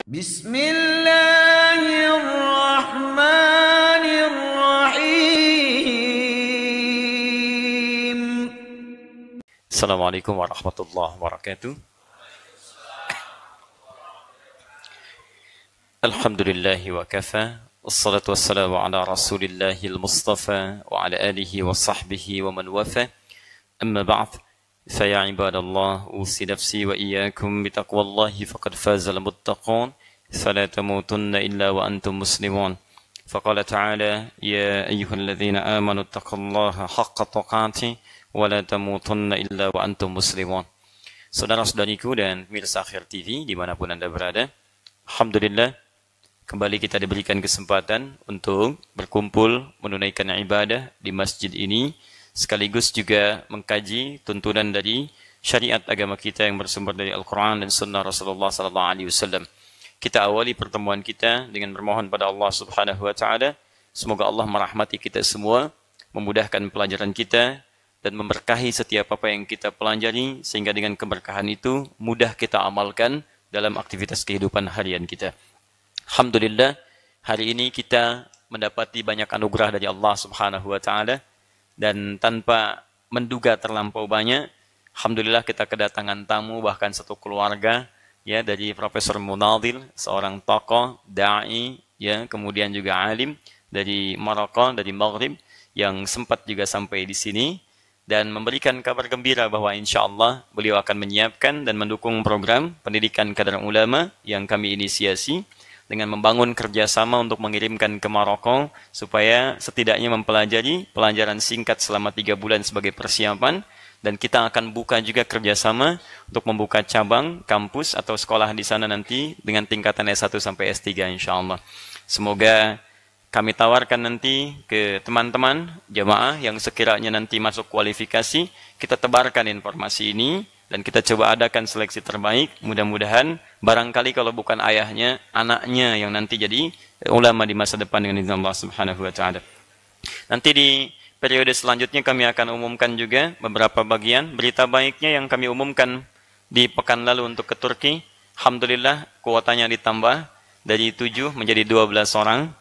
Bismillahirrahmanirrahim. Assalamualaikum warahmatullahi wabarakatuh. Alhamdulillahi wa kafa. Wassalatu wassalamu ala rasulillahil mustafa wa ala alihi wa sahbihi wa man wafa. Amma ba'd. Faya ibadallah, usi nafsi wa iyyakum bitaqwallahi faqad fazal muttaqun. Fala tamutunna illa wa antum muslimun. Faqala ta'ala, ya ayyuhalladzina amanu taqullaha haqqa tuqatih wa la tamutunna illa wa antum muslimun. Saudara-saudariku dan pemirsa Akhir TV dimanapun Anda berada, alhamdulillah kembali kita diberikan kesempatan untuk berkumpul menunaikan ibadah di masjid ini, sekaligus juga mengkaji tuntunan dari syariat agama kita yang bersumber dari Al-Quran dan Sunnah Rasulullah SAW. Kita awali pertemuan kita dengan bermohon pada Allah Subhanahu Wa Taala, semoga Allah merahmati kita semua, memudahkan pelajaran kita dan memberkahi setiap apa yang kita pelajari, sehingga dengan keberkahan itu mudah kita amalkan dalam aktivitas kehidupan harian kita. Alhamdulillah, hari ini kita mendapati banyak anugerah dari Allah Subhanahu Wa Taala, dan tanpa menduga terlampau banyak, alhamdulillah kita kedatangan tamu, bahkan satu keluarga, ya, dari Profesor Munadil, seorang tokoh dai, ya, kemudian juga alim dari Maroko, dari Maghrib, yang sempat juga sampai di sini dan memberikan kabar gembira bahwa insya Allah beliau akan menyiapkan dan mendukung program pendidikan kader ulama yang kami inisiasi dengan membangun kerjasama untuk mengirimkan ke Maroko supaya setidaknya mempelajari pelajaran singkat selama 3 bulan sebagai persiapan, dan kita akan buka juga kerjasama untuk membuka cabang, kampus atau sekolah di sana nanti dengan tingkatan S1 sampai S3 insya Allah. Semoga kami tawarkan nanti ke teman-teman jamaah yang sekiranya nanti masuk kualifikasi, kita tebarkan informasi ini dan kita coba adakan seleksi terbaik. Mudah-mudahan barangkali kalau bukan ayahnya, anaknya yang nanti jadi ulama di masa depan dengan izin Allah Subhanahu Wa Taala. Nanti di periode selanjutnya kami akan umumkan juga beberapa bagian berita baiknya yang kami umumkan di pekan lalu untuk ke Turki. Alhamdulillah kuotanya ditambah dari 7 menjadi 12 orang.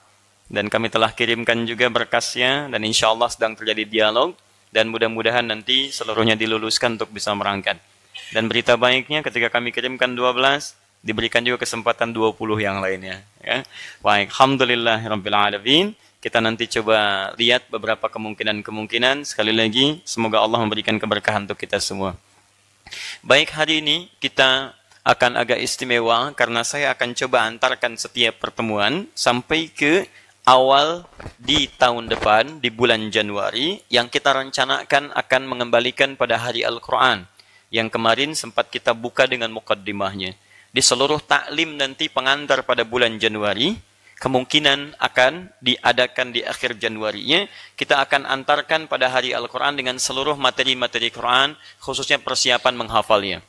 Dan kami telah kirimkan juga berkasnya, dan insya Allah sedang terjadi dialog, dan mudah-mudahan nanti seluruhnya diluluskan untuk bisa berangkat. Dan berita baiknya ketika kami kirimkan 12, diberikan juga kesempatan 20 yang lainnya. Ya. Baik, alhamdulillahirabbil alamin. Kita nanti coba lihat beberapa kemungkinan-kemungkinan. Sekali lagi, semoga Allah memberikan keberkahan untuk kita semua. Baik, hari ini kita akan agak istimewa karena saya akan coba antarkan setiap pertemuan sampai ke awal di tahun depan, di bulan Januari, yang kita rencanakan akan mengembalikan pada hari Al-Quran, yang kemarin sempat kita buka dengan mukaddimahnya. Di seluruh taklim nanti pengantar pada bulan Januari, kemungkinan akan diadakan di akhir Januarinya, kita akan antarkan pada hari Al-Quran dengan seluruh materi-materi Quran, khususnya persiapan menghafalnya.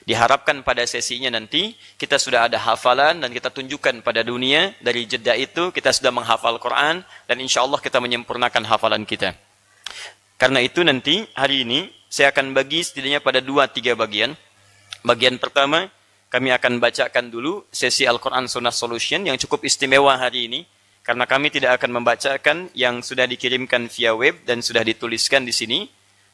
Diharapkan pada sesinya nanti kita sudah ada hafalan dan kita tunjukkan pada dunia dari jeda itu kita sudah menghafal Quran, dan insya Allah kita menyempurnakan hafalan kita. Karena itu nanti hari ini saya akan bagi setidaknya pada 2-3 bagian. Bagian pertama kami akan bacakan dulu sesi Al-Quran Sunnah Solution yang cukup istimewa hari ini, karena kami tidak akan membacakan yang sudah dikirimkan via web dan sudah dituliskan di sini,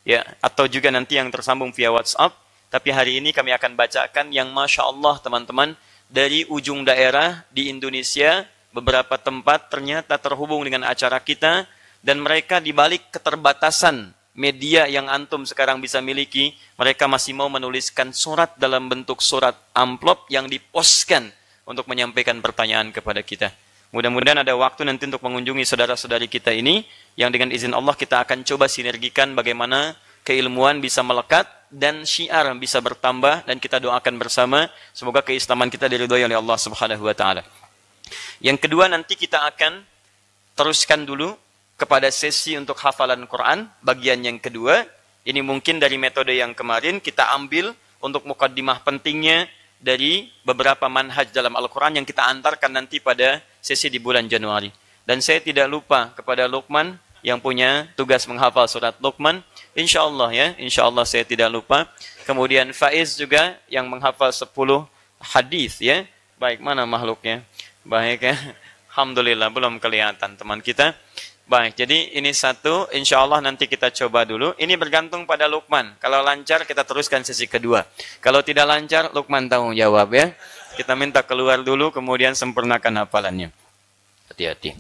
ya, atau juga nanti yang tersambung via WhatsApp. Tapi hari ini kami akan bacakan yang Masya Allah teman-teman, dari ujung daerah di Indonesia, beberapa tempat ternyata terhubung dengan acara kita, dan mereka dibalik keterbatasan media yang antum sekarang bisa miliki, mereka masih mau menuliskan surat dalam bentuk surat amplop yang diposkan untuk menyampaikan pertanyaan kepada kita. Mudah-mudahan ada waktu nanti untuk mengunjungi saudara-saudari kita ini, yang dengan izin Allah kita akan coba sinergikan bagaimana keilmuan bisa melekat dan syiar bisa bertambah, dan kita doakan bersama semoga keislaman kita diridhoi oleh Allah Subhanahu Wa Taala. Yang kedua, nanti kita akan teruskan dulu kepada sesi untuk hafalan Quran bagian yang kedua. Ini mungkin dari metode yang kemarin kita ambil untuk mukaddimah pentingnya dari beberapa manhaj dalam Al-Quran yang kita antarkan nanti pada sesi di bulan Januari. Dan saya tidak lupa kepada Luqman yang punya tugas menghafal surat Luqman. Insya Allah ya, insya Allah saya tidak lupa. Kemudian Faiz juga yang menghafal 10 hadis ya. Baik, mana makhluknya? Baik ya. Alhamdulillah, belum kelihatan teman kita. Baik, jadi ini satu, insya Allah nanti kita coba dulu. Ini bergantung pada Lukman. Kalau lancar, kita teruskan sesi kedua. Kalau tidak lancar, Lukman tanggung jawab ya. Kita minta keluar dulu, kemudian sempurnakan hafalannya. Hati-hati.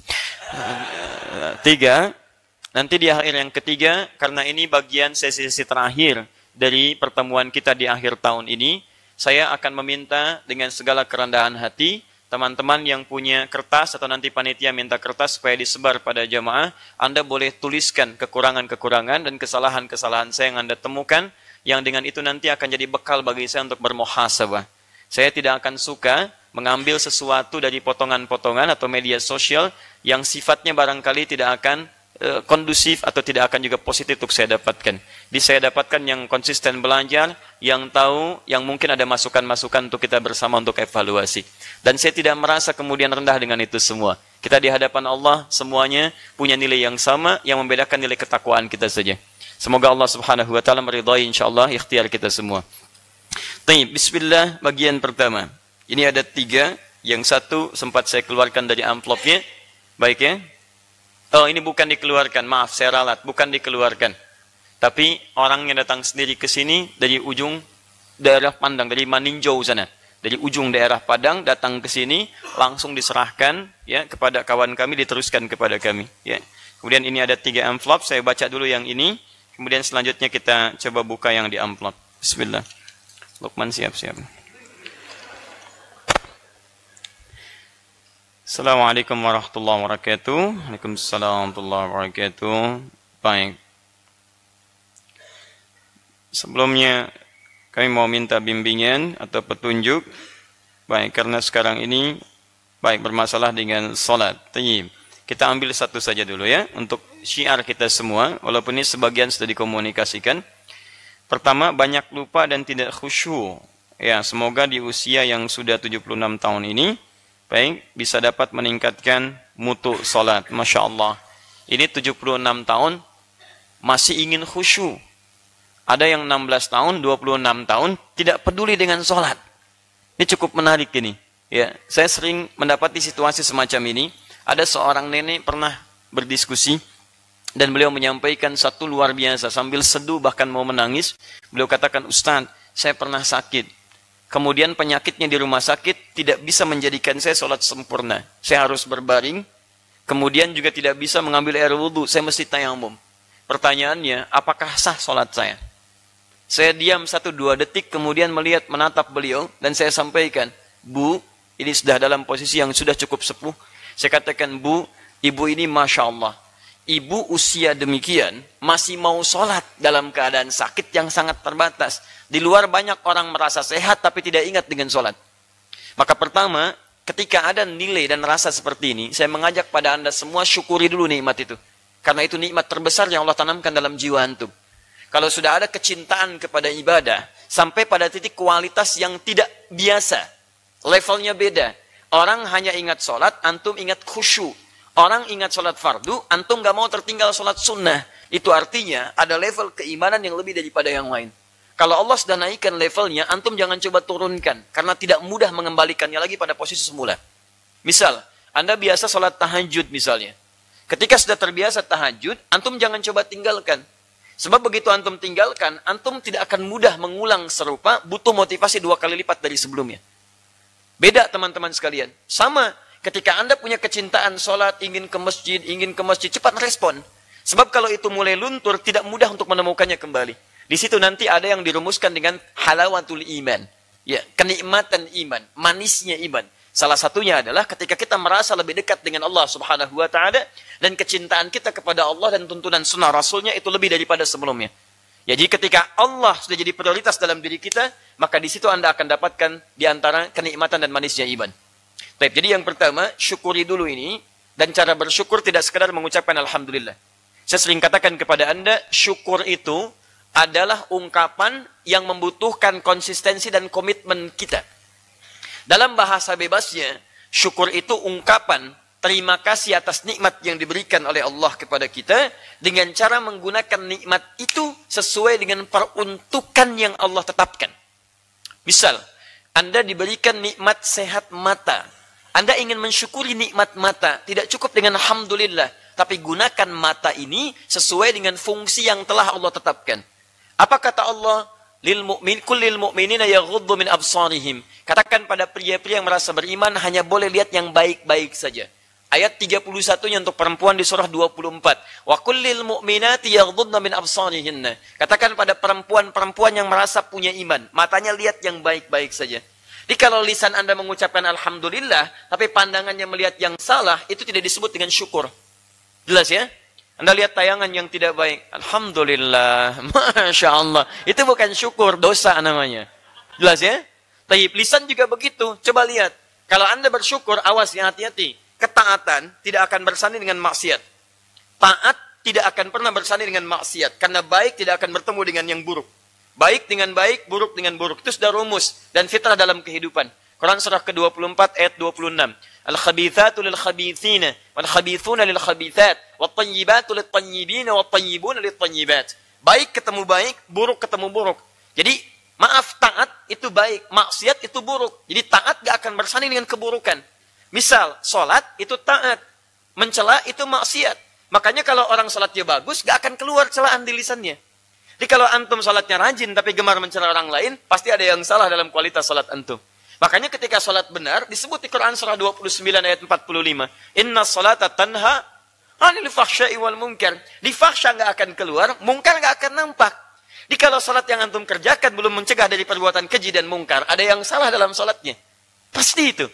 3, nanti di akhir yang ketiga, karena ini bagian sesi-sesi terakhir dari pertemuan kita di akhir tahun ini, saya akan meminta dengan segala kerendahan hati, teman-teman yang punya kertas atau nanti panitia minta kertas supaya disebar pada jamaah, Anda boleh tuliskan kekurangan-kekurangan dan kesalahan-kesalahan saya yang Anda temukan, yang dengan itu nanti akan jadi bekal bagi saya untuk bermuhasabah. Saya tidak akan suka mengambil sesuatu dari potongan-potongan atau media sosial yang sifatnya barangkali tidak akan kondusif atau tidak akan juga positif untuk saya dapatkan. Jadi saya dapatkan yang konsisten belajar, yang tahu, yang mungkin ada masukan-masukan untuk kita bersama untuk evaluasi. Dan saya tidak merasa kemudian rendah dengan itu semua. Kita di hadapan Allah semuanya punya nilai yang sama, yang membedakan nilai ketakwaan kita saja. Semoga Allah Subhanahu wa taala meridai insyaallah ikhtiar kita semua. Baik, bismillah bagian pertama. Ini ada 3, yang satu sempat saya keluarkan dari amplopnya. Baik ya. Oh, ini bukan dikeluarkan, maaf saya ralat, bukan dikeluarkan. Tapi orang yang datang sendiri ke sini dari ujung daerah Padang, dari Maninjau sana. Dari ujung daerah Padang datang ke sini, langsung diserahkan ya kepada kawan kami, diteruskan kepada kami. Ya. Kemudian ini ada 3 amplop, saya baca dulu yang ini. Kemudian selanjutnya kita coba buka yang di amplop. Bismillah. Lukman siap-siap. Assalamualaikum warahmatullahi wabarakatuh. Waalaikumsalam warahmatullahi wabarakatuh. Baik. Sebelumnya kami mau minta bimbingan atau petunjuk. Baik, karena sekarang ini baik bermasalah dengan salat. Tayyib. Kita ambil satu saja dulu ya untuk syiar kita semua, walaupun ini sebagian sudah dikomunikasikan. Pertama, banyak lupa dan tidak khusyuk. Ya, semoga di usia yang sudah 76 tahun ini baik, bisa dapat meningkatkan mutu salat. Masya Allah. Ini 76 tahun, masih ingin khusyuk. Ada yang 16 tahun, 26 tahun, tidak peduli dengan salat. Ini cukup menarik ini. Ya, saya sering mendapati situasi semacam ini. Ada seorang nenek pernah berdiskusi, dan beliau menyampaikan satu luar biasa, sambil seduh bahkan mau menangis. Beliau katakan, Ustaz, saya pernah sakit. Kemudian penyakitnya di rumah sakit tidak bisa menjadikan saya sholat sempurna. Saya harus berbaring. Kemudian juga tidak bisa mengambil air wudhu. Saya mesti tayamum. Pertanyaannya, apakah sah sholat saya? Saya diam 1-2 detik, kemudian menatap beliau. Dan saya sampaikan, Bu, ini sudah dalam posisi yang sudah cukup sepuh. Saya katakan, Bu, ibu ini Masya Allah. Ibu usia demikian masih mau sholat dalam keadaan sakit yang sangat terbatas. Di luar banyak orang merasa sehat tapi tidak ingat dengan sholat. Maka pertama, ketika ada nilai dan rasa seperti ini, saya mengajak pada Anda semua syukuri dulu nikmat itu. Karena itu nikmat terbesar yang Allah tanamkan dalam jiwa antum. Kalau sudah ada kecintaan kepada ibadah, sampai pada titik kualitas yang tidak biasa, levelnya beda. Orang hanya ingat sholat, antum ingat khusyuk. Orang ingat sholat fardu, antum gak mau tertinggal sholat sunnah. Itu artinya ada level keimanan yang lebih daripada yang lain. Kalau Allah sudah naikkan levelnya, antum jangan coba turunkan. Karena tidak mudah mengembalikannya lagi pada posisi semula. Misal, Anda biasa sholat tahajud misalnya. Ketika sudah terbiasa tahajud, antum jangan coba tinggalkan. Sebab begitu antum tinggalkan, antum tidak akan mudah mengulang serupa, butuh motivasi 2 kali lipat dari sebelumnya. Beda teman-teman sekalian. Sama. Ketika Anda punya kecintaan sholat, ingin ke masjid, cepat respon. Sebab kalau itu mulai luntur, tidak mudah untuk menemukannya kembali. Di situ nanti ada yang dirumuskan dengan halawatul iman. Ya, kenikmatan iman, manisnya iman. Salah satunya adalah ketika kita merasa lebih dekat dengan Allah Subhanahu wa taala dan kecintaan kita kepada Allah dan tuntunan sunnah Rasulnya itu lebih daripada sebelumnya. Jadi ketika Allah sudah jadi prioritas dalam diri kita, maka di situ Anda akan dapatkan di antara kenikmatan dan manisnya iman. Baik, jadi yang pertama, syukuri dulu ini. Dan cara bersyukur tidak sekadar mengucapkan Alhamdulillah. Saya sering katakan kepada Anda, syukur itu adalah ungkapan yang membutuhkan konsistensi dan komitmen kita. Dalam bahasa bebasnya, syukur itu ungkapan terima kasih atas nikmat yang diberikan oleh Allah kepada kita, dengan cara menggunakan nikmat itu sesuai dengan peruntukan yang Allah tetapkan. Misal, Anda diberikan nikmat sehat mata. Anda ingin mensyukuri nikmat mata. Tidak cukup dengan alhamdulillah. Tapi gunakan mata ini sesuai dengan fungsi yang telah Allah tetapkan. Apa kata Allah? Kullil mu'minina yaghuddu min absarihim. Katakan pada pria-pria yang merasa beriman hanya boleh lihat yang baik-baik saja. Ayat 31-nya untuk perempuan di surah 24. Wa kullil mu'minati yaghdudna min absarihinna. Katakan pada perempuan-perempuan yang merasa punya iman, matanya lihat yang baik-baik saja. Jadi kalau lisan Anda mengucapkan alhamdulillah, tapi pandangannya melihat yang salah, itu tidak disebut dengan syukur. Jelas ya? Anda lihat tayangan yang tidak baik. Alhamdulillah. Masya Allah. Itu bukan syukur, dosa namanya. Jelas ya? Taib, lisan juga begitu. Coba lihat. Kalau Anda bersyukur, awas ya, hati-hati. Ketaatan tidak akan bersanding dengan maksiat. Taat tidak akan pernah bersanding dengan maksiat. Karena baik tidak akan bertemu dengan yang buruk. Baik dengan baik, buruk dengan buruk. Itu sudah rumus dan fitrah dalam kehidupan. Quran surah ke-24 ayat 26. Al-khabithatu lil-khabithina, wal-khabithuna lil-khabithat, wat-tayyibatu lit-tayyibina, wat-tayyibuna lit-tayyibat. Baik ketemu baik, buruk ketemu buruk. Jadi, maaf, taat itu baik, maksiat itu buruk. Jadi taat gak akan bersanding dengan keburukan. Misal, sholat itu taat. Mencela itu maksiat. Makanya kalau orang sholatnya bagus, gak akan keluar celaan di lisannya. Jadi kalau antum sholatnya rajin, tapi gemar mencela orang lain, pasti ada yang salah dalam kualitas sholat antum. Makanya ketika sholat benar, disebut di Quran surah 29 ayat 45. Inna sholata tanha anil fahsya'i wal munkar. Di fahsya gak akan keluar, mungkar gak akan nampak. Jadi kalau sholat yang antum kerjakan belum mencegah dari perbuatan keji dan mungkar, ada yang salah dalam sholatnya. Pasti itu.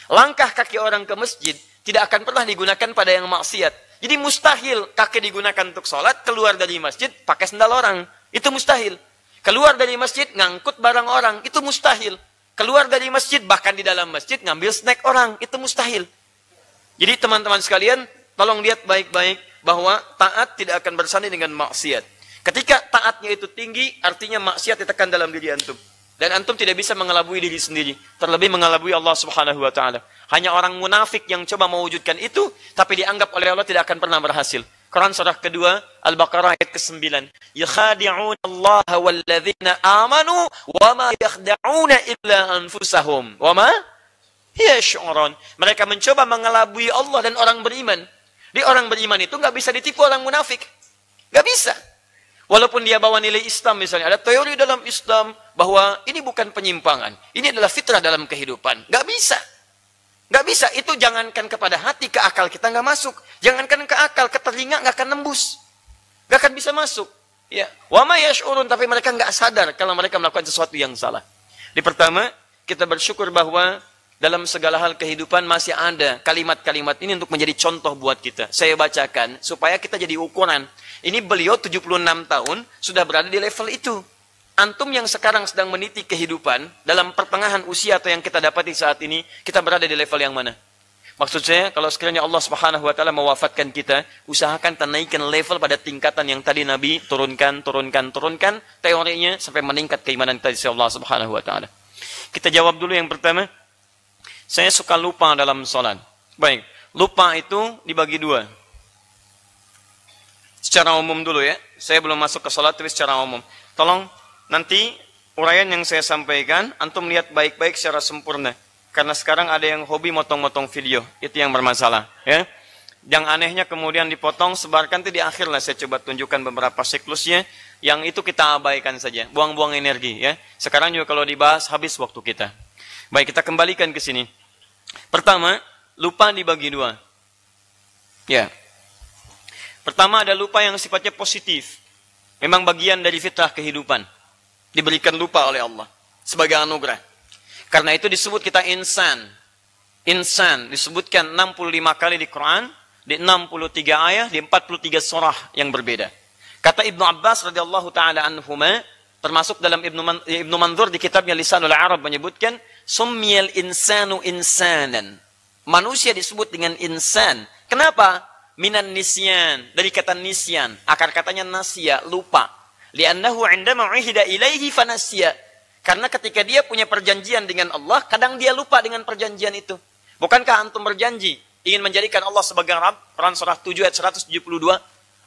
Langkah kaki orang ke masjid tidak akan pernah digunakan pada yang maksiat. Jadi mustahil kaki digunakan untuk sholat, keluar dari masjid pakai sendal orang. Itu mustahil. Keluar dari masjid ngangkut barang orang. Itu mustahil. Keluar dari masjid bahkan di dalam masjid ngambil snack orang. Itu mustahil. Jadi teman-teman sekalian, tolong lihat baik-baik bahwa taat tidak akan bersanding dengan maksiat. Ketika taatnya itu tinggi, artinya maksiat ditekan dalam diri antum. Dan antum tidak bisa mengelabui diri sendiri. Terlebih mengelabui Allah subhanahu wa ta'ala. Hanya orang munafik yang coba mewujudkan itu, tapi dianggap oleh Allah tidak akan pernah berhasil. Quran surah kedua, Al-Baqarah ayat ke-9. Yakhadi'una Allah walladzina amanu, wa ma yakhda'una illa anfusahum. Wa ma yash'urun. Mereka mencoba mengelabui Allah dan orang beriman. Di orang beriman itu nggak bisa ditipu orang munafik. Nggak bisa. Walaupun dia bawa nilai Islam misalnya. Ada teori dalam Islam bahwa ini bukan penyimpangan. Ini adalah fitrah dalam kehidupan. Nggak bisa. Nggak bisa. Itu jangankan kepada hati, ke akal kita nggak masuk. Jangankan ke akal, ke telinga nggak akan nembus. Nggak akan bisa masuk. Ya. Wa ma yash'urun, tapi mereka nggak sadar kalau mereka melakukan sesuatu yang salah. Di pertama, kita bersyukur bahwa dalam segala hal kehidupan masih ada kalimat-kalimat ini untuk menjadi contoh buat kita. Saya bacakan supaya kita jadi ukuran. Ini beliau 76 tahun sudah berada di level itu. Antum yang sekarang sedang meniti kehidupan dalam pertengahan usia atau yang kita dapati saat ini, kita berada di level yang mana? Maksud saya, kalau sekiranya Allah Subhanahu wa taala mewafatkan kita, usahakan naikkan level pada tingkatan yang tadi Nabi turunkan teorinya sampai meningkat keimanan kita di Allah Subhanahu wa taala. Kita jawab dulu yang pertama. Saya suka lupa dalam sholat. Baik, lupa itu dibagi dua. Secara umum dulu ya. Saya belum masuk ke sholat, tapi secara umum. Tolong nanti uraian yang saya sampaikan, antum lihat baik-baik secara sempurna. Karena sekarang ada yang hobi motong-motong video. Itu yang bermasalah. Ya. Yang anehnya kemudian dipotong, sebarkan itu di akhir lah. Saya coba tunjukkan beberapa siklusnya. Yang itu kita abaikan saja. Buang-buang energi. Ya. Sekarang juga kalau dibahas, habis waktu kita. Baik, kita kembalikan ke sini. Pertama, lupa dibagi dua. Ya. Pertama ada lupa yang sifatnya positif. Memang bagian dari fitrah kehidupan. Diberikan lupa oleh Allah. Sebagai anugerah. Karena itu disebut kita insan. Insan disebutkan 65 kali di Quran. Di 63 ayat, di 43 surah yang berbeda. Kata Ibnu Abbas radhiyallahu ta'ala anhuma, termasuk dalam Ibnu Manzur di kitabnya Lisanul Arab menyebutkan, Summiyal insanu insanan. Manusia disebut dengan insan. Kenapa? Minan nisyan, dari kata nisyan, akar katanya nasya, lupa. Li'annahu 'indama 'uhida ilaihi fanasya. Karena ketika dia punya perjanjian dengan Allah, kadang dia lupa dengan perjanjian itu. Bukankah antum berjanji ingin menjadikan Allah sebagai Rabb? Quran surah 7 ayat 172.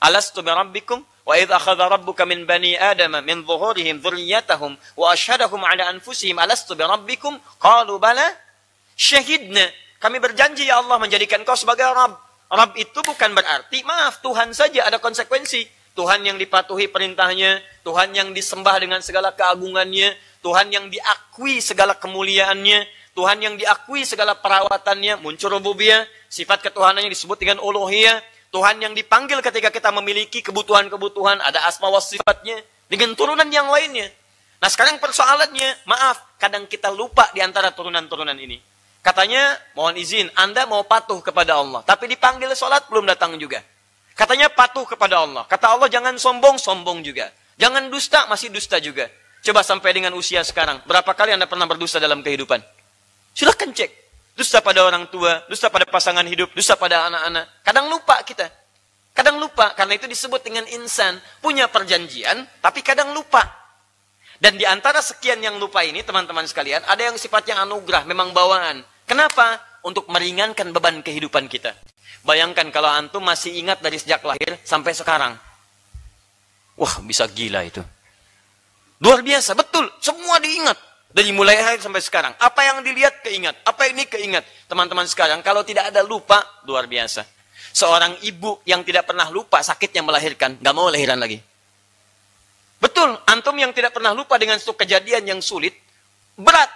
Alastu bi rabbikum? Wa idz akhadha rabbuka min bani adama min dhuhurihim dzurriyyatahum wa asyhadahum ala anfusihim alastu bi rabbikum qalu bala syahidna. Kami berjanji ya Allah menjadikan kau sebagai Rabb. Rabb itu bukan berarti maaf Tuhan saja, ada konsekuensi. Tuhan yang dipatuhi perintahnya, Tuhan yang disembah dengan segala keagungannya, Tuhan yang diakui segala kemuliaannya, Tuhan yang diakui segala perawatannya, muncul rububiyah, sifat ketuhanannya disebut dengan uluhiyah, Tuhan yang dipanggil ketika kita memiliki kebutuhan-kebutuhan, ada asma wa sifatnya, dengan turunan yang lainnya. Nah sekarang persoalannya, maaf, kadang kita lupa di antara turunan-turunan ini. Katanya, mohon izin, Anda mau patuh kepada Allah, tapi dipanggil sholat belum datang juga. Katanya patuh kepada Allah. Kata Allah jangan sombong, sombong juga. Jangan dusta, masih dusta juga. Coba sampai dengan usia sekarang, berapa kali Anda pernah berdusta dalam kehidupan? Silahkan cek. Dusta pada orang tua, dusta pada pasangan hidup, dusta pada anak-anak. Kadang lupa kita. Kadang lupa, karena itu disebut dengan insan. Punya perjanjian, tapi kadang lupa. Dan di antara sekian yang lupa ini, teman-teman sekalian, ada yang sifatnya anugerah, memang bawaan. Kenapa? Untuk meringankan beban kehidupan kita. Bayangkan kalau antum masih ingat dari sejak lahir sampai sekarang. Wah, bisa gila itu. Luar biasa, betul. Semua diingat. Dari mulai lahir sampai sekarang. Apa yang dilihat, keingat. Apa ini, keingat. Teman-teman sekarang, kalau tidak ada lupa, luar biasa. Seorang ibu yang tidak pernah lupa sakitnya melahirkan, nggak mau lahiran lagi. Betul, antum yang tidak pernah lupa dengan suatu kejadian yang sulit, berat.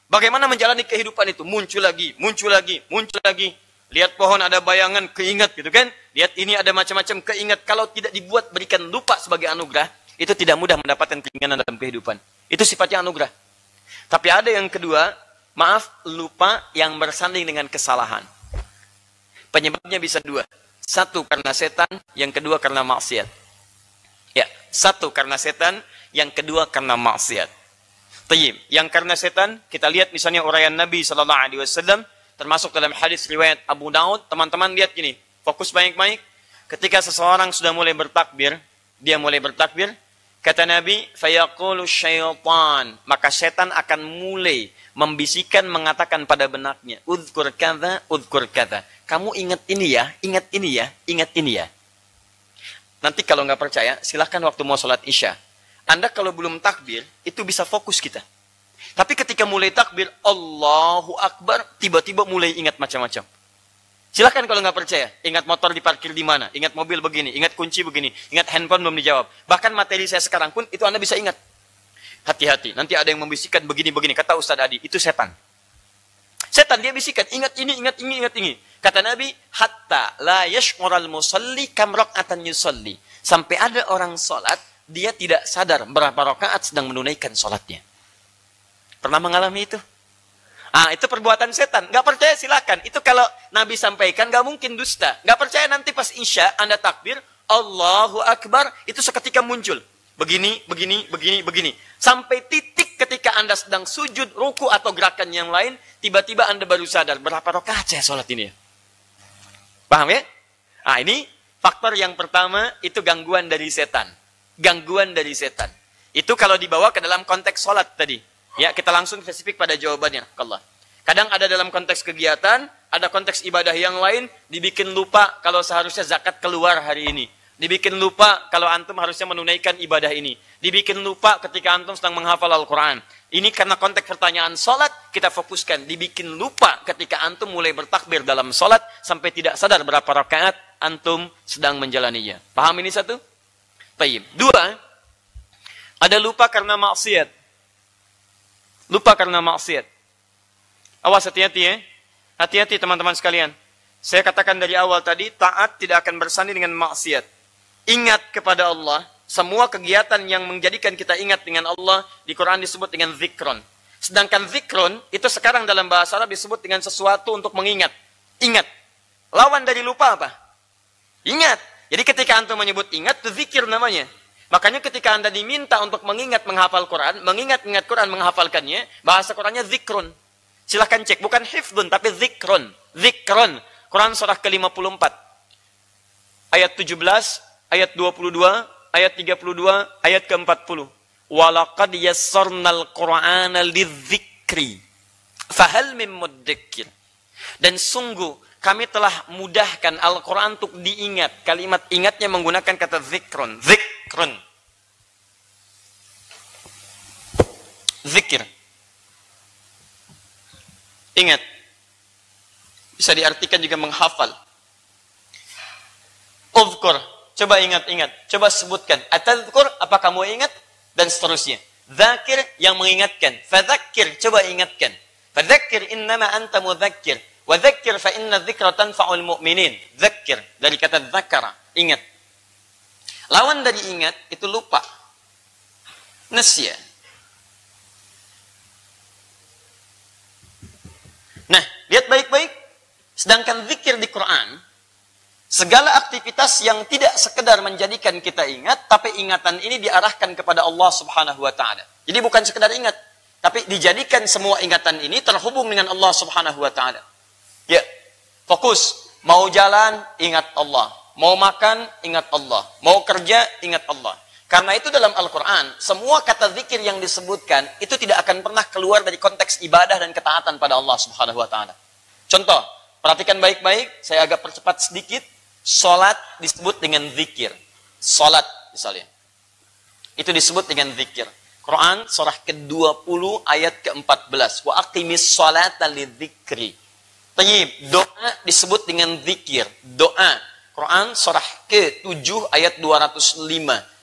Bagaimana menjalani kehidupan itu? Muncul lagi, muncul lagi, muncul lagi. Lihat pohon ada bayangan, keingat gitu kan. Lihat ini ada macam-macam, keingat. Kalau tidak dibuat berikan lupa sebagai anugerah, itu tidak mudah mendapatkan keinginan dalam kehidupan. Itu sifatnya anugerah. Tapi ada yang kedua, maaf, lupa yang bersanding dengan kesalahan. Penyebabnya bisa dua. Satu karena setan, yang kedua karena maksiat. Ya, satu karena setan, yang kedua karena maksiat. Tayyib, yang karena setan, kita lihat misalnya uraian Nabi SAW, termasuk dalam hadis riwayat Abu Daud, teman-teman lihat gini, fokus baik-baik. Ketika seseorang sudah mulai bertakbir, dia mulai bertakbir, kata Nabi, fayaqulu syaitan, maka setan akan mulai membisikkan, mengatakan pada benaknya, udhkur kadza, udhkur kadza. Kamu ingat ini ya, ingat ini ya, ingat ini ya. Nanti kalau nggak percaya, silahkan waktu mau sholat isya. Anda kalau belum takbir, itu bisa fokus kita. Tapi ketika mulai takbir, Allahu Akbar, tiba-tiba mulai ingat macam-macam. Silahkan kalau nggak percaya, ingat motor diparkir di mana, ingat mobil begini, ingat kunci begini, ingat handphone belum dijawab. Bahkan materi saya sekarang pun, itu Anda bisa ingat. Hati-hati, nanti ada yang membisikkan begini-begini, kata Ustaz Adi, itu setan. Setan dia bisikan, ingat ini, ingat ini, ingat ini. Kata Nabi, hatta la yash'ural musalli kam rak'atan yusalli. Sampai ada orang sholat, dia tidak sadar berapa rakaat sedang menunaikan sholatnya. Pernah mengalami itu? Ah, itu perbuatan setan. Gak percaya silakan. Itu kalau Nabi sampaikan, gak mungkin dusta. Gak percaya nanti pas isya, Anda takbir, Allahu Akbar, itu seketika muncul. Begini, begini, begini, begini. Sampai titik ketika Anda sedang sujud, ruku atau gerakan yang lain, tiba-tiba Anda baru sadar, berapa rakaat saya sholat ini ya? Paham ya? Nah, ini faktor yang pertama, itu gangguan dari setan. Gangguan dari setan. Itu kalau dibawa ke dalam konteks sholat tadi. Ya, kita langsung spesifik pada jawabannya. Allah. Kadang ada dalam konteks kegiatan, ada konteks ibadah yang lain, dibikin lupa kalau seharusnya zakat keluar hari ini. Dibikin lupa kalau antum harusnya menunaikan ibadah ini. Dibikin lupa ketika antum sedang menghafal Al-Quran. Ini karena konteks pertanyaan sholat, kita fokuskan. Dibikin lupa ketika antum mulai bertakbir dalam sholat, sampai tidak sadar berapa rakaat antum sedang menjalaninya. Paham ini satu? Baik. Dua, ada lupa karena maksiat. Lupa karena maksiat. Awas, hati-hati ya. Hati-hati teman-teman sekalian. Saya katakan dari awal tadi, taat tidak akan bersanding dengan maksiat. Ingat kepada Allah. Semua kegiatan yang menjadikan kita ingat dengan Allah, di Quran disebut dengan zikron. Sedangkan zikron, itu sekarang dalam bahasa Arab disebut dengan sesuatu untuk mengingat. Ingat. Lawan dari lupa apa? Ingat. Jadi ketika antum menyebut ingat, itu zikir namanya. Makanya ketika Anda diminta untuk mengingat menghafal Quran, mengingat-ingat Quran menghafalkannya, bahasa Qurannya zikrun. Silahkan cek, bukan hifdun, tapi zikrun. Zikron. Quran surah ke-54. Ayat 17, ayat 22, ayat 32, ayat ke-40. Walaqad yassarnal Qur'ana lidzikri. Fahal min muddakir. Dan sungguh Kami telah mudahkan Al-Quran untuk diingat. Kalimat ingatnya menggunakan kata zikrun. Zikrun. Zikir. Ingat. Bisa diartikan juga menghafal. Uzkur. Coba ingat-ingat. Coba sebutkan. Atadhkur, apa kamu ingat? Dan seterusnya. Zakir, yang mengingatkan. Fadzakir, coba ingatkan. Fadzakir innama anta mudzakir. Wa dzakir fa inna dzikra tanfa'ul mu'minin. Dzakir dari kata dzakara, ingat. Lawan dari ingat itu lupa. Nasya. Nah, lihat baik-baik. Sedangkan zikir di Quran, segala aktivitas yang tidak sekedar menjadikan kita ingat, tapi ingatan ini diarahkan kepada Allah Subhanahu wa taala. Jadi bukan sekedar ingat, tapi dijadikan semua ingatan ini terhubung dengan Allah Subhanahu wa taala. Ya, fokus. Mau jalan, ingat Allah. Mau makan, ingat Allah. Mau kerja, ingat Allah. Karena itu dalam Al-Quran, semua kata zikir yang disebutkan, itu tidak akan pernah keluar dari konteks ibadah dan ketaatan pada Allah Subhanahu wa ta'ala. Contoh, perhatikan baik-baik, saya agak percepat sedikit. Salat disebut dengan zikir. Salat, misalnya. Itu disebut dengan zikir. Quran, surah ke-20, ayat ke-14. Wa aqimis salata lidzikri. Tayyib, doa disebut dengan zikir. Doa. Quran surah ke-7 ayat 205.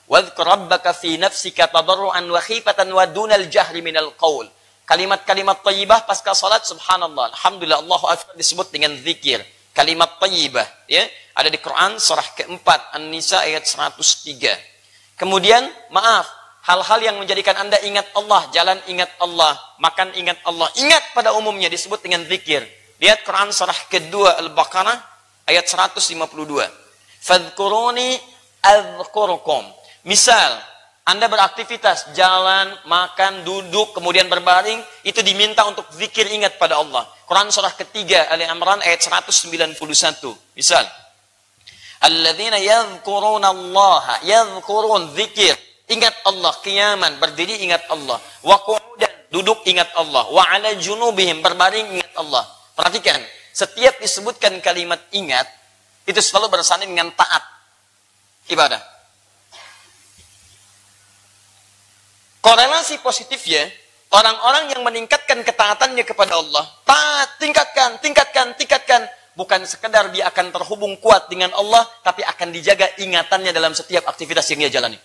Wadhkur rabbaka fi nafsika tadarruan wa khifatan wa dunal jahri minal qaul. Kalimat-kalimat thayyibah pasca salat, subhanallah, alhamdulillah, Allahu akbar, disebut dengan zikir. Kalimat thayyibah, ya, ada di Quran surah ke-4 An-Nisa ayat 103. Kemudian, maaf, hal-hal yang menjadikan Anda ingat Allah, jalan ingat Allah, makan ingat Allah, ingat pada umumnya disebut dengan zikir. Lihat Quran surah kedua Al-Baqarah ayat 152. Fadhkuruni adzkurukum. Misal, Anda beraktivitas, jalan, makan, duduk, kemudian berbaring, itu diminta untuk zikir ingat pada Allah. Quran surah ketiga Ali Imran ayat 191. Misal, alladzina yadhkuruna Allah, yadhkurun, zikir, ingat Allah, qiyaman, berdiri ingat Allah, wa qu'udan, duduk ingat Allah, wa ala junubihim, berbaring ingat Allah. Perhatikan, setiap disebutkan kalimat ingat, itu selalu bersanding dengan taat. Ibadah. Korelasi positifnya, orang-orang yang meningkatkan ketaatannya kepada Allah, taat, tingkatkan. Bukan sekedar dia akan terhubung kuat dengan Allah, tapi akan dijaga ingatannya dalam setiap aktivitas yang dia jalani.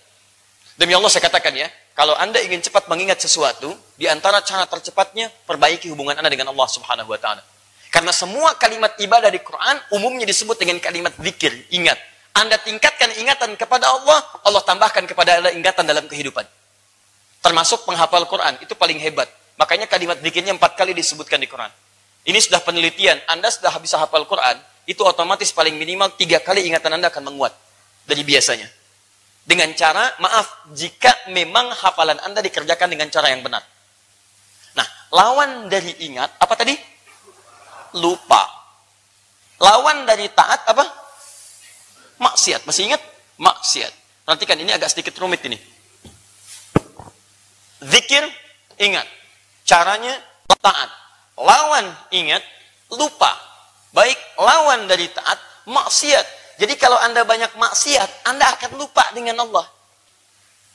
Demi Allah saya katakan ya, kalau Anda ingin cepat mengingat sesuatu, di antara cara tercepatnya, perbaiki hubungan Anda dengan Allah Subhanahu wa ta'ala. Karena semua kalimat ibadah di Quran umumnya disebut dengan kalimat zikir, ingat. Anda tingkatkan ingatan kepada Allah, Allah tambahkan kepada Anda ingatan dalam kehidupan. Termasuk penghafal Quran, itu paling hebat. Makanya kalimat zikirnya 4 kali disebutkan di Quran. Ini sudah penelitian, Anda sudah bisa hafal Quran, itu otomatis paling minimal 3 kali ingatan Anda akan menguat dari biasanya. Dengan cara, maaf, jika memang hafalan Anda dikerjakan dengan cara yang benar. Nah, lawan dari ingat, apa tadi? Lupa. Lawan dari taat apa? Maksiat. Masih ingat? Maksiat. Perhatikan, ini agak sedikit rumit ini. Zikir, ingat. Caranya taat. Lawan ingat, lupa. Baik, lawan dari taat, maksiat. Jadi kalau Anda banyak maksiat, Anda akan lupa dengan Allah.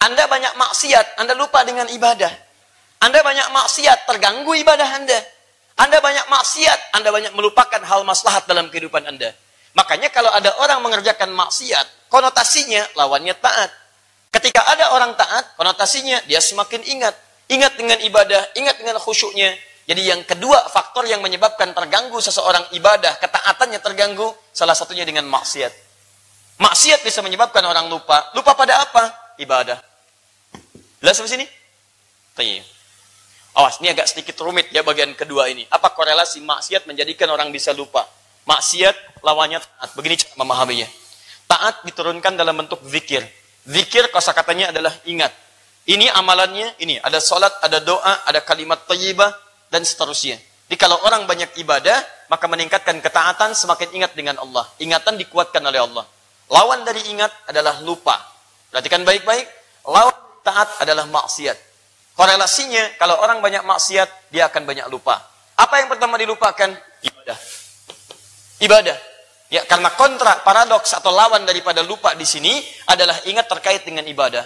Anda banyak maksiat, Anda lupa dengan ibadah. Anda banyak maksiat, terganggu ibadah Anda. Anda banyak maksiat, Anda banyak melupakan hal maslahat dalam kehidupan Anda. Makanya kalau ada orang mengerjakan maksiat, konotasinya lawannya taat. Ketika ada orang taat, konotasinya dia semakin ingat. Ingat dengan ibadah, ingat dengan khusyuknya. Jadi yang kedua faktor yang menyebabkan terganggu seseorang ibadah, ketaatannya terganggu, salah satunya dengan maksiat. Maksiat bisa menyebabkan orang lupa. Lupa pada apa? Ibadah. Jelas sampai sini? Tanya. Awas, ini agak sedikit rumit ya bagian kedua ini. Apa korelasi maksiat menjadikan orang bisa lupa? Maksiat lawannya taat. Begini cara memahaminya. Taat diturunkan dalam bentuk zikir. Zikir kosakatanya adalah ingat. Ini amalannya, ini ada salat, ada doa, ada kalimat thayyibah dan seterusnya. Jadi kalau orang banyak ibadah, maka meningkatkan ketaatan, semakin ingat dengan Allah. Ingatan dikuatkan oleh Allah. Lawan dari ingat adalah lupa. Perhatikan baik-baik. Lawan taat adalah maksiat. Korelasinya, kalau orang banyak maksiat, dia akan banyak lupa. Apa yang pertama dilupakan? Ibadah. Ibadah. Ya, karena kontra, paradoks atau lawan daripada lupa di sini adalah ingat terkait dengan ibadah.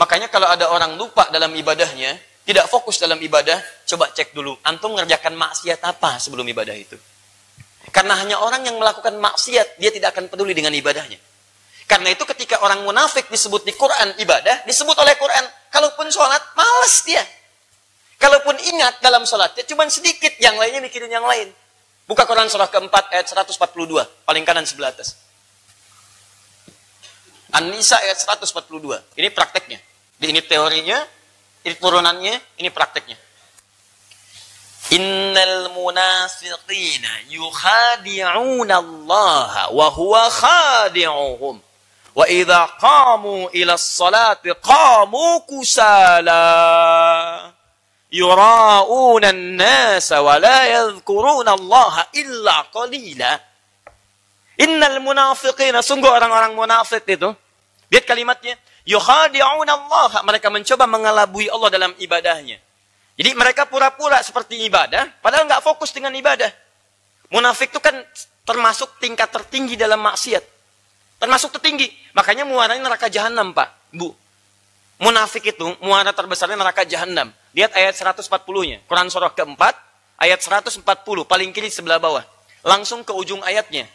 Makanya kalau ada orang lupa dalam ibadahnya, tidak fokus dalam ibadah, coba cek dulu, antum mengerjakan maksiat apa sebelum ibadah itu. Karena hanya orang yang melakukan maksiat, dia tidak akan peduli dengan ibadahnya. Karena itu ketika orang munafik disebut di Quran ibadah, disebut oleh Quran, kalaupun sholat, malas dia. Kalaupun ingat dalam sholatnya, cuma sedikit, yang lainnya mikirin yang lain. Buka Quran surah keempat ayat 142, paling kanan sebelah atas. An-Nisa ayat 142. Ini prakteknya. Ini teorinya, ini turunannya, ini prakteknya. Innal munafiqina yukhadi'una Allah wa huwa khadi'uhum. Wa idza qamu ila as-salati qamu kusala. Yura'una an-nasa wa la yadhkuruna Allah illa qalila. Innal munafiqina, sungguh orang-orang munafik itu. Lihat kalimatnya. Yukhadi'una Allah, mereka mencoba mengelabui Allah dalam ibadahnya. Jadi mereka pura-pura seperti ibadah, padahal nggak fokus dengan ibadah. Munafik itu kan termasuk tingkat tertinggi dalam maksiat. Termasuk tertinggi. Makanya muaranya neraka jahanam, Pak, Bu. Munafik itu muara terbesarnya neraka jahanam. Lihat ayat 140-nya. Quran surah keempat, ayat 140, paling kiri sebelah bawah. Langsung ke ujung ayatnya.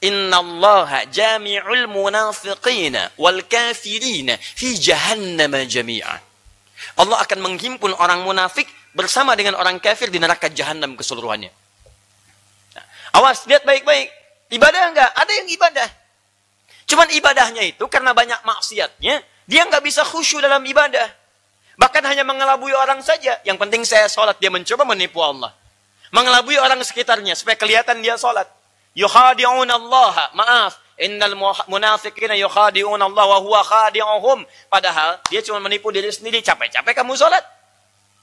Innallaha jami'ul munafiqina wal kafirina fi jahannam jami'a. Allah akan menghimpun orang munafik bersama dengan orang kafir di neraka jahanam keseluruhannya. Nah, awas, lihat baik-baik. Ibadah enggak? Ada yang ibadah. Cuman ibadahnya itu karena banyak maksiatnya, dia nggak bisa khusyuk dalam ibadah. Bahkan hanya mengelabui orang saja. Yang penting saya sholat. Dia mencoba menipu Allah. Mengelabui orang sekitarnya supaya kelihatan dia sholat. Yukhadi'un Allah. Maaf. Innal munafiqina yukhadi'un Allah wa huwa khadi'uhum. Padahal dia cuma menipu diri sendiri. Capek-capek kamu sholat.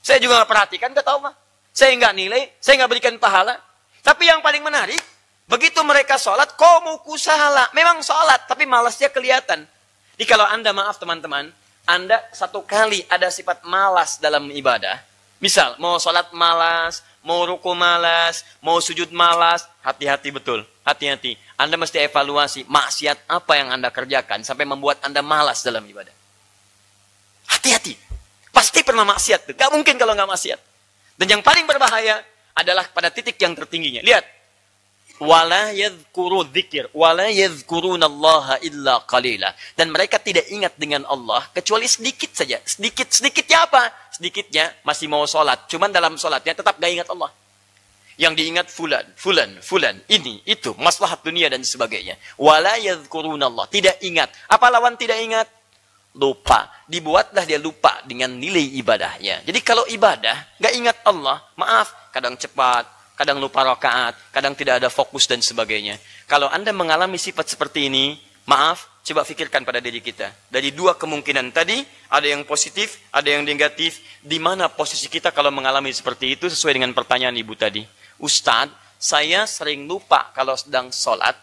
Saya juga nggak perhatikan, nggak tahu mah. Saya nggak nilai, saya nggak berikan pahala. Tapi yang paling menarik, begitu mereka sholat, qamu kusala. Memang sholat, tapi malasnya kelihatan. Jadi kalau Anda, maaf teman-teman, Anda satu kali ada sifat malas dalam ibadah. Misal, mau sholat malas, mau ruku malas, mau sujud malas, hati-hati betul. Hati-hati. Anda mesti evaluasi maksiat apa yang Anda kerjakan sampai membuat Anda malas dalam ibadah. Hati-hati. Pasti pernah maksiat. Gak mungkin kalau nggak maksiat. Dan yang paling berbahaya adalah pada titik yang tertingginya. Lihat. Wala yadhkuru dzikir wala yadhkurunallaha illa qalila, dan mereka tidak ingat dengan Allah kecuali sedikit saja. Sedikitnya apa? Sedikitnya masih mau sholat, cuman dalam sholatnya tetap gak ingat Allah. Yang diingat fulan, ini, itu, maslahat dunia dan sebagainya. Wala yadhkurunallah, tidak ingat. Apa lawan tidak ingat? Lupa. Dibuatlah dia lupa dengan nilai ibadahnya. Jadi kalau ibadah gak ingat Allah, maaf, kadang cepat, kadang lupa rakaat, kadang tidak ada fokus dan sebagainya. Kalau Anda mengalami sifat seperti ini, maaf, coba pikirkan pada diri kita. Dari dua kemungkinan tadi, ada yang positif, ada yang negatif. Di mana posisi kita kalau mengalami seperti itu sesuai dengan pertanyaan Ibu tadi? Ustadz, saya sering lupa kalau sedang sholat,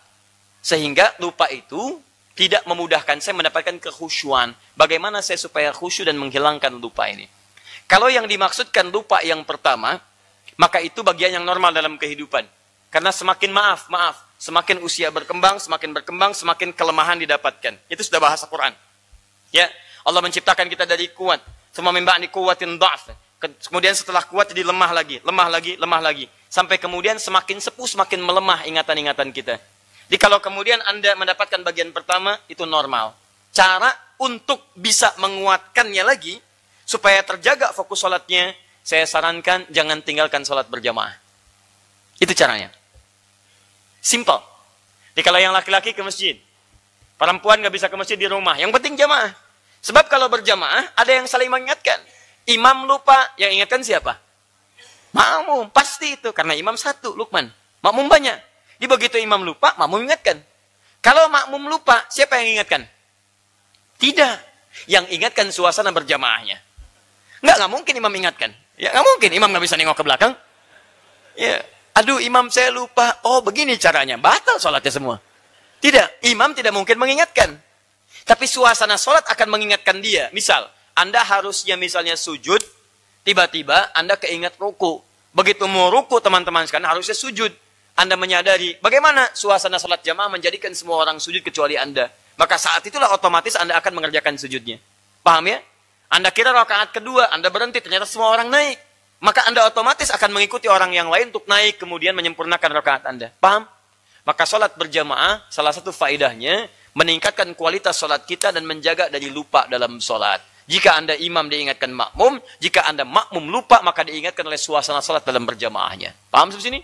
sehingga lupa itu tidak memudahkan saya mendapatkan kekhusyuan. Bagaimana saya supaya khusyuk dan menghilangkan lupa ini? Kalau yang dimaksudkan lupa yang pertama, maka itu bagian yang normal dalam kehidupan. Karena semakin semakin usia berkembang, semakin kelemahan didapatkan. Itu sudah bahasa Quran. Ya, Allah menciptakan kita dari kuat. Semua min ba'di quwwatin dha'f. Kemudian setelah kuat jadi lemah lagi. Sampai kemudian semakin sepuh, semakin melemah ingatan-ingatan kita. Jadi kalau kemudian Anda mendapatkan bagian pertama, itu normal. Cara untuk bisa menguatkannya lagi, supaya terjaga fokus sholatnya, saya sarankan jangan tinggalkan sholat berjamaah. Itu caranya. Simple. Jadi kalau yang laki-laki ke masjid, perempuan nggak bisa ke masjid di rumah. Yang penting jamaah. Sebab kalau berjamaah, ada yang saling mengingatkan. Imam lupa, yang ingatkan siapa? Makmum. Pasti itu. Karena imam satu, Lukman. Makmum banyak. Jadi begitu imam lupa, makmum ingatkan. Kalau makmum lupa, siapa yang ingatkan? Tidak. Yang ingatkan suasana berjamaahnya. Nggak mungkin imam ingatkan. Ya, nggak mungkin. Imam nggak bisa nengok ke belakang. Ya, aduh imam saya lupa. Oh, begini caranya. Batal sholatnya semua. Tidak. Imam tidak mungkin mengingatkan. Tapi suasana sholat akan mengingatkan dia. Misal, Anda harusnya misalnya sujud. Tiba-tiba Anda keingat ruku. Begitu mau ruku, teman-teman sekalian harusnya sujud. Anda menyadari bagaimana suasana salat jamaah menjadikan semua orang sujud kecuali Anda. Maka saat itulah otomatis Anda akan mengerjakan sujudnya. Paham ya? Anda kira rakaat kedua, Anda berhenti, ternyata semua orang naik. Maka Anda otomatis akan mengikuti orang yang lain untuk naik, kemudian menyempurnakan rakaat Anda. Paham? Maka salat berjamaah, salah satu faedahnya, meningkatkan kualitas salat kita dan menjaga dari lupa dalam salat. Jika Anda imam diingatkan makmum, jika Anda makmum lupa, maka diingatkan oleh suasana salat dalam berjamaahnya. Paham sampai sini?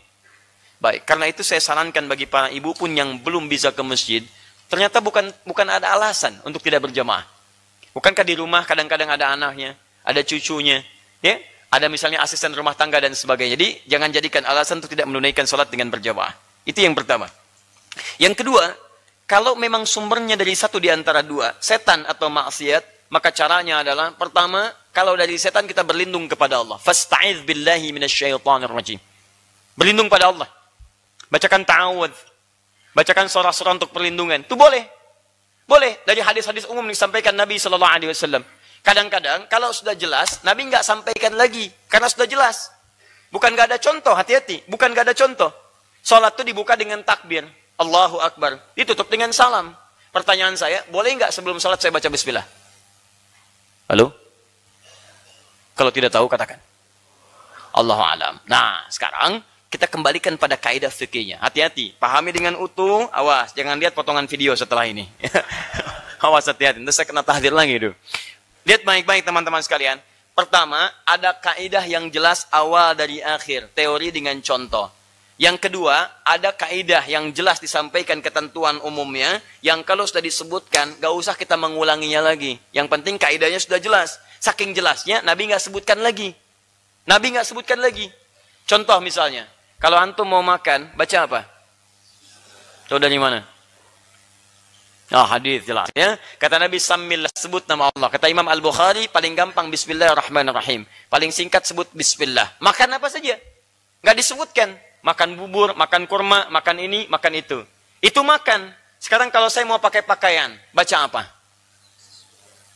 Baik, karena itu saya sarankan bagi para ibu pun yang belum bisa ke masjid, ternyata bukan ada alasan untuk tidak berjamaah. Bukankah di rumah kadang-kadang ada anaknya, ada cucunya, ya, ada misalnya asisten rumah tangga dan sebagainya. Jadi jangan jadikan alasan untuk tidak menunaikan salat dengan berjamaah. Itu yang pertama. Yang kedua, kalau memang sumbernya dari satu di antara dua, setan atau maksiat, maka caranya adalah pertama, kalau dari setan kita berlindung kepada Allah. Fasta'iz billahi minasyaitonir rajim. Berlindung pada Allah. Bacakan ta'awudz. Bacakan surah-surah untuk perlindungan. Itu boleh. Boleh. Dari hadis-hadis umum yang disampaikan Nabi SAW. Kadang-kadang kalau sudah jelas, Nabi nggak sampaikan lagi. Karena sudah jelas. Bukan nggak ada contoh, hati-hati. Bukan nggak ada contoh. Salat itu dibuka dengan takbir. Allahu Akbar. Ditutup dengan salam. Pertanyaan saya, boleh nggak sebelum salat saya baca bismillah? Halo? Kalau tidak tahu, katakan. Allahu a'lam. Nah, sekarang kita kembalikan pada kaidah fikihnya. Hati-hati. Pahami dengan utuh. Awas, jangan lihat potongan video setelah ini. Awas, hati-hati. Nanti saya kena tahdir lagi itu. Lihat baik-baik teman-teman sekalian. Pertama, ada kaidah yang jelas awal dari akhir. Teori dengan contoh. Yang kedua, ada kaidah yang jelas disampaikan ketentuan umumnya. Yang kalau sudah disebutkan, gak usah kita mengulanginya lagi. Yang penting kaidahnya sudah jelas. Saking jelasnya, Nabi nggak sebutkan lagi. Nabi nggak sebutkan lagi. Contoh misalnya, kalau antum mau makan, baca apa? Tahu dari mana? Hadis jelas ya. Kata Nabi, samillah, sebut nama Allah. Kata Imam Al-Bukhari, paling gampang bismillahirrahmanirrahim. Paling singkat sebut bismillah. Makan apa saja? Nggak disebutkan. Makan bubur, makan kurma, makan ini, makan itu. Itu makan. Sekarang kalau saya mau pakai pakaian, baca apa?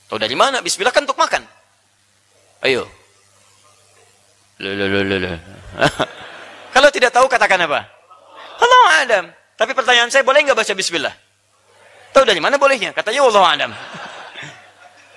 Tahu dari mana? Bismillah kan untuk makan. Ayo. Kalau tidak tahu, katakan apa? Allah Adam. Tapi pertanyaan saya, boleh nggak baca bismillah? Tahu dari mana bolehnya? Katanya Allah Adam.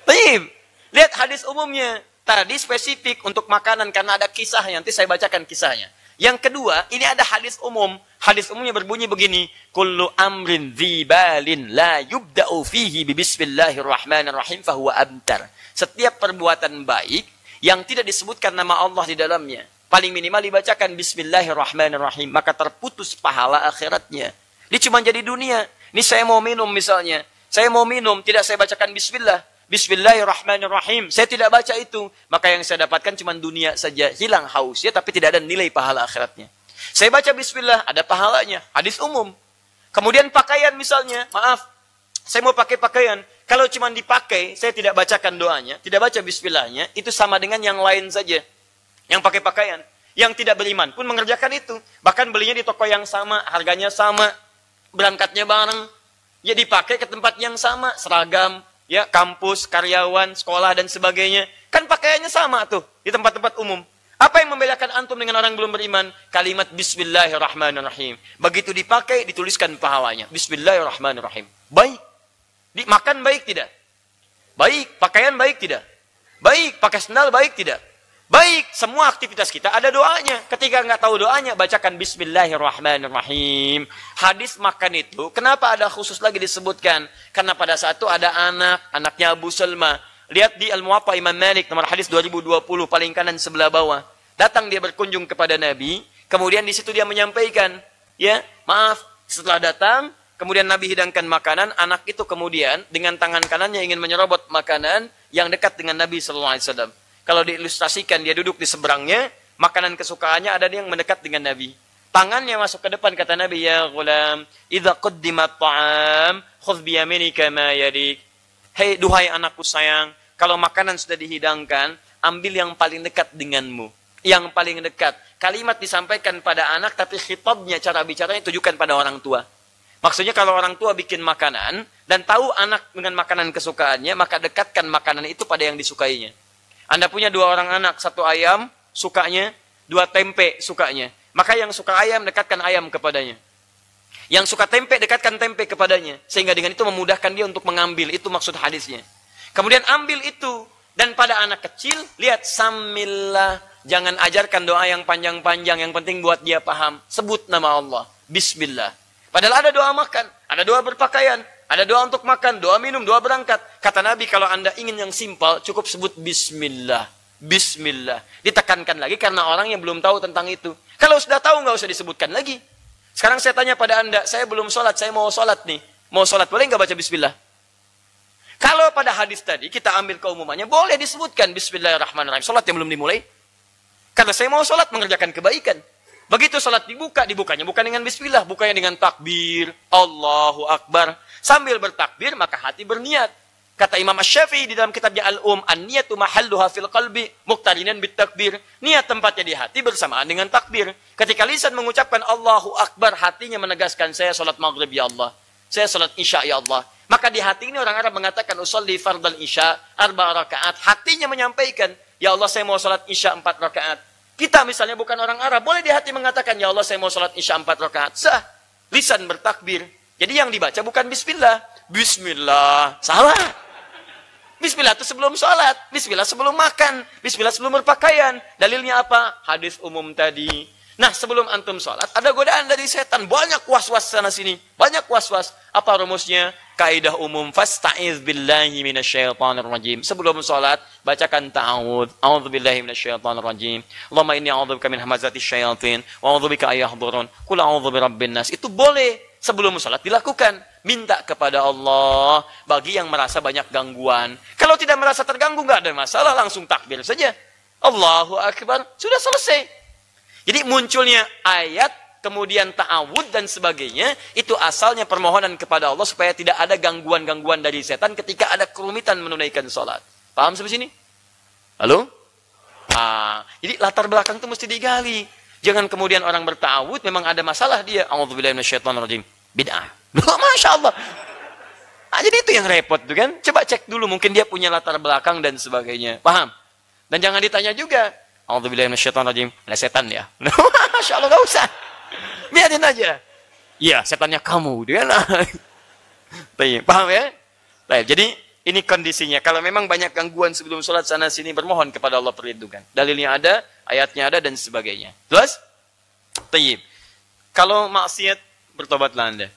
Baik. Lihat hadis umumnya. Tadi spesifik untuk makanan karena ada kisahnya. Nanti saya bacakan kisahnya. Yang kedua, ini ada hadis umum. Hadis umumnya berbunyi begini. Kullu amrin dzibalin la yubda'u fihi bismillahirrahmanirrahim fahuwa abtar. Setiap perbuatan baik yang tidak disebutkan nama Allah di dalamnya, paling minimal dibacakan bismillahirrahmanirrahim, maka terputus pahala akhiratnya. Ini cuma jadi dunia. Ini saya mau minum misalnya. Saya mau minum, tidak saya bacakan bismillah. Bismillahirrahmanirrahim. Saya tidak baca itu. Maka yang saya dapatkan cuma dunia saja. Hilang hausnya, tapi tidak ada nilai pahala akhiratnya. Saya baca bismillah, ada pahalanya. Hadis umum. Kemudian pakaian misalnya. Maaf, saya mau pakai pakaian. Kalau cuma dipakai, saya tidak bacakan doanya, tidak baca bismillahnya, itu sama dengan yang lain saja. Yang pakai pakaian. Yang tidak beriman pun mengerjakan itu. Bahkan belinya di toko yang sama, harganya sama, berangkatnya bareng. Ya dipakai ke tempat yang sama, seragam, ya, kampus, karyawan, sekolah, dan sebagainya. Kan pakaiannya sama tuh, di tempat-tempat umum. Apa yang membedakan antum dengan orang belum beriman? Kalimat bismillahirrahmanirrahim. Begitu dipakai, dituliskan pahalanya. Bismillahirrahmanirrahim. Baik. Makan baik tidak? Baik. Pakaian baik tidak? Baik. Pakai sendal baik tidak? Baik. Semua aktivitas kita ada doanya. Ketika nggak tahu doanya, bacakan bismillahirrahmanirrahim. Hadis makan itu, kenapa ada khusus lagi disebutkan? Karena pada saat itu ada anaknya Abu Salma. Lihat di Al-Muwatta Imam Malik, nomor hadis 2020, paling kanan sebelah bawah. Datang dia berkunjung kepada Nabi, kemudian di situ dia menyampaikan, ya, maaf, setelah datang, kemudian Nabi hidangkan makanan, anak itu kemudian dengan tangan kanannya ingin menyerobot makanan yang dekat dengan Nabi SAW. Kalau diilustrasikan, dia duduk di seberangnya, makanan kesukaannya ada yang mendekat dengan Nabi. Tangannya masuk ke depan, kata Nabi, ya ghulam, idza quddimat ta'am, khudh biyaminika ma yadik. Hei, duhai anakku sayang, kalau makanan sudah dihidangkan, ambil yang paling dekat denganmu. Yang paling dekat. Kalimat disampaikan pada anak, tapi khitabnya, cara bicaranya tujukan pada orang tua. Maksudnya kalau orang tua bikin makanan, dan tahu anak dengan makanan kesukaannya, maka dekatkan makanan itu pada yang disukainya. Anda punya 2 orang anak, 1 ayam, sukanya, 2 tempe sukanya. Maka yang suka ayam, dekatkan ayam kepadanya. Yang suka tempe, dekatkan tempe kepadanya. Sehingga dengan itu memudahkan dia untuk mengambil. Itu maksud hadisnya. Kemudian ambil itu. Dan pada anak kecil, lihat, samillah. Jangan ajarkan doa yang panjang-panjang. Yang penting buat dia paham. Sebut nama Allah. Bismillah. Padahal ada doa makan. Ada doa berpakaian. Ada doa untuk makan. Doa minum. Doa berangkat. Kata Nabi, kalau anda ingin yang simpel, cukup sebut Bismillah. Bismillah. Ditekankan lagi karena orang yang belum tahu tentang itu. Kalau sudah tahu, nggak usah disebutkan lagi. Sekarang saya tanya pada anda, saya belum sholat, saya mau sholat nih. Mau sholat, boleh nggak baca Bismillah? Kalau pada hadis tadi, kita ambil keumumannya, boleh disebutkan Bismillahirrahmanirrahim. Sholat yang belum dimulai. Karena saya mau sholat, mengerjakan kebaikan. Begitu sholat dibuka, dibukanya bukan dengan Bismillah, bukanya dengan takbir. Allahu Akbar. Sambil bertakbir, maka hati berniat. Kata Imam Asy-Syafi'i di dalam kitabnya Al-Um, an-niyatu mahalluha fil qalbi muqtarinan bit takbir. Niat tempatnya di hati bersamaan dengan takbir. Ketika lisan mengucapkan Allahu Akbar, hatinya menegaskan saya salat maghrib ya Allah. Saya salat isya ya Allah. Maka di hati ini orang Arab mengatakan usolli fardal isya 4 rakaat. Hatinya menyampaikan, ya Allah saya mau salat isya 4 rakaat. Kita misalnya bukan orang Arab, boleh di hati mengatakan, ya Allah saya mau salat isya 4 rakaat. Sah. Lisan bertakbir. Jadi yang dibaca bukan bismillah. Bismillah. Salah. Bismillah itu sebelum sholat. Bismillah sebelum makan. Bismillah sebelum berpakaian. Dalilnya apa? Hadis umum tadi. Nah, sebelum antum sholat, ada godaan dari setan. Banyak was-was sana sini. Banyak was-was. Apa rumusnya? Kaidah umum. Fasta'iz billahi minasyaitanir rajim. Sebelum sholat, bacakan ta'awud. A'udzu billahi minasyaitanir rajim. Allahumma inni a'udzubika min hamazati syayatin. Wa a'udzubika ayyahdurun. Qul a'udzu birabbin nas. Itu boleh. Sebelum sholat dilakukan. Minta kepada Allah bagi yang merasa banyak gangguan. Kalau tidak merasa terganggu, nggak ada masalah. Langsung takbir saja. Allahu Akbar. Sudah selesai. Jadi munculnya ayat, kemudian ta'awud dan sebagainya. Itu asalnya permohonan kepada Allah supaya tidak ada gangguan-gangguan dari setan ketika ada kerumitan menunaikan sholat. Paham sampai sini? Halo? Jadi latar belakang itu mesti digali. Jangan kemudian orang berta'awud, memang ada masalah dia. A'udzubillahi minasyaitonirrajim. Bid'ah. Masya Allah. Jadi itu yang repot tuh kan. Coba cek dulu, mungkin dia punya latar belakang dan sebagainya. Paham? Dan jangan ditanya juga. A'udzubillahi minasyaitonirrajim. Ada setan ya? Masya Allah, gak usah. Biarin aja. Iya, setannya kamu. Paham ya? Jadi ini kondisinya. Kalau memang banyak gangguan sebelum sholat sana sini, bermohon kepada Allah perlindungan. Dalilnya ada, ayatnya ada dan sebagainya. Terus? Kalau maksiat, bertobatlah Anda.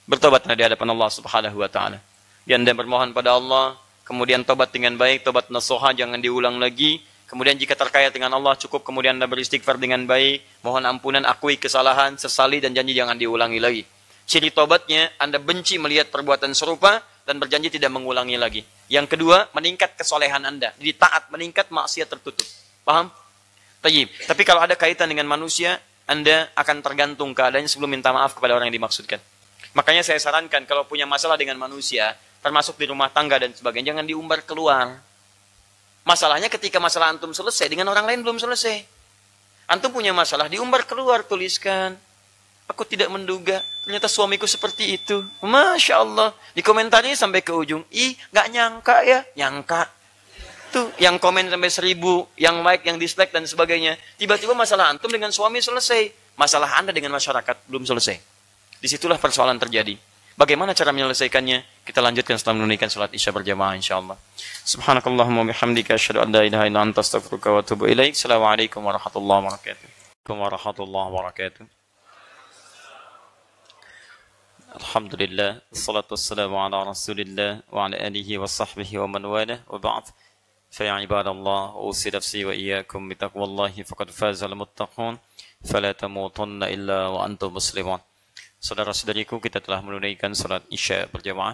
Bertobatlah di hadapan Allah Subhanahu wa taala. Anda bermohon pada Allah, kemudian tobat dengan baik, tobat nasuha, jangan diulang lagi. Kemudian jika terkait dengan Allah, cukup kemudian Anda beristighfar dengan baik, mohon ampunan, akui kesalahan, sesali dan janji jangan diulangi lagi. Ciri tobatnya, Anda benci melihat perbuatan serupa dan berjanji tidak mengulangi lagi. Yang kedua, meningkat kesolehan Anda. Jadi taat meningkat, maksiat tertutup. Paham? Tapi kalau ada kaitan dengan manusia, Anda akan tergantung keadaannya sebelum minta maaf kepada orang yang dimaksudkan. Makanya saya sarankan kalau punya masalah dengan manusia, termasuk di rumah tangga dan sebagainya, jangan diumbar keluar. Masalahnya ketika masalah antum selesai, dengan orang lain belum selesai. Antum punya masalah, diumbar keluar, tuliskan. Aku tidak menduga, ternyata suamiku seperti itu. Masya Allah. Dikomentari sampai ke ujung. Gak nyangka ya. Nyangka. Tuh, yang komen sampai 1000, yang like, yang dislike dan sebagainya. Tiba-tiba masalah antum dengan suami selesai. Masalah Anda dengan masyarakat belum selesai. Disitulah persoalan terjadi. Bagaimana cara menyelesaikannya? Kita lanjutkan setelah menunaikan salat Isya berjamaah insyaallah. Subhanakallahumma bihamdika asyhadu an la ilaha illa anta astaghfiruka wa atubu ilaik. Assalamualaikum warahmatullahi wabarakatuh. Warahmatullahi wabarakatuh. Alhamdulillah, wassalatu wassalamu ala Rasulillah wa ala alihi wa sahbihi wa man walah wa ba'd. Fa ya ibadallah, usi nafsi wa iyyakum bi taqwallahi faqad fazal muttaqun. Fala tamutunna illa wa antum muslimun. Saudara-saudariku, kita telah menunaikan salat Isya berjamaah.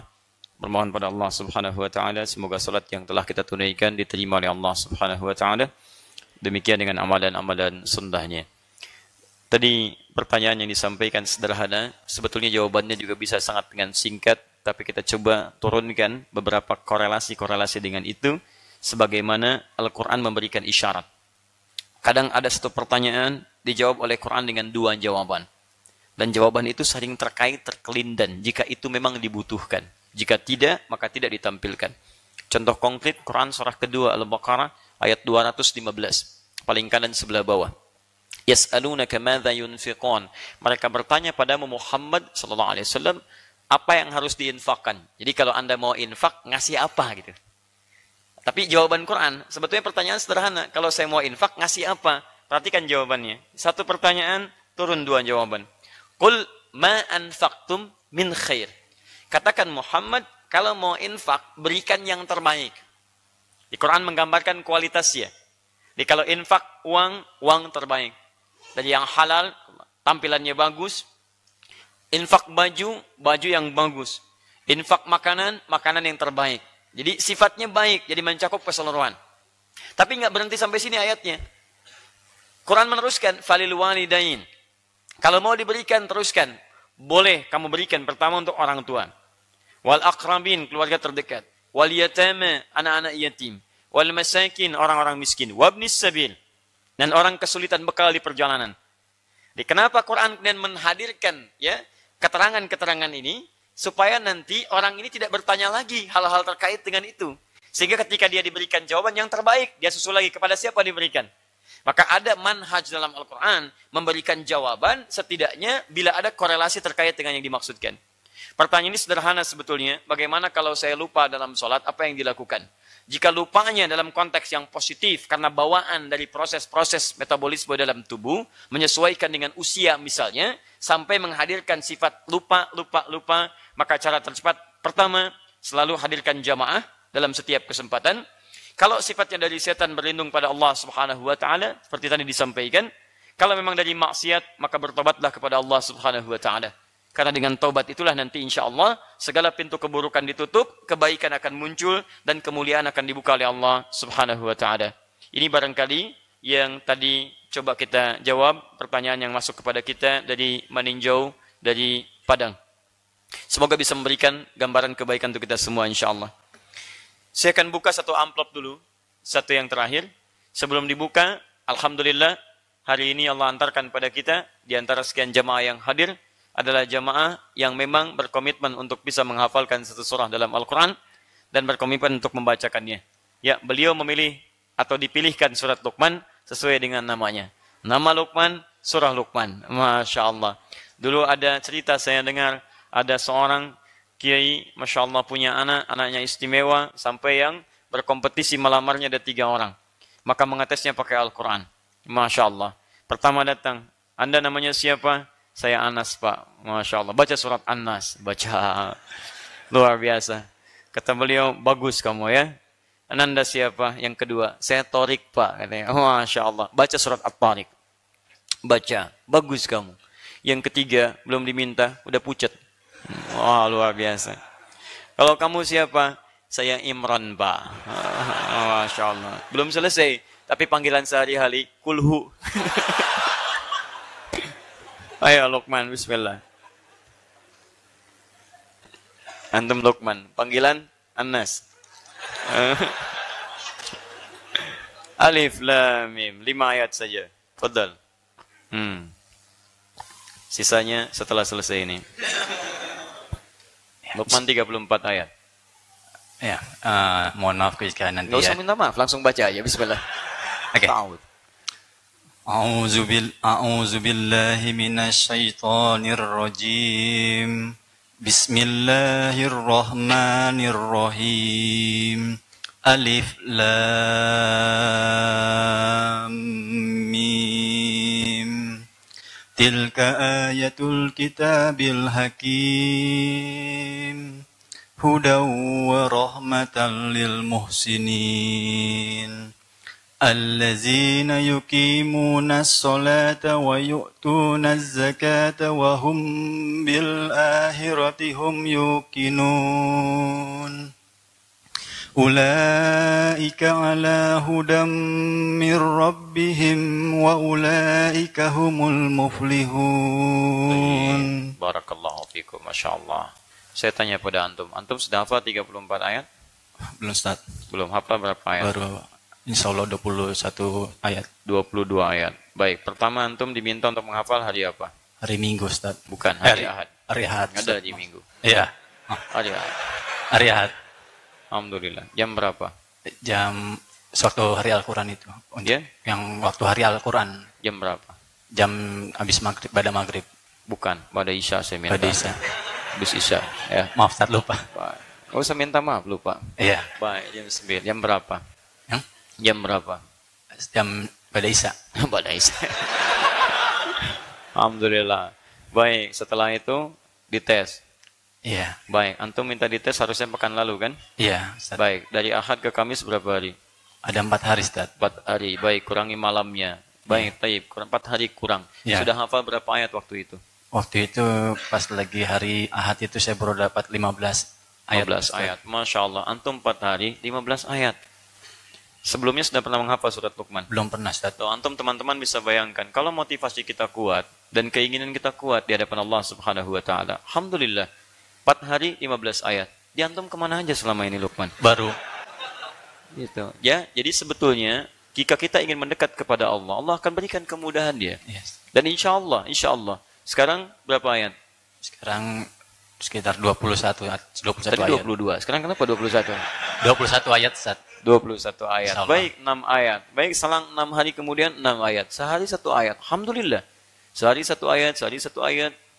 Bermohon pada Allah Subhanahu wa taala semoga salat yang telah kita tunaikan diterima oleh Allah Subhanahu wa taala. Demikian dengan amalan-amalan sunnahnya. Tadi pertanyaan yang disampaikan sederhana, sebetulnya jawabannya juga bisa sangat dengan singkat, tapi kita coba turunkan beberapa korelasi-korelasi dengan itu sebagaimana Al-Qur'an memberikan isyarat. Kadang ada satu pertanyaan dijawab oleh Quran dengan 2 jawaban. Dan jawaban itu saling terkait, terkelindan jika itu memang dibutuhkan. Jika tidak, maka tidak ditampilkan. Contoh konkret, Quran surah kedua Al-Baqarah ayat 215. Paling kanan sebelah bawah. Yas'alunaka madza yunfiqun. Mereka bertanya padamu Muhammad sallallahu alaihi wasallam, apa yang harus diinfakkan. Jadi kalau Anda mau infak, ngasih apa gitu. Tapi jawaban Quran, sebetulnya pertanyaan sederhana. Kalau saya mau infak, ngasih apa? Perhatikan jawabannya. Satu pertanyaan, turun dua jawaban. Qul ma anfaqtum min khair. Katakan Muhammad, kalau mau infak, berikan yang terbaik. Di Quran menggambarkan kualitasnya. Jadi kalau infak, uang terbaik. Dari yang halal, tampilannya bagus. Infak baju yang bagus. Infak makanan yang terbaik. Jadi sifatnya baik, jadi mencakup keseluruhan. Tapi nggak berhenti sampai sini ayatnya. Quran meneruskan, falil walidain. Kalau mau diberikan, teruskan. Boleh kamu berikan pertama untuk orang tua. Wal aqrabin, keluarga terdekat. Wal yatama, anak-anak yatim. Wal masakin, orang-orang miskin. Wabnis sabil. Dan orang kesulitan bekal di perjalanan. Jadi kenapa Quran kemudian menghadirkan ya keterangan-keterangan ini supaya nanti orang ini tidak bertanya lagi hal-hal terkait dengan itu. Sehingga ketika dia diberikan jawaban yang terbaik, dia susul lagi kepada siapa diberikan. Maka ada manhaj dalam Al-Quran memberikan jawaban setidaknya bila ada korelasi terkait dengan yang dimaksudkan. Pertanyaan ini sederhana sebetulnya. Bagaimana kalau saya lupa dalam sholat, apa yang dilakukan? Jika lupanya dalam konteks yang positif karena bawaan dari proses-proses metabolisme dalam tubuh menyesuaikan dengan usia misalnya sampai menghadirkan sifat lupa, maka cara tercepat pertama selalu hadirkan jamaah dalam setiap kesempatan. Kalau sifatnya dari setan berlindung pada Allah Subhanahu wa taala seperti tadi disampaikan, kalau memang dari maksiat maka bertobatlah kepada Allah Subhanahu wa taala. Karena dengan taubat itulah nanti insya Allah segala pintu keburukan ditutup, kebaikan akan muncul, dan kemuliaan akan dibuka oleh Allah Subhanahu wa ta'ala. Ini barangkali yang tadi coba kita jawab pertanyaan yang masuk kepada kita dari Maninjau, dari Padang. Semoga bisa memberikan gambaran kebaikan untuk kita semua insya Allah. Saya akan buka satu amplop dulu, satu yang terakhir. Sebelum dibuka, Alhamdulillah, hari ini Allah antarkan pada kita, di antara sekian jamaah yang hadir, adalah jamaah yang memang berkomitmen untuk bisa menghafalkan satu surah dalam Al-Quran dan berkomitmen untuk membacakannya. Ya, beliau memilih atau dipilihkan surat Luqman sesuai dengan namanya. Nama Luqman, surah Luqman. Masya Allah. Dulu ada cerita saya dengar, ada seorang kiai, Masya Allah punya anak, anaknya istimewa, sampai yang berkompetisi melamarnya ada 3 orang. Maka mengetesnya pakai Al-Quran. Masya Allah. Pertama datang, Anda namanya siapa? Saya Anas Pak, Masya Allah. Baca surat An-Nas, baca. Luar biasa. Kata beliau, bagus kamu ya. Anda siapa? Yang kedua, saya Torik Pak. Katanya, Masya Allah. Baca surat At-Tariq. Baca, bagus kamu. Yang ketiga, belum diminta, udah pucat. Wah, luar biasa. Kalau kamu siapa? Saya Imran Pak. Masya Allah. Belum selesai, tapi panggilan sehari-hari, Kulhu. Ayo Luqman, bismillah. Antum Luqman, panggilan Anas. Alif Lam Mim, 5 ayat saja. Fadal. Sisanya setelah selesai ini. Luqman 34 ayat. Ya, mohon maaf jika nanti Nggak usah minta maaf, langsung baca aja. Bismillah. Oke. Ta'awud. أعوذ بالله من الشيطان الرجيم بسم الله الرحمن الرحيم ألف لام ميم تلك آية الكتاب الحكيم هدى ورحمة للمحسنين الذين يقيمون الصلاة ويؤتون الزكاة وهم بالآخرة هم يوقنون أولئك على هدى من ربهم وأولئك هم المفلحون. Barakallahu fikum, Masya Allah. Saya tanya pada antum, antum sudah hafal 34 ayat? Belum Ustaz. Belum hafal berapa ayat? Baru insya Allah 21 ayat. 22 ayat. Baik, pertama antum diminta untuk menghafal hari apa? Hari Minggu Ustaz. Bukan, hari Ahad. Hari Ahad. Ada di Minggu. Iya. Hari Ahad. Hari Ahad. Alhamdulillah. Jam berapa? Jam waktu hari Al-Quran itu. Ya? Yang waktu hari Al-Quran. Jam berapa? jam habis maghrib, pada maghrib. Bukan, pada Isya saya minta. Pada Isya. Habis Isya, ya. Maaf, Ustaz, lupa. Baik. Oh, saya minta maaf, lupa. Iya. Baik, jam 9. Jam berapa? Yang? Jam berapa? Jam pada Isya. Pada Isya. Alhamdulillah. Baik, setelah itu dites. Iya. Baik, antum minta dites harusnya pekan lalu kan? Iya, Ustaz. Baik, dari Ahad ke Kamis berapa hari? Ada 4 hari, Ustaz. 4 hari. Baik, kurangi malamnya. Baik, taib. 4 hari kurang. Ya. Sudah hafal berapa ayat waktu itu? Waktu itu pas lagi hari Ahad itu saya baru dapat 15 ayat. 15 ayat. Masya Allah. Antum 4 hari, 15 ayat. Sebelumnya sudah pernah menghafal surat Luqman? Belum pernah, Ustaz. Tuh, antum teman-teman bisa bayangkan. Kalau motivasi kita kuat dan keinginan kita kuat di hadapan Allah Subhanahu wa Ta'ala. Alhamdulillah. 4 hari, 15 ayat. Di antum kemana aja selama ini Luqman? Baru. Gitu. Ya, jadi sebetulnya jika kita ingin mendekat kepada Allah, Allah akan berikan kemudahan dia. Yes. Dan insya Allah. Sekarang berapa ayat? Sekarang sekitar 21 Tadi ayat. 22. Sekarang kenapa 21? 21 ayat, Ustaz. 21 ayat. Insyaallah. Baik, 6 ayat. Baik, selang 6 hari kemudian 6 ayat. Sehari 1 ayat. Alhamdulillah. Sehari 1 ayat,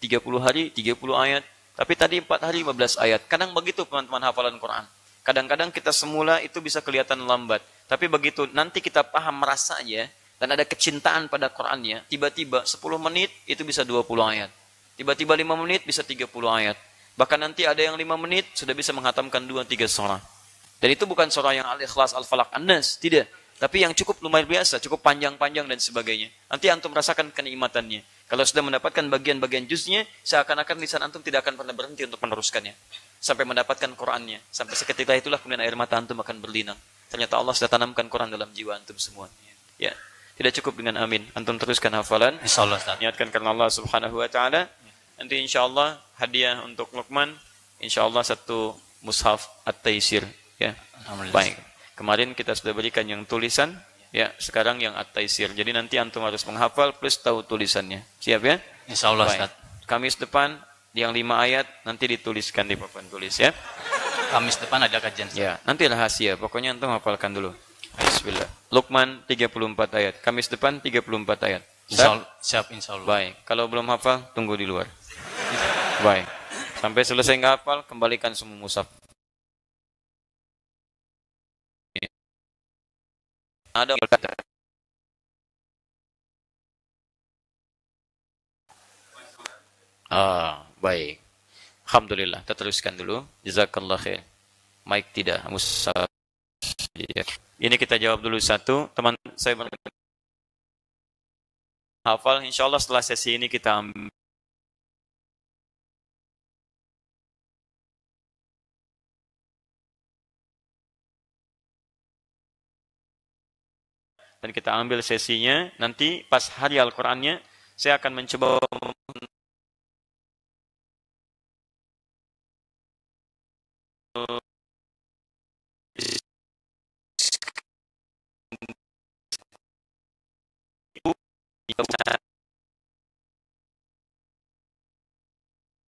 30 hari 30 ayat. Tapi tadi 4 hari 15 ayat. Kadang begitu teman-teman hafalan Quran. Kadang-kadang kita semula itu bisa kelihatan lambat. Tapi begitu nanti kita paham merasanya dan ada kecintaan pada Qurannya, tiba-tiba 10 menit itu bisa 20 ayat. Tiba-tiba 5 menit bisa 30 ayat. Bahkan nanti ada yang 5 menit sudah bisa menghatamkan 2-3 surah. Dan itu bukan surah yang Al-Ikhlas, Al-Falaq, An-Nas, tidak. Tapi yang cukup lumayan biasa, cukup panjang-panjang dan sebagainya. Nanti antum merasakan kenikmatannya. Kalau sudah mendapatkan bagian-bagian juznya, seakan-akan lisan antum tidak akan pernah berhenti untuk meneruskannya. Sampai mendapatkan Qurannya. Sampai seketika itulah kemudian air mata antum akan berlinang. Ternyata Allah sudah tanamkan Quran dalam jiwa antum semua. Ya, tidak cukup dengan amin. Antum teruskan hafalan. Insyaallah, Ustaz. Niatkan karena Allah Subhanahu wa Ta'ala. Nanti insyaallah hadiah untuk Luqman, insyaallah 1 mushaf At-Taisir. Ya. Alhamdulillah. Baik. Kemarin kita sudah berikan yang tulisan, ya. Sekarang yang At-Taisir. Jadi nanti antum harus menghafal plus tahu tulisannya. Siap ya? Insyaallah, Baik. Ustaz. Kamis depan yang 5 ayat nanti dituliskan di papan tulis ya. Kamis depan ada kajian, Ustaz. Ya, nanti rahasia. Pokoknya antum hafalkan dulu. Bismillah. Luqman 34 ayat. Kamis depan 34 ayat. Insyaallah, siap insyaallah. Baik. Kalau belum hafal, tunggu di luar. Baik. Sampai selesai nggak hafal, kembalikan semua mushaf. Ada kata. Baik. Alhamdulillah. Kita teruskan dulu. Jazakallah khair. Mic tidak. Mushaf. Ini kita jawab dulu satu. Teman saya hafal. Insyaallah setelah sesi ini kita ambil. Dan kita ambil sesinya, nanti pas hari Al-Qurannya, saya akan mencoba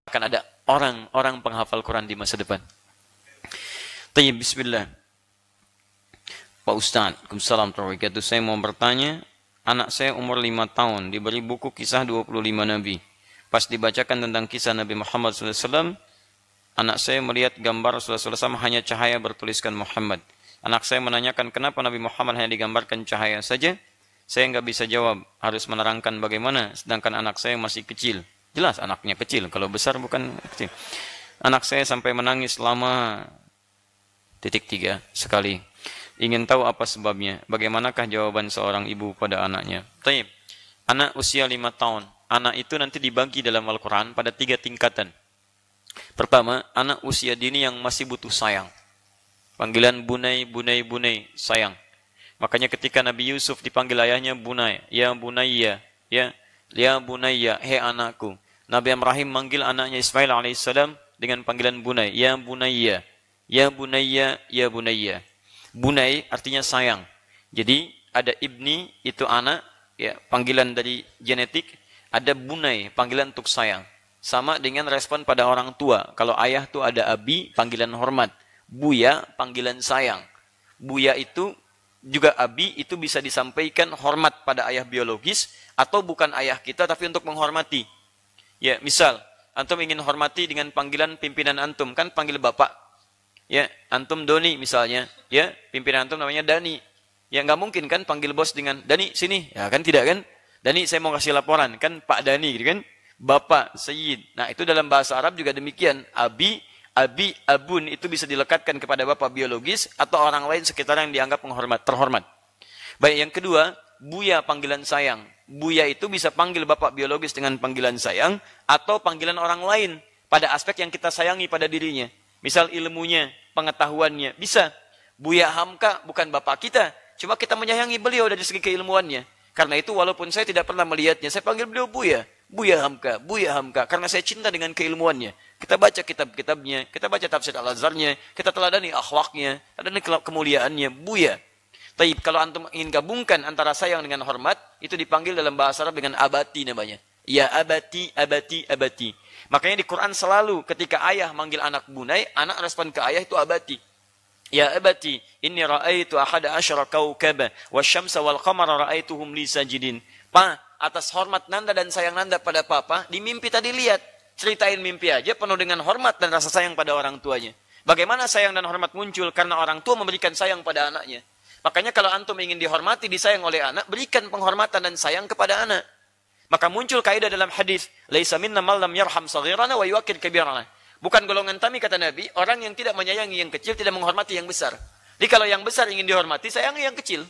akan ada orang-orang penghafal Quran di masa depan. Tayyib, bismillah. Pak Ustaz, Waalaikumsalam warahmatullahi wabarakatuh. Saya mau bertanya, anak saya umur 5 tahun, diberi buku kisah 25 Nabi. Pas dibacakan tentang kisah Nabi Muhammad SAW, anak saya melihat gambar Rasulullah SAW hanya cahaya bertuliskan Muhammad. Anak saya menanyakan kenapa Nabi Muhammad hanya digambarkan cahaya saja. Saya nggak bisa jawab, harus menerangkan bagaimana, sedangkan anak saya masih kecil. Jelas anaknya kecil, kalau besar bukan kecil. Anak saya sampai menangis lama, 3 sekali. Ingin tahu apa sebabnya, bagaimanakah jawaban seorang ibu pada anaknya. Taib. Anak usia 5 tahun, anak itu nanti dibagi dalam Al-Quran pada 3 tingkatan. Pertama, anak usia dini yang masih butuh sayang. Panggilan bunai, bunai, bunai, sayang. Makanya ketika Nabi Yusuf dipanggil ayahnya bunai, ya bunayya, ya bunayya, hei anakku. Nabi Ibrahim manggil anaknya Ismail alaihissalam dengan panggilan bunai, ya bunayya, ya bunayya, ya bunayya. Bunai artinya sayang. Jadi ada ibni itu anak, ya panggilan dari genetik. Ada bunai panggilan untuk sayang. Sama dengan respon pada orang tua. Kalau ayah tuh ada abi panggilan hormat. Buya panggilan sayang. Buya itu juga abi itu bisa disampaikan hormat pada ayah biologis Atau bukan ayah kita, tapi untuk menghormati. Ya, misal, antum ingin hormati dengan panggilan pimpinan antum, kan panggil bapak. Ya, antum Doni misalnya. Ya, pimpinan antum namanya Dani. Ya, nggak mungkin kan panggil bos dengan Dani, sini. Ya, kan tidak kan? Dani, saya mau kasih laporan. Kan Pak Dani, gitu kan? Bapak, Sayyid. Nah, itu dalam bahasa Arab juga demikian. Abi, abun, itu bisa dilekatkan kepada bapak biologis atau orang lain sekitar yang dianggap terhormat. Baik, yang kedua, Buya panggilan sayang. Buya itu bisa panggil bapak biologis dengan panggilan sayang atau panggilan orang lain pada aspek yang kita sayangi pada dirinya. Misal ilmunya, pengetahuannya, bisa. Buya Hamka bukan bapak kita, cuma kita menyayangi beliau dari segi keilmuannya. Karena itu walaupun saya tidak pernah melihatnya, saya panggil beliau Buya. Buya Hamka, Buya Hamka. Karena saya cinta dengan keilmuannya. Kita baca kitab-kitabnya, kita baca tafsir Al-Azharnya, kita teladani akhlaknya, teladani kemuliaannya, Buya. Taib, kalau antum ingin gabungkan antara sayang dengan hormat, itu dipanggil dalam bahasa Arab dengan abati namanya. Ya abati, abati, abati. Makanya di Quran selalu ketika ayah manggil anak bunai, anak respon ke ayah itu abati. Ya abati, inni ra'aitu ahada asyara kaukaba, wasyamsa wal qamara ra'aituhum li sajidin. Pa, atas hormat nanda dan sayang nanda pada papa, di mimpi tadi lihat. Ceritain mimpi aja penuh dengan hormat dan rasa sayang pada orang tuanya. Bagaimana sayang dan hormat muncul? Karena orang tua memberikan sayang pada anaknya. Makanya kalau antum ingin dihormati, disayang oleh anak, berikan penghormatan dan sayang kepada anak. Maka muncul kaidah dalam hadis, laisa minna man lam yarham saghirana wa yuwaqqir kabirana. Bukan golongan kami, kata Nabi, orang yang tidak menyayangi yang kecil, tidak menghormati yang besar. Jadi kalau yang besar ingin dihormati, sayangi yang kecil.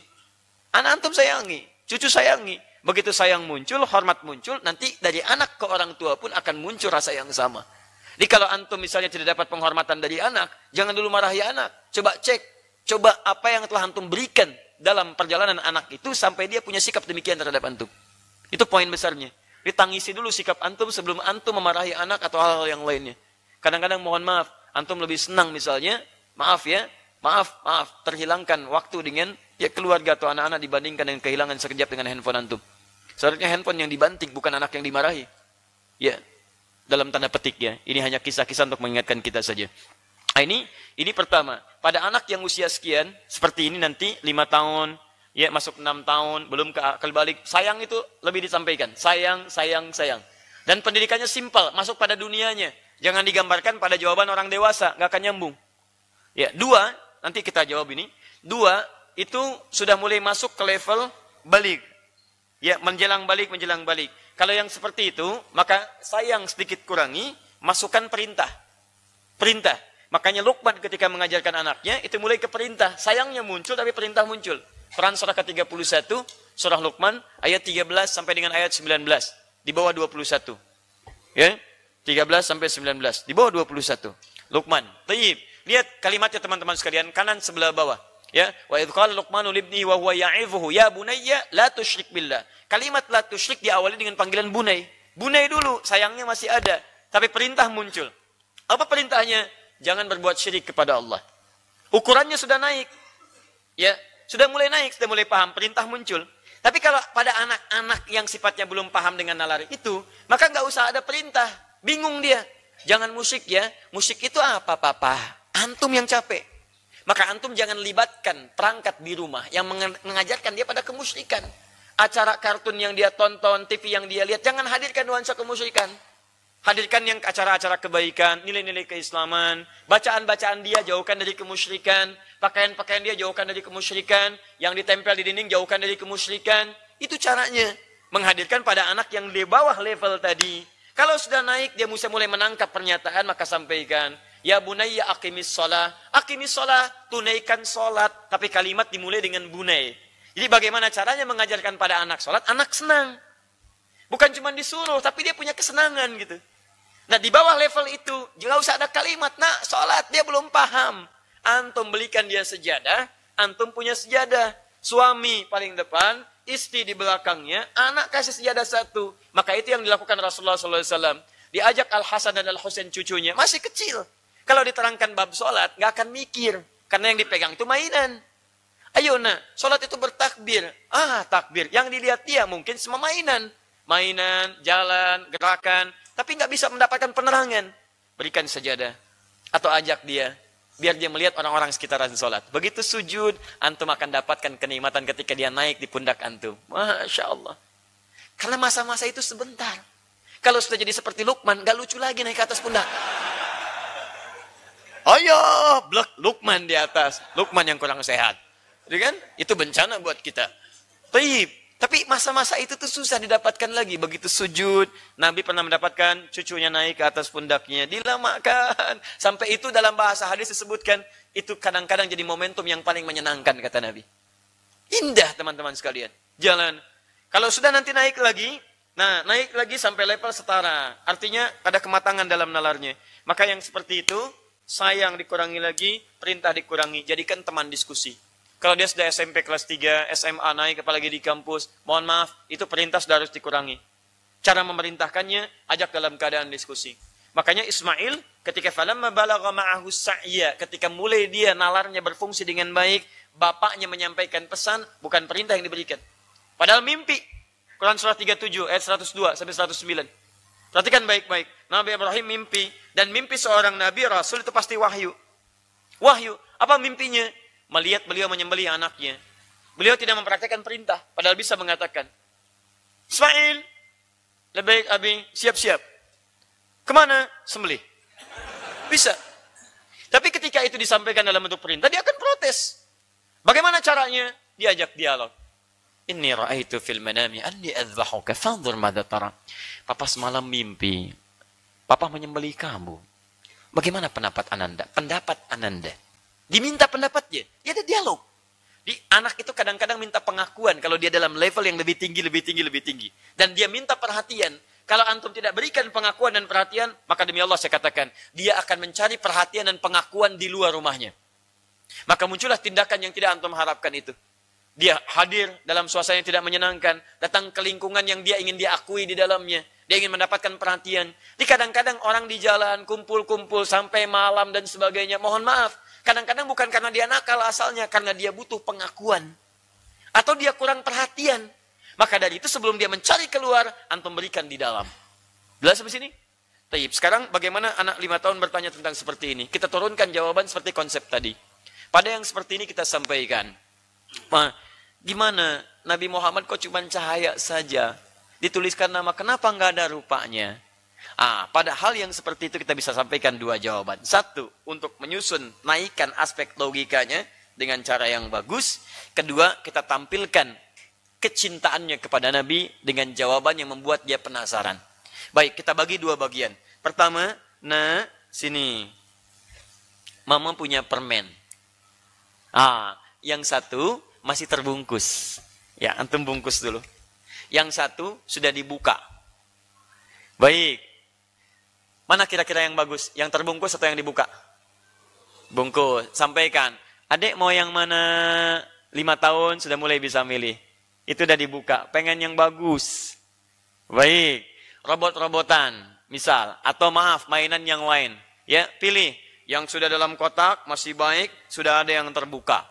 Anak antum sayangi, cucu sayangi. Begitu sayang muncul, hormat muncul, nanti dari anak ke orang tua pun akan muncul rasa yang sama. Jadi kalau antum misalnya tidak dapat penghormatan dari anak, jangan dulu marahi anak. Coba cek. Coba apa yang telah antum berikan dalam perjalanan anak itu sampai dia punya sikap demikian terhadap antum. Itu poin besarnya. Ditangisi dulu sikap antum sebelum antum memarahi anak atau hal-hal yang lainnya. Kadang-kadang mohon maaf, antum lebih senang misalnya, maaf, terhilangkan waktu dengan ya keluarga atau anak-anak dibandingkan dengan kehilangan sekejap dengan handphone antum. Seharusnya handphone yang dibanting, bukan anak yang dimarahi. Ya, dalam tanda petik ya. Ini hanya kisah-kisah untuk mengingatkan kita saja. Nah, ini pertama. Pada anak yang usia sekian, seperti ini nanti 5 tahun, ya masuk 6 tahun, belum ke akal balik. Sayang itu lebih disampaikan. Sayang, sayang, sayang. Dan pendidikannya simpel, masuk pada dunianya. Jangan digambarkan pada jawaban orang dewasa, nggak akan nyambung. Ya, 2, nanti kita jawab ini. 2, itu sudah mulai masuk ke level balik. Ya, menjelang balik. Kalau yang seperti itu, maka sayang sedikit kurangi, masukkan perintah. Perintah. Makanya Luqman ketika mengajarkan anaknya, itu mulai ke perintah. Sayangnya muncul, tapi perintah muncul. Quran surah ke-31, surah Luqman, ayat 13 sampai dengan ayat 19. Di bawah 21. Ya, 13 sampai 19. Di bawah 21. Luqman. Taib. Lihat kalimatnya teman-teman sekalian, kanan sebelah bawah. Ya, wa idh qala Luqmanu libnihi wa huwa ya'idhuhu ya bunayya la tusyrik billah. Kalimat la tusyrik diawali dengan panggilan bunay. Bunay dulu, sayangnya masih ada, tapi perintah muncul. Apa perintahnya? Jangan berbuat syirik kepada Allah. Ukurannya sudah naik. Ya, sudah mulai naik, sudah mulai paham, perintah muncul. Tapi kalau pada anak-anak yang sifatnya belum paham dengan nalar itu, maka nggak usah ada perintah. Bingung dia. Jangan musik ya. Musik itu apa, Papa? Antum yang capek. Maka antum jangan libatkan perangkat di rumah yang mengajarkan dia pada kemusyrikan. Acara kartun yang dia tonton, TV yang dia lihat, jangan hadirkan nuansa kemusyrikan. Hadirkan yang acara-acara kebaikan, nilai-nilai keislaman, bacaan-bacaan dia jauhkan dari kemusyrikan, pakaian-pakaian dia jauhkan dari kemusyrikan, yang ditempel di dinding jauhkan dari kemusyrikan. Itu caranya, menghadirkan pada anak yang di bawah level tadi. Kalau sudah naik, dia mulai menangkap pernyataan, maka sampaikan, ya bunayya aqimis shalah, tunaikan salat, tapi kalimat dimulai dengan bunay. Jadi bagaimana caranya mengajarkan pada anak salat, anak senang. Bukan cuma disuruh, tapi dia punya kesenangan gitu. Nah, di bawah level itu, nggak usah ada kalimat, nah, sholat, dia belum paham. Antum belikan dia sejadah, antum punya sejadah. Suami paling depan, istri di belakangnya, anak kasih sejadah satu. Maka itu yang dilakukan Rasulullah SAW. Diajak Al-Hasan dan Al-Husain cucunya, masih kecil. Kalau diterangkan bab sholat, nggak akan mikir. Karena yang dipegang itu mainan. Ayo nak, sholat itu bertakbir. Takbir. Yang dilihat dia mungkin semua mainan. Mainan, jalan, gerakan. Tapi nggak bisa mendapatkan penerangan. Berikan sejadah. Atau ajak dia. Biar dia melihat orang-orang sekitaran sholat. Begitu sujud, antum akan dapatkan kenikmatan ketika dia naik di pundak antum. Masya Allah. Karena masa-masa itu sebentar. Kalau sudah jadi seperti Luqman, gak lucu lagi naik ke atas pundak. Ayo, blok Luqman di atas. Luqman yang kurang sehat. Jadi kan? Itu bencana buat kita. Tapi masa-masa itu tuh susah didapatkan lagi. Begitu sujud, Nabi pernah mendapatkan cucunya naik ke atas pundaknya. Dilamakan. Sampai itu dalam bahasa hadis disebutkan, itu kadang-kadang jadi momentum yang paling menyenangkan, kata Nabi. Indah, teman-teman sekalian. Jalan. Kalau sudah nanti naik lagi, naik lagi sampai level setara. Artinya ada kematangan dalam nalarnya. Maka yang seperti itu, sayang dikurangi lagi, perintah dikurangi. Jadikan teman diskusi. Kalau dia sudah SMP kelas 3, SMA naik, apalagi di kampus, mohon maaf, itu perintah sudah harus dikurangi. Cara memerintahkannya, ajak dalam keadaan diskusi. Makanya Ismail, ketika falamma balagha ma'ahu sa'ya, ketika mulai dia nalarnya berfungsi dengan baik, bapaknya menyampaikan pesan, bukan perintah yang diberikan. Padahal mimpi. Quran surah 37 ayat 102 sampai 109. Perhatikan baik-baik. Nabi Ibrahim mimpi. Dan mimpi seorang Nabi Rasul itu pasti wahyu. Wahyu. Apa mimpinya? Melihat beliau menyembelih anaknya. Beliau tidak mempraktikkan perintah. Padahal bisa mengatakan, Ismail, lebih baik Abi, siap-siap. Kemana? Sembelih. Bisa. Tapi ketika itu disampaikan dalam bentuk perintah, dia akan protes. Bagaimana caranya? Diajak dialog. Inni ra'aitu fil manami anni adzbahuka fanzur madza tara. Papa semalam mimpi. Papa menyembelih kamu. Bagaimana pendapat Ananda? Pendapat Ananda. Diminta pendapatnya. Dia ada dialog. Anak itu kadang-kadang minta pengakuan kalau dia dalam level yang lebih tinggi, lebih tinggi, lebih tinggi. Dan dia minta perhatian. Kalau antum tidak berikan pengakuan dan perhatian, maka demi Allah saya katakan, dia akan mencari perhatian dan pengakuan di luar rumahnya. Maka muncullah tindakan yang tidak antum harapkan itu. Dia hadir dalam suasana yang tidak menyenangkan, datang ke lingkungan yang dia ingin diakui di dalamnya. Dia ingin mendapatkan perhatian. Di kadang-kadang orang di jalan kumpul-kumpul sampai malam dan sebagainya. Mohon maaf, kadang-kadang bukan karena dia nakal asalnya, karena dia butuh pengakuan. Atau dia kurang perhatian. Maka dari itu sebelum dia mencari keluar, antum berikan di dalam. Jelas sampai sini? Taib. Sekarang bagaimana anak 5 tahun bertanya tentang seperti ini? Kita turunkan jawaban seperti konsep tadi. Pada yang seperti ini kita sampaikan. Gimana? Nabi Muhammad kok cuma cahaya saja? Dituliskan nama, kenapa nggak ada rupanya? Pada hal yang seperti itu kita bisa sampaikan 2 jawaban. 1, untuk menyusun, naikkan aspek logikanya dengan cara yang bagus. 2, kita tampilkan kecintaannya kepada Nabi dengan jawaban yang membuat dia penasaran. Baik, kita bagi 2 bagian. Pertama, sini. Mama punya permen. Yang satu masih terbungkus. Ya, antum bungkus dulu. Yang satu sudah dibuka. Baik. Mana kira-kira yang bagus? Yang terbungkus atau yang dibuka? Bungkus. Sampaikan. Adik mau yang mana? 5 tahun sudah mulai bisa milih. Itu udah dibuka. Pengen yang bagus. Baik. Robot-robotan. Misal. Atau maaf, mainan yang lain. Ya, pilih. Yang sudah dalam kotak, masih baik. Sudah ada yang terbuka.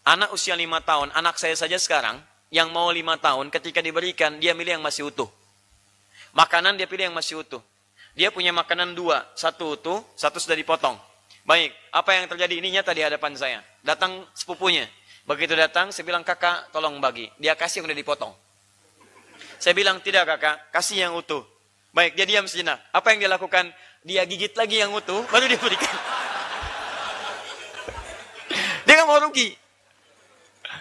Anak usia 5 tahun. Anak saya saja sekarang. Yang mau 5 tahun, ketika diberikan, dia milih yang masih utuh. Makanan dia pilih yang masih utuh. Dia punya makanan 2. 1 utuh, 1 sudah dipotong. Baik, apa yang terjadi? Ini nyata di hadapan saya. Datang sepupunya. Begitu datang, saya bilang, kakak tolong bagi. Dia kasih yang sudah dipotong. Saya bilang, tidak kakak, kasih yang utuh. Baik, dia diam sejenak. Apa yang dia lakukan? Dia gigit lagi yang utuh, baru dia berikan. Dia nggak mau rugi.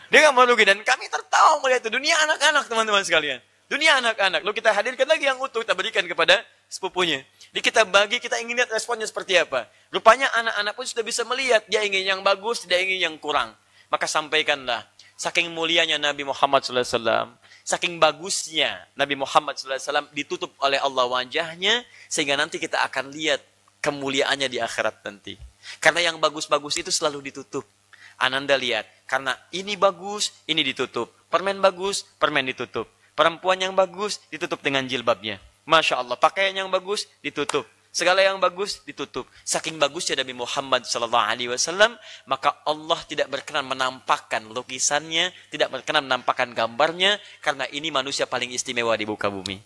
Dia nggak mau rugi. Dan kami tertawa melihat itu. Dunia anak-anak, teman-teman sekalian. Dunia anak-anak. Lalu kita hadirkan lagi yang utuh, kita berikan kepada sepupunya. Jadi kita bagi, kita ingin lihat responnya seperti apa. Rupanya anak-anak pun sudah bisa melihat. Dia ingin yang bagus, tidak ingin yang kurang. Maka sampaikanlah. Saking mulianya Nabi Muhammad SAW. Saking bagusnya Nabi Muhammad SAW ditutup oleh Allah wajahnya. Sehingga nanti kita akan lihat kemuliaannya di akhirat nanti. Karena yang bagus-bagus itu selalu ditutup. Ananda lihat. Karena ini bagus, ini ditutup. Permen bagus, permen ditutup. Perempuan yang bagus, ditutup dengan jilbabnya. Masya Allah. Pakaian yang bagus, ditutup. Segala yang bagus, ditutup. Saking bagusnya Nabi Muhammad SAW, maka Allah tidak berkenan menampakkan lukisannya, tidak berkenan menampakkan gambarnya, karena ini manusia paling istimewa di muka bumi.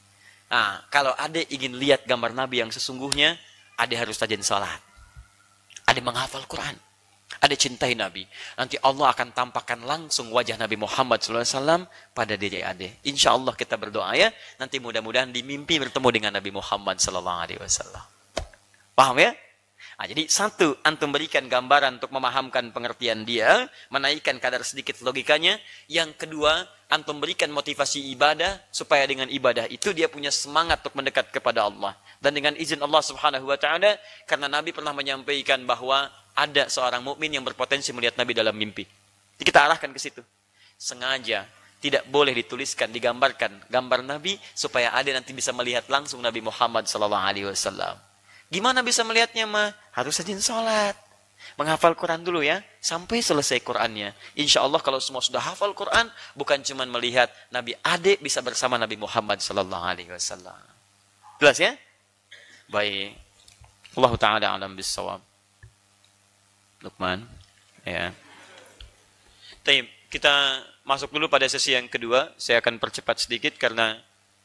Kalau adek ingin lihat gambar Nabi yang sesungguhnya, adek harus rajin salat. Adek menghafal Quran. Ada cintai Nabi. Nanti Allah akan tampakkan langsung wajah Nabi Muhammad SAW pada diri ade. Insya Allah kita berdoa ya. Nanti mudah-mudahan di mimpi bertemu dengan Nabi Muhammad SAW. Paham ya? Nah, jadi satu, antum berikan gambaran untuk memahamkan pengertian dia, menaikkan kadar sedikit logikanya. Yang kedua, antum berikan motivasi ibadah, supaya dengan ibadah itu dia punya semangat untuk mendekat kepada Allah. Dan dengan izin Allah Subhanahu wa Ta'ala, karena Nabi pernah menyampaikan bahwa ada seorang mukmin yang berpotensi melihat Nabi dalam mimpi. Jadi kita arahkan ke situ. Sengaja tidak boleh dituliskan, digambarkan gambar Nabi supaya ada nanti bisa melihat langsung Nabi Muhammad SAW. Gimana bisa melihatnya mah? Harus rajin sholat, menghafal Quran dulu ya, sampai selesai Qurannya. Insya Allah kalau semua sudah hafal Quran, bukan cuma melihat Nabi, adik bisa bersama Nabi Muhammad SAW. Jelas ya? Baik. Allah Ta'ala alam bisawab. Lukman, ya. Taib, kita masuk dulu pada sesi yang kedua. Saya akan percepat sedikit karena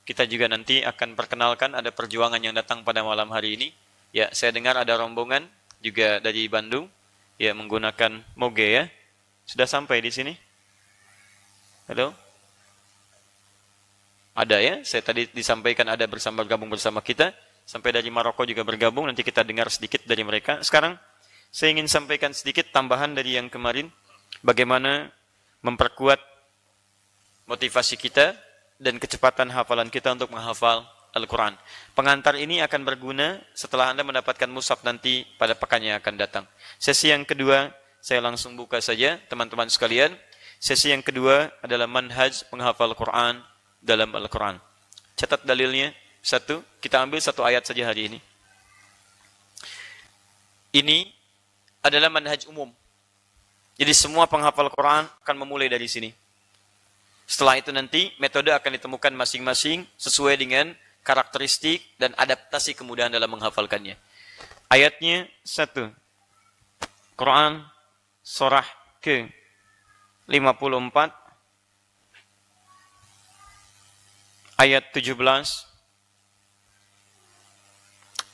kita juga nanti akan perkenalkan ada perjuangan yang datang pada malam hari ini. Ya, saya dengar ada rombongan juga dari Bandung, ya menggunakan moge ya. Sudah sampai di sini? Halo? Ada ya? Saya tadi disampaikan ada bergabung bersama kita. Sampai dari Maroko juga bergabung. Nanti kita dengar sedikit dari mereka. Sekarang saya ingin sampaikan sedikit tambahan dari yang kemarin, bagaimana memperkuat motivasi kita dan kecepatan hafalan kita untuk menghafal Al-Quran. Pengantar ini akan berguna setelah Anda mendapatkan mushaf nanti pada pekan yang akan datang. Sesi yang kedua, saya langsung buka saja teman-teman sekalian. Sesi yang kedua adalah manhaj menghafal Quran dalam Al-Quran. Catat dalilnya. Satu, kita ambil satu ayat saja hari ini. Ini adalah manhaj umum. Jadi semua penghafal Quran akan memulai dari sini. Setelah itu nanti metode akan ditemukan masing-masing sesuai dengan karakteristik dan adaptasi kemudahan dalam menghafalkannya. Ayatnya 1. Quran surah ke 54 ayat 17,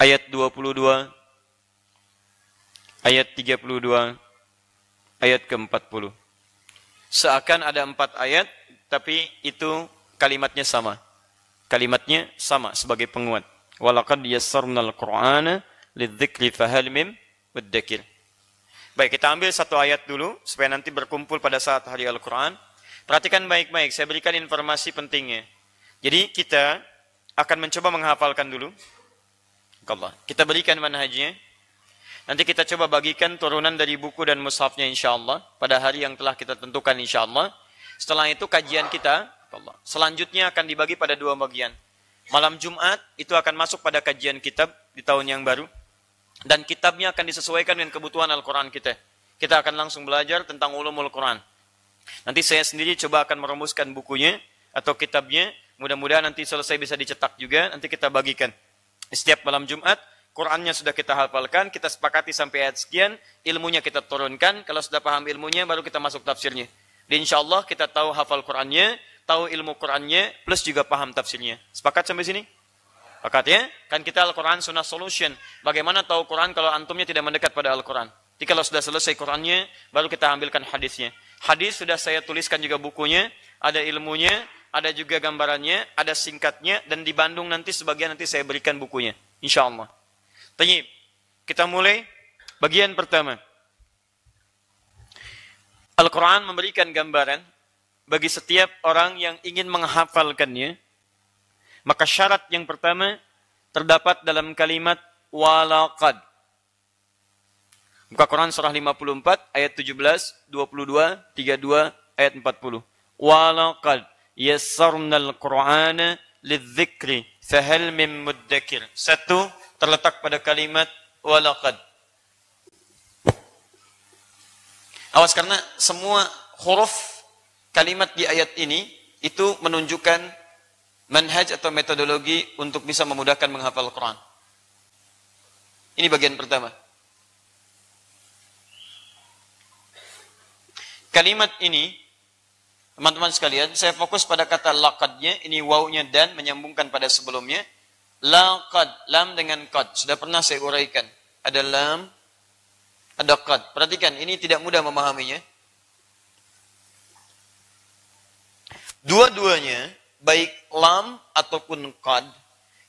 ayat 22, ayat 32, ayat ke-40. Seakan ada 4 ayat, tapi itu kalimatnya sama. Kalimatnya sama sebagai penguat. Walaqad yassarnal Qur'ana lidzikri fahal mim muddakir. Baik, kita ambil satu ayat dulu supaya nanti berkumpul pada saat hari Al-Quran. Perhatikan baik-baik, saya berikan informasi pentingnya. Jadi kita akan mencoba menghafalkan dulu. Kita berikan manhajnya. Nanti kita coba bagikan turunan dari buku dan mushafnya insyaAllah. Pada hari yang telah kita tentukan insyaAllah. Setelah itu kajian kita selanjutnya akan dibagi pada 2 bagian. Malam Jumat itu akan masuk pada kajian kitab di tahun yang baru. Dan kitabnya akan disesuaikan dengan kebutuhan Al-Quran kita. Kita akan langsung belajar tentang ulumul Quran. Nanti saya sendiri coba akan merumuskan bukunya atau kitabnya. Mudah-mudahan nanti selesai bisa dicetak juga. Nanti kita bagikan. Setiap malam Jumat, Qurannya sudah kita hafalkan, kita sepakati sampai ayat sekian, ilmunya kita turunkan, kalau sudah paham ilmunya, baru kita masuk tafsirnya. Dan insya Allah kita tahu hafal Qurannya, tahu ilmu Qurannya, plus juga paham tafsirnya. Sepakat sampai sini? Sepakat ya? Kan kita Al-Quran Sunnah Solution. Bagaimana tahu Quran kalau antumnya tidak mendekat pada Al-Quran? Jadi kalau sudah selesai Qurannya, baru kita ambilkan hadisnya. Hadis sudah saya tuliskan juga bukunya, ada ilmunya, ada juga gambarannya, ada singkatnya, dan di Bandung nanti sebagian nanti saya berikan bukunya. Insya Allah. Tayyib, kita mulai bagian pertama. Al-Quran memberikan gambaran bagi setiap orang yang ingin menghafalkannya. Maka syarat yang pertama terdapat dalam kalimat walaqad. Buka Quran surah 54 ayat 17, 22, 32, ayat 40. Walaqad yassarnal Qur'ana lidzikri fahal mim muddakir. Satu terletak pada kalimat walaqad. Awas, karena semua huruf kalimat di ayat ini itu menunjukkan manhaj atau metodologi untuk bisa memudahkan menghafal Quran. Ini bagian pertama. Kalimat ini, teman-teman sekalian, saya fokus pada kata laqadnya, ini wawunya dan menyambungkan pada sebelumnya. Laqad, lam dengan qad, sudah pernah saya uraikan. Ada lam, Ada qad. Perhatikan, ini tidak mudah memahaminya. Dua-duanya, baik lam ataupun qad,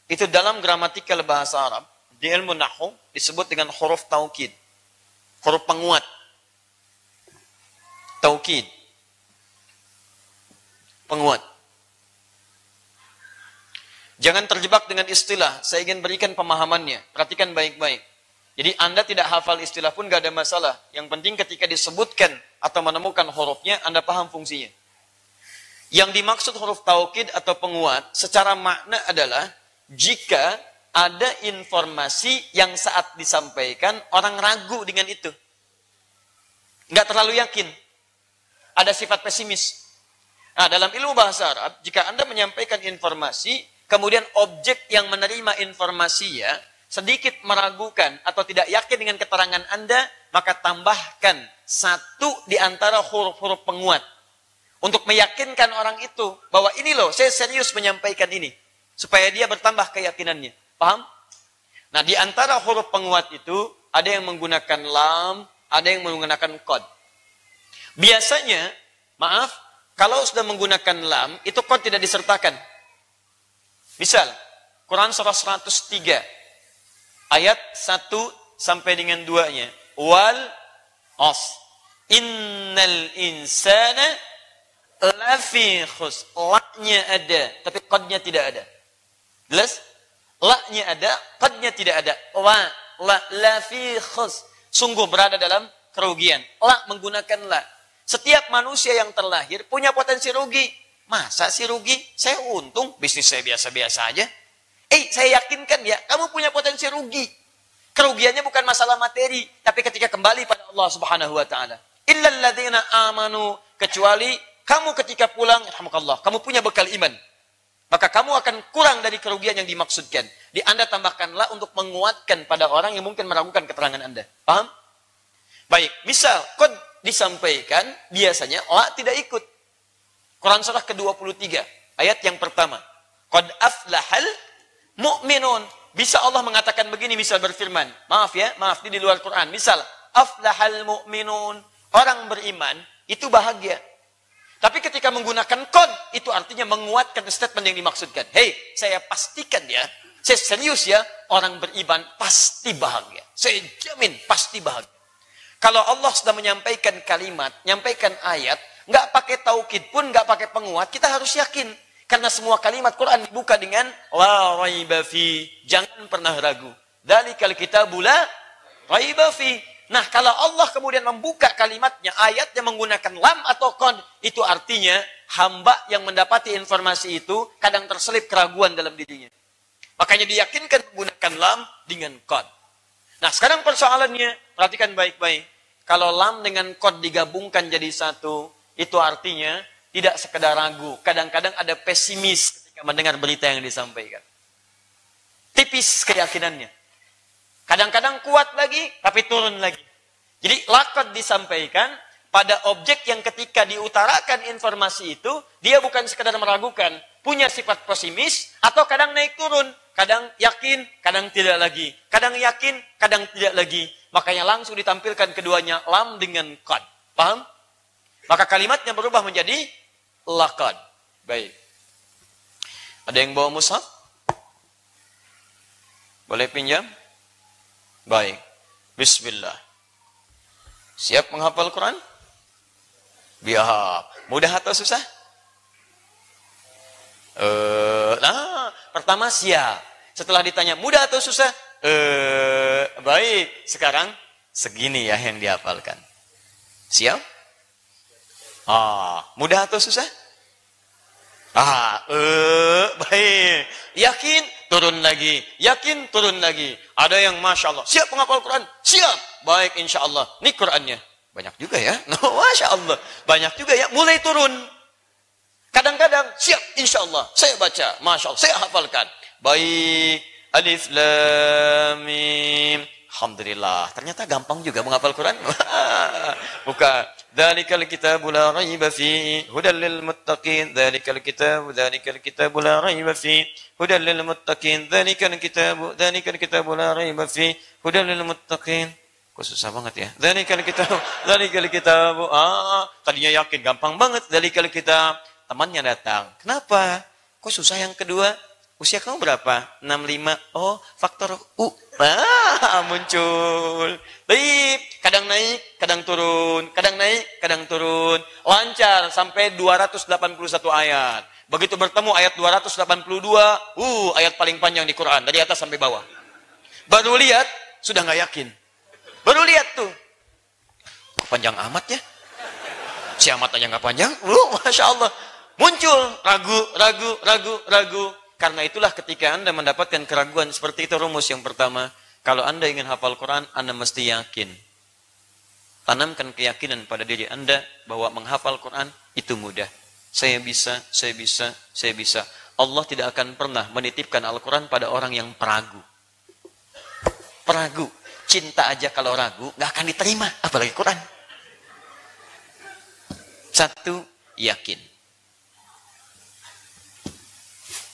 itu dalam gramatikal bahasa Arab, di ilmu nahwu disebut dengan huruf taukid. Huruf penguat. Taukid. Penguat. Jangan terjebak dengan istilah. Saya ingin berikan pemahamannya. Perhatikan baik-baik. Jadi Anda tidak hafal istilah pun gak ada masalah. Yang penting ketika disebutkan atau menemukan hurufnya, Anda paham fungsinya. Yang dimaksud huruf taukid atau penguat secara makna adalah jika ada informasi yang saat disampaikan orang ragu dengan itu. Nggak terlalu yakin. Ada sifat pesimis. Nah, dalam ilmu bahasa Arab, jika Anda menyampaikan informasi, kemudian objek yang menerima informasinya sedikit meragukan atau tidak yakin dengan keterangan Anda, maka tambahkan satu di antara huruf-huruf penguat. Untuk meyakinkan orang itu bahwa ini loh, saya serius menyampaikan ini. Supaya dia bertambah keyakinannya. Paham? Nah, di antara huruf penguat itu, ada yang menggunakan lam, ada yang menggunakan qad. Biasanya, maaf, kalau sudah menggunakan lam, itu qad tidak disertakan. Misal, Quran surah 103, ayat 1 sampai dengan 2-nya. Wal as. Innal insana lafi khus. La-nya ada, tapi qadnya tidak ada. Jelas? La-nya ada, qadnya tidak ada. La fi khus. Sungguh berada dalam kerugian. La menggunakan la. Setiap manusia yang terlahir punya potensi rugi. Masa sih rugi? Saya untung, bisnis saya biasa-biasa aja. Saya yakinkan ya, kamu punya potensi rugi. Kerugiannya bukan masalah materi, tapi ketika kembali pada Allah Subhanahu wa taala. Illal ladzina amanu, kecuali kamu ketika pulang, rahmukallah, kamu punya bekal iman. Maka kamu akan kurang dari kerugian yang dimaksudkan. Di Anda tambahkanlah untuk menguatkan pada orang yang mungkin meragukan keterangan Anda. Paham? Baik, misal qad disampaikan, biasanya la tidak ikut. Quran surah ke-23, ayat yang pertama. Qad aflahal mu'minun. Bisa Allah mengatakan begini, misal berfirman. Maaf ya, maaf, ini di luar Quran. Misal, aflahal mu'minun. Orang beriman, itu bahagia. Tapi ketika menggunakan qad, itu artinya menguatkan statement yang dimaksudkan. Hei, saya pastikan ya, saya serius ya, orang beriman pasti bahagia. Saya jamin pasti bahagia. Kalau Allah sudah menyampaikan kalimat, menyampaikan ayat, nggak pakai taukid pun, nggak pakai penguat, kita harus yakin. Karena semua kalimat Quran dibuka dengan la raiba fi, jangan pernah ragu. Dzalikal kitabu la raiba fi. Nah, kalau Allah kemudian membuka kalimatnya, ayatnya menggunakan lam atau qad, itu artinya hamba yang mendapati informasi itu kadang terselip keraguan dalam dirinya. Makanya diyakinkan menggunakan lam dengan qad. Nah, sekarang persoalannya, perhatikan baik-baik. Kalau lam dengan qad digabungkan jadi satu, itu artinya tidak sekedar ragu. Kadang-kadang ada pesimis ketika mendengar berita yang disampaikan. Tipis keyakinannya. Kadang-kadang kuat lagi, tapi turun lagi. Jadi, laqad disampaikan pada objek yang ketika diutarakan informasi itu, dia bukan sekedar meragukan, punya sifat pesimis, atau kadang naik turun. Kadang yakin, kadang tidak lagi. Kadang yakin, kadang tidak lagi. Makanya langsung ditampilkan keduanya, lam dengan qad. Paham? Maka kalimatnya berubah menjadi laqad. Baik. Ada yang bawa mushaf? Boleh pinjam? Baik. Bismillah. Siap menghafal Quran? Biar. Mudah atau susah? Pertama siap. Setelah ditanya mudah atau susah? Baik. Sekarang segini ya yang dihafalkan. Siap? Mudah atau susah? Baik. Yakin? Turun lagi. Yakin? Turun lagi. Ada yang Masya Allah. Siap menghafal Quran? Siap. Baik, Insya Allah. Ini Qurannya. Banyak juga ya. Masya Allah. Banyak juga ya. Mulai turun. Kadang-kadang siap. Insya Allah. Saya baca. Masya Allah. Saya hafalkan. Baik. Alif Lam Mim. Alhamdulillah. Ternyata gampang juga menghafal Quran. Bukan. Dzalikal kitabu la raiba fihi hudal lil muttaqin. Dzalikal kitabu la raiba fihi hudal lil muttaqin. Dzalikal kitabu la raiba fihi hudal lil muttaqin. Kok susah banget ya? Dzalikal kitab. Tadinya yakin gampang banget. Dzalikal kitab. Temannya datang. Kenapa? Kok susah yang kedua? Usia kamu berapa? 65. Oh, faktor U. Muncul. Baik, kadang naik, kadang turun. Kadang naik, kadang turun. Lancar sampai 281 ayat. Begitu bertemu ayat 282, ayat paling panjang di Quran. Dari atas sampai bawah. Baru lihat, sudah nggak yakin. Baru lihat tuh. Panjang amat ya. Si amat aja nggak panjang. Masya Allah. Muncul. Ragu. Karena itulah ketika Anda mendapatkan keraguan seperti itu, rumus yang pertama. Kalau Anda ingin hafal Quran, Anda mesti yakin. Tanamkan keyakinan pada diri Anda bahwa menghafal Quran itu mudah. Saya bisa. Allah tidak akan pernah menitipkan Al-Quran pada orang yang peragu. Peragu. Cinta aja kalau ragu, nggak akan diterima. Apalagi Quran. Satu, yakin.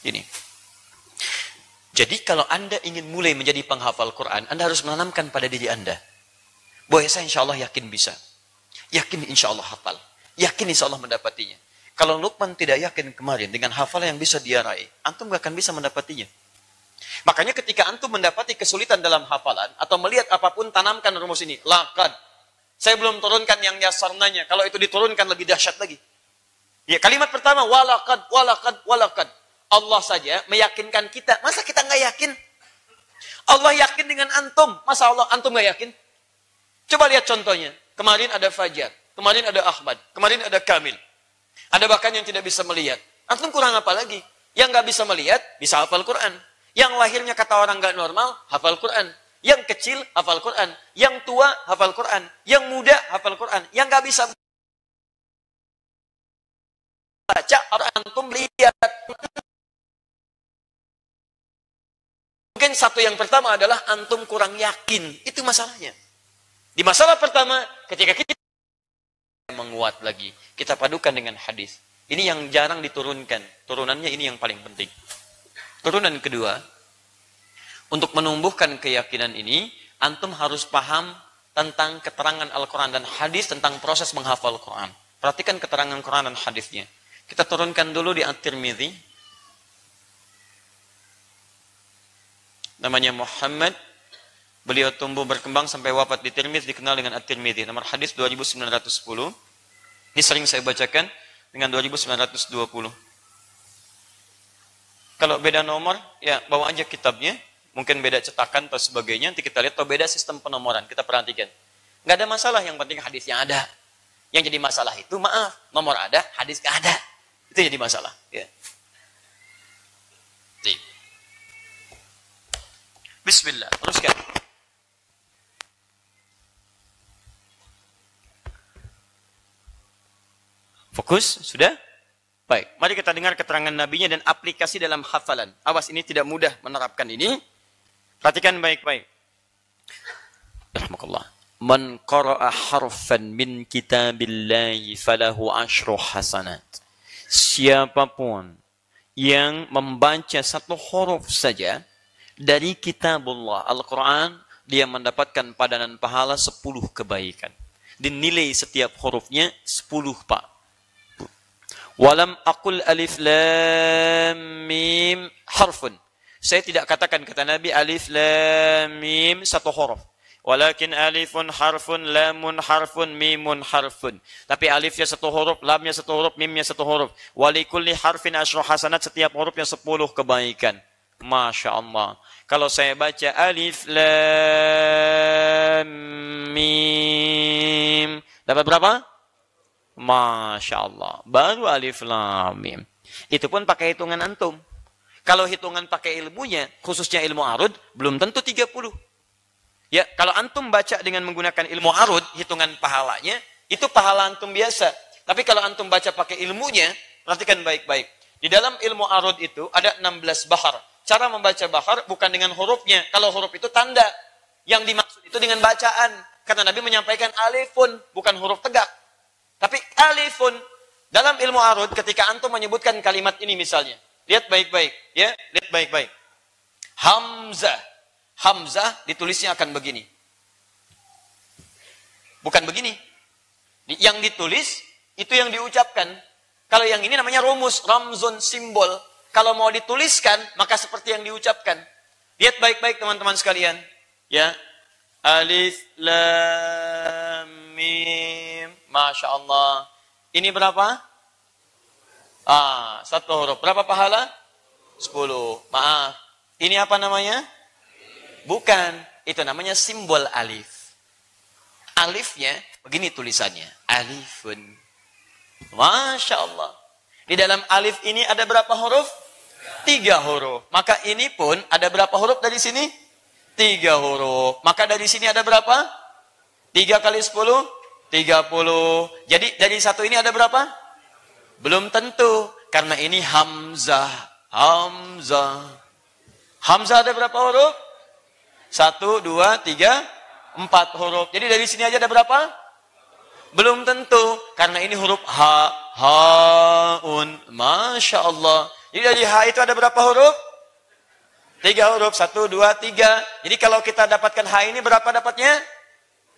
Ini. Jadi kalau Anda ingin mulai menjadi penghafal Quran, Anda harus menanamkan pada diri Anda. Bahwa saya insya Allah yakin bisa. Yakin insya Allah hafal. Yakin insya Allah mendapatinya. Kalau Luqman tidak yakin kemarin dengan hafalan yang bisa dia raih, antum nggak akan bisa mendapatinya. Makanya ketika antum mendapati kesulitan dalam hafalan atau melihat apapun, tanamkan rumus ini. Laqad. Saya belum turunkan yang yasarnanya. Kalau itu diturunkan lebih dahsyat lagi. Ya, kalimat pertama walaqad. Allah saja meyakinkan kita. Masa kita nggak yakin? Allah yakin dengan antum. Masa antum nggak yakin? Coba lihat contohnya. Kemarin ada Fajar, kemarin ada Ahmad, kemarin ada Kamil. Ada bahkan yang tidak bisa melihat. Antum kurang apa lagi? Yang nggak bisa melihat bisa hafal Quran. Yang lahirnya kata orang nggak normal, hafal Quran. Yang kecil, hafal Quran. Yang tua, hafal Quran. Yang muda, hafal Quran. Yang nggak bisa baca, orang antum lihat. Mungkin satu yang pertama adalah antum kurang yakin. Itu masalahnya. Di masalah pertama, ketika kita menguat lagi, kita padukan dengan hadis. Ini yang jarang diturunkan. Turunannya ini yang paling penting. Turunan kedua, untuk menumbuhkan keyakinan ini, antum harus paham tentang keterangan Al-Quran dan hadis tentang proses menghafal Quran. Perhatikan keterangan Quran dan hadisnya. Kita turunkan dulu di At-Tirmidzi. Namanya Muhammad. Beliau tumbuh berkembang sampai wafat di Tirmidzi, dikenal dengan At-Tirmidzi. Nomor hadis 2910. Ini sering saya bacakan dengan 2920. Kalau beda nomor, ya bawa aja kitabnya. Mungkin beda cetakan atau sebagainya. Nanti kita lihat, atau beda sistem penomoran. Kita perhatikan. Nggak ada masalah, yang penting hadisnya ada. Yang jadi masalah itu, maaf, nomor ada, hadis nggak ada. Itu jadi masalah. Ya. Bismillah, teruskan. Fokus, sudah? Baik, mari kita dengar keterangan nabinya dan aplikasi dalam hafalan. Awas, ini tidak mudah menerapkan ini. Perhatikan baik-baik. Rahmatullah. Man qara'a harfan min kitabillahi falahu asyru hasanat. Siapapun yang membaca satu huruf saja dari kitabullah, Al-Quran, dia mendapatkan padanan pahala 10 kebaikan. Dinilai setiap hurufnya 10, Pak. Walam aqul alif lam mim harfun. Saya tidak katakan, kata Nabi, alif lam mim satu huruf. Walakin alifun harfun, lamun harfun, mimun harfun. Tapi alifnya satu huruf, lamnya satu huruf, mimnya satu huruf. Walikulli harfin asyru hasanat, setiap hurufnya 10 kebaikan. Masya Allah. Kalau saya baca alif lam mim, dapat berapa? Masya Allah. Baru alif lam mim. Itu pun pakai hitungan antum. Kalau hitungan pakai ilmunya, khususnya ilmu arud, belum tentu 30. Ya, kalau antum baca dengan menggunakan ilmu arud, hitungan pahalanya, itu pahala antum biasa. Tapi kalau antum baca pakai ilmunya, perhatikan baik-baik. Di dalam ilmu arud itu ada 16 bahar. Cara membaca bahar bukan dengan hurufnya. Kalau huruf itu tanda. Yang dimaksud itu dengan bacaan. Karena Nabi menyampaikan alifun, bukan huruf tegak. Tapi alifun, dalam ilmu arud, ketika antum menyebutkan kalimat ini misalnya. Lihat baik-baik. Ya, lihat baik-baik. Hamzah. Hamzah ditulisnya akan begini. Bukan begini. Yang ditulis, itu yang diucapkan. Kalau yang ini namanya rumus, ramzun, simbol. Kalau mau dituliskan, maka seperti yang diucapkan. Lihat baik-baik teman-teman sekalian. Ya. Alif, lam, mim. Masya Allah. Ini berapa? Satu huruf. Berapa pahala? 10. Maaf. Ini apa namanya? Bukan. Itu namanya simbol alif. Alifnya, begini tulisannya. Alifun. Masya Allah. Di dalam alif ini ada berapa huruf? 3 huruf. Maka ini pun ada berapa huruf dari sini? 3 huruf. Maka dari sini ada berapa? 3 kali 10? 30. Jadi dari satu ini ada berapa? Belum tentu. Karena ini hamzah. Hamzah. Hamzah ada berapa huruf? 1, 2, 3, 4 huruf. Jadi dari sini aja ada berapa? Belum tentu. Karena ini huruf ha, haun. Masya Allah. Jadi dari ha itu ada berapa huruf? 3 huruf. 1, 2, 3. Jadi kalau kita dapatkan ha ini berapa dapatnya?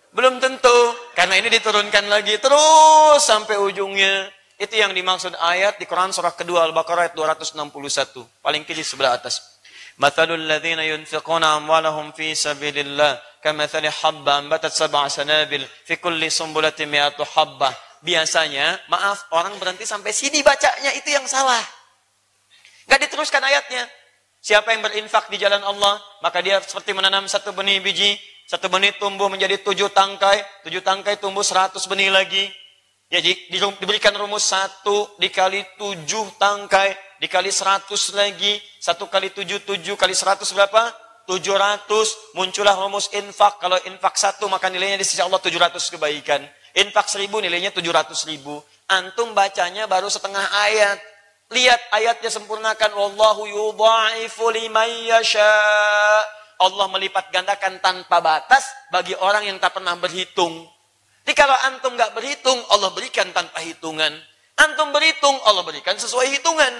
Belum tentu. Karena ini diturunkan lagi terus sampai ujungnya. Itu yang dimaksud ayat di Quran surah kedua Al-Baqarah ayat 261. Paling kiri sebelah atas. Mathalul ladzina yunfiquna amwalahum fi sabilillah kamathali habba ambatat sab'a sanabil fi kulli sumbulatin mi'atu habbah. Biasanya, maaf, orang berhenti sampai sini bacanya, itu yang salah. Enggak diteruskan ayatnya. Siapa yang berinfak di jalan Allah, maka dia seperti menanam satu benih biji, satu benih tumbuh menjadi 7 tangkai, 7 tangkai tumbuh 100 benih lagi. Jadi diberikan rumus 1 dikali 7 tangkai, dikali 100 lagi, 1 kali 7, 7 kali 100 berapa? 700. Muncullah rumus infak. Kalau infak 1 maka nilainya di sisi Allah 700 kebaikan. Infak 1000 nilainya 700.000. Antum bacanya baru setengah ayat. Lihat ayatnya sempurnakan. Wallahu yudha'ifu liman yasha. Allah melipat gandakan tanpa batas bagi orang yang tak pernah berhitung. Jadi kalau antum nggak berhitung, Allah berikan tanpa hitungan. Antum berhitung, Allah berikan sesuai hitungan.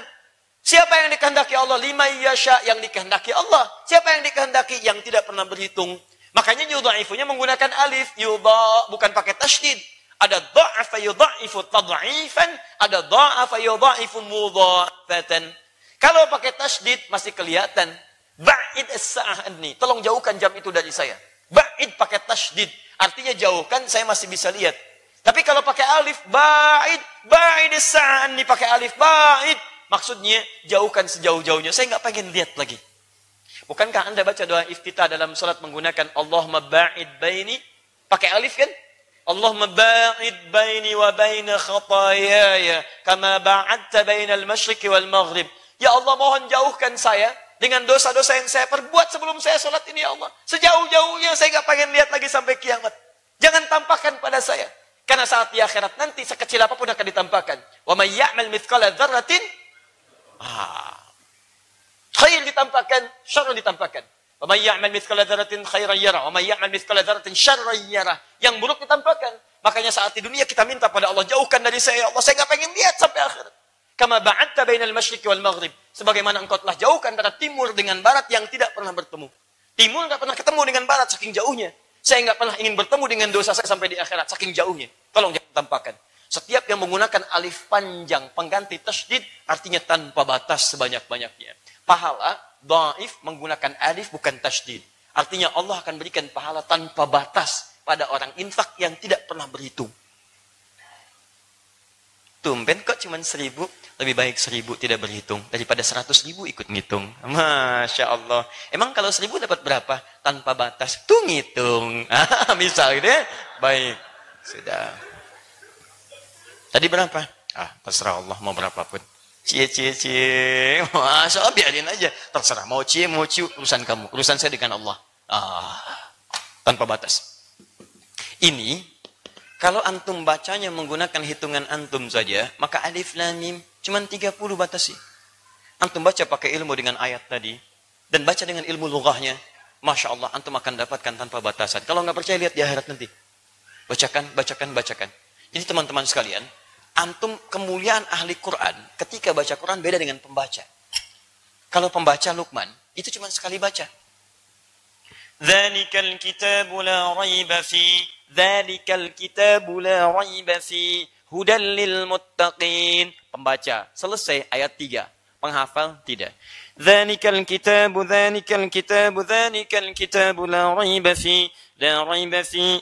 Siapa yang dikehendaki Allah? Lima yasha, yang dikehendaki Allah. Siapa yang dikehendaki? Yang tidak pernah berhitung. Makanya yudha'ifunya menggunakan alif. Yudha, bukan pakai tasydid. Ada dha'afa yudha'ifu tad'ifan, ada dha'afa yudha'ifu mudha'afatan. Kalau pakai tasydid masih kelihatan. Ba'id as-sa'ah anni. Tolong jauhkan jam itu dari saya. Ba'id pakai tasydid. Artinya jauhkan, saya masih bisa lihat. Tapi kalau pakai alif, ba'id as-sa'ah anni, pakai alif, ba'id. Maksudnya, jauhkan sejauh-jauhnya. Saya nggak pengen lihat lagi. Bukankah Anda baca doa iftitah dalam salat menggunakan Allahumma ba'id baini? Pakai alif kan? Allahumma ba'id baini wa baina khatayaya kama ba'adta baina al-masyriqi wal maghrib. Ya Allah, mohon jauhkan saya dengan dosa-dosa yang saya perbuat sebelum saya salat ini, ya Allah. Sejauh-jauhnya saya nggak pengen lihat lagi sampai kiamat. Jangan tampakkan pada saya. Karena saat di akhirat nanti sekecil apapun akan ditampakkan. Wa may ya'mal mithqala dzarratin khair ditampakkan, syarr ditampakkan. Wa may ya'mal mithqala dzarratin khairan yara, wa may ya'mal mithqala dzarratin syarran yara. Yang buruk ditampakkan. Makanya saat di dunia kita minta pada Allah, jauhkan dari saya, ya Allah, saya enggak pengen lihat sampai akhirat. Kama ba'adta bainal masyriqi wal maghrib. Sebagaimana engkau telah jauhkan antara timur dengan barat yang tidak pernah bertemu. Timur enggak pernah ketemu dengan barat saking jauhnya. Saya enggak pernah ingin bertemu dengan dosa saya sampai di akhirat saking jauhnya. Tolong jangan tampakkan. Setiap yang menggunakan alif panjang pengganti tasydid artinya tanpa batas sebanyak-banyaknya. Pahala dhaif menggunakan alif bukan tasydid. Artinya Allah akan berikan pahala tanpa batas pada orang infak yang tidak pernah berhitung. Tumben kok cuma 1000, lebih baik 1000 tidak berhitung daripada 100.000 ikut ngitung. Masya Allah. Emang kalau 1000 dapat berapa? Tanpa batas. Tuh ngitung. Misal gitu ya. Baik. Sudah. Tadi berapa? Terserah Allah mau berapapun. Cie. Masya Allah, biarin aja. Terserah mau cie, mau ciu, urusan kamu. Urusan saya dengan Allah. Tanpa batas. Ini, kalau antum bacanya menggunakan hitungan antum saja, maka alif lam mim cuma 30 batasi. Antum baca pakai ilmu dengan ayat tadi, dan baca dengan ilmu lughahnya, Masya Allah, antum akan dapatkan tanpa batasan. Kalau nggak percaya, lihat di akhirat nanti. Bacakan. Jadi teman-teman sekalian, antum kemuliaan ahli Quran ketika baca Quran beda dengan pembaca. Kalau pembaca Luqman itu cuma sekali baca. Dzalikal kitabu la raiba fi Dzalikal kitabu la raiba fi hudal lil muttaqin. Pembaca selesai ayat 3. Penghafal tidak. Dzalikal kitabu la raiba fi لا ريب فيه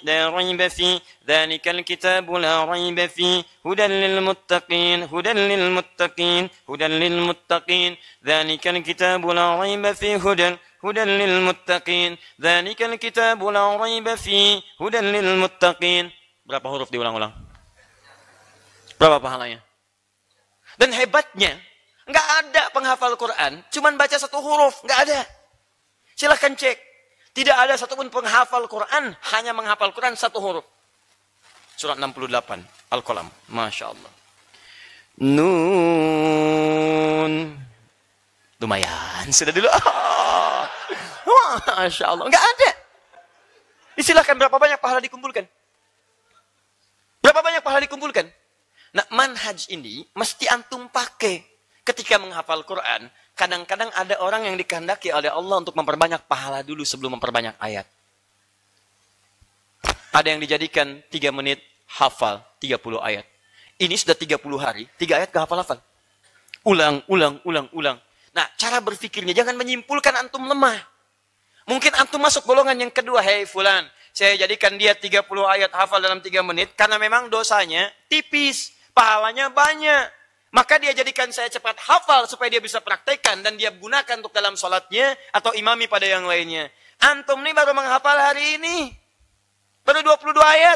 ذلك الكتاب لا ريب فيه هدى للمتقين ذلك الكتاب لا ريب فيه هدى للمتقين ذلك الكتاب لا ريب فيه هدى للمتقين. Berapa huruf diulang-ulang? Berapa pahalanya? Dan hebatnya, nggak ada penghafal Quran, cuman baca satu huruf, nggak ada. Silahkan cek. Tidak ada satupun penghafal Quran hanya menghafal Quran satu huruf. Surat 68 Al-Qalam. Masya Allah. Nun. Lumayan. Sudah dulu. Masya Allah. Enggak ada. Silahkan berapa banyak pahala dikumpulkan. Berapa banyak pahala dikumpulkan. Nah, manhaj ini mesti antum pakai ketika menghafal Quran. Kadang-kadang ada orang yang dikehendaki oleh Allah untuk memperbanyak pahala dulu sebelum memperbanyak ayat. Ada yang dijadikan 3 menit hafal 30 ayat. Ini sudah 30 hari, 3 ayat kehafal-hafal. Ulang. Nah, cara berpikirnya jangan menyimpulkan antum lemah. Mungkin antum masuk golongan yang kedua. Hei fulan, saya jadikan dia 30 ayat hafal dalam 3 menit karena memang dosanya tipis, pahalanya banyak. Maka dia jadikan saya cepat hafal supaya dia bisa praktekkan dan dia gunakan untuk dalam sholatnya atau imami pada yang lainnya. Antum nih baru menghafal hari ini. Baru 22 ayat.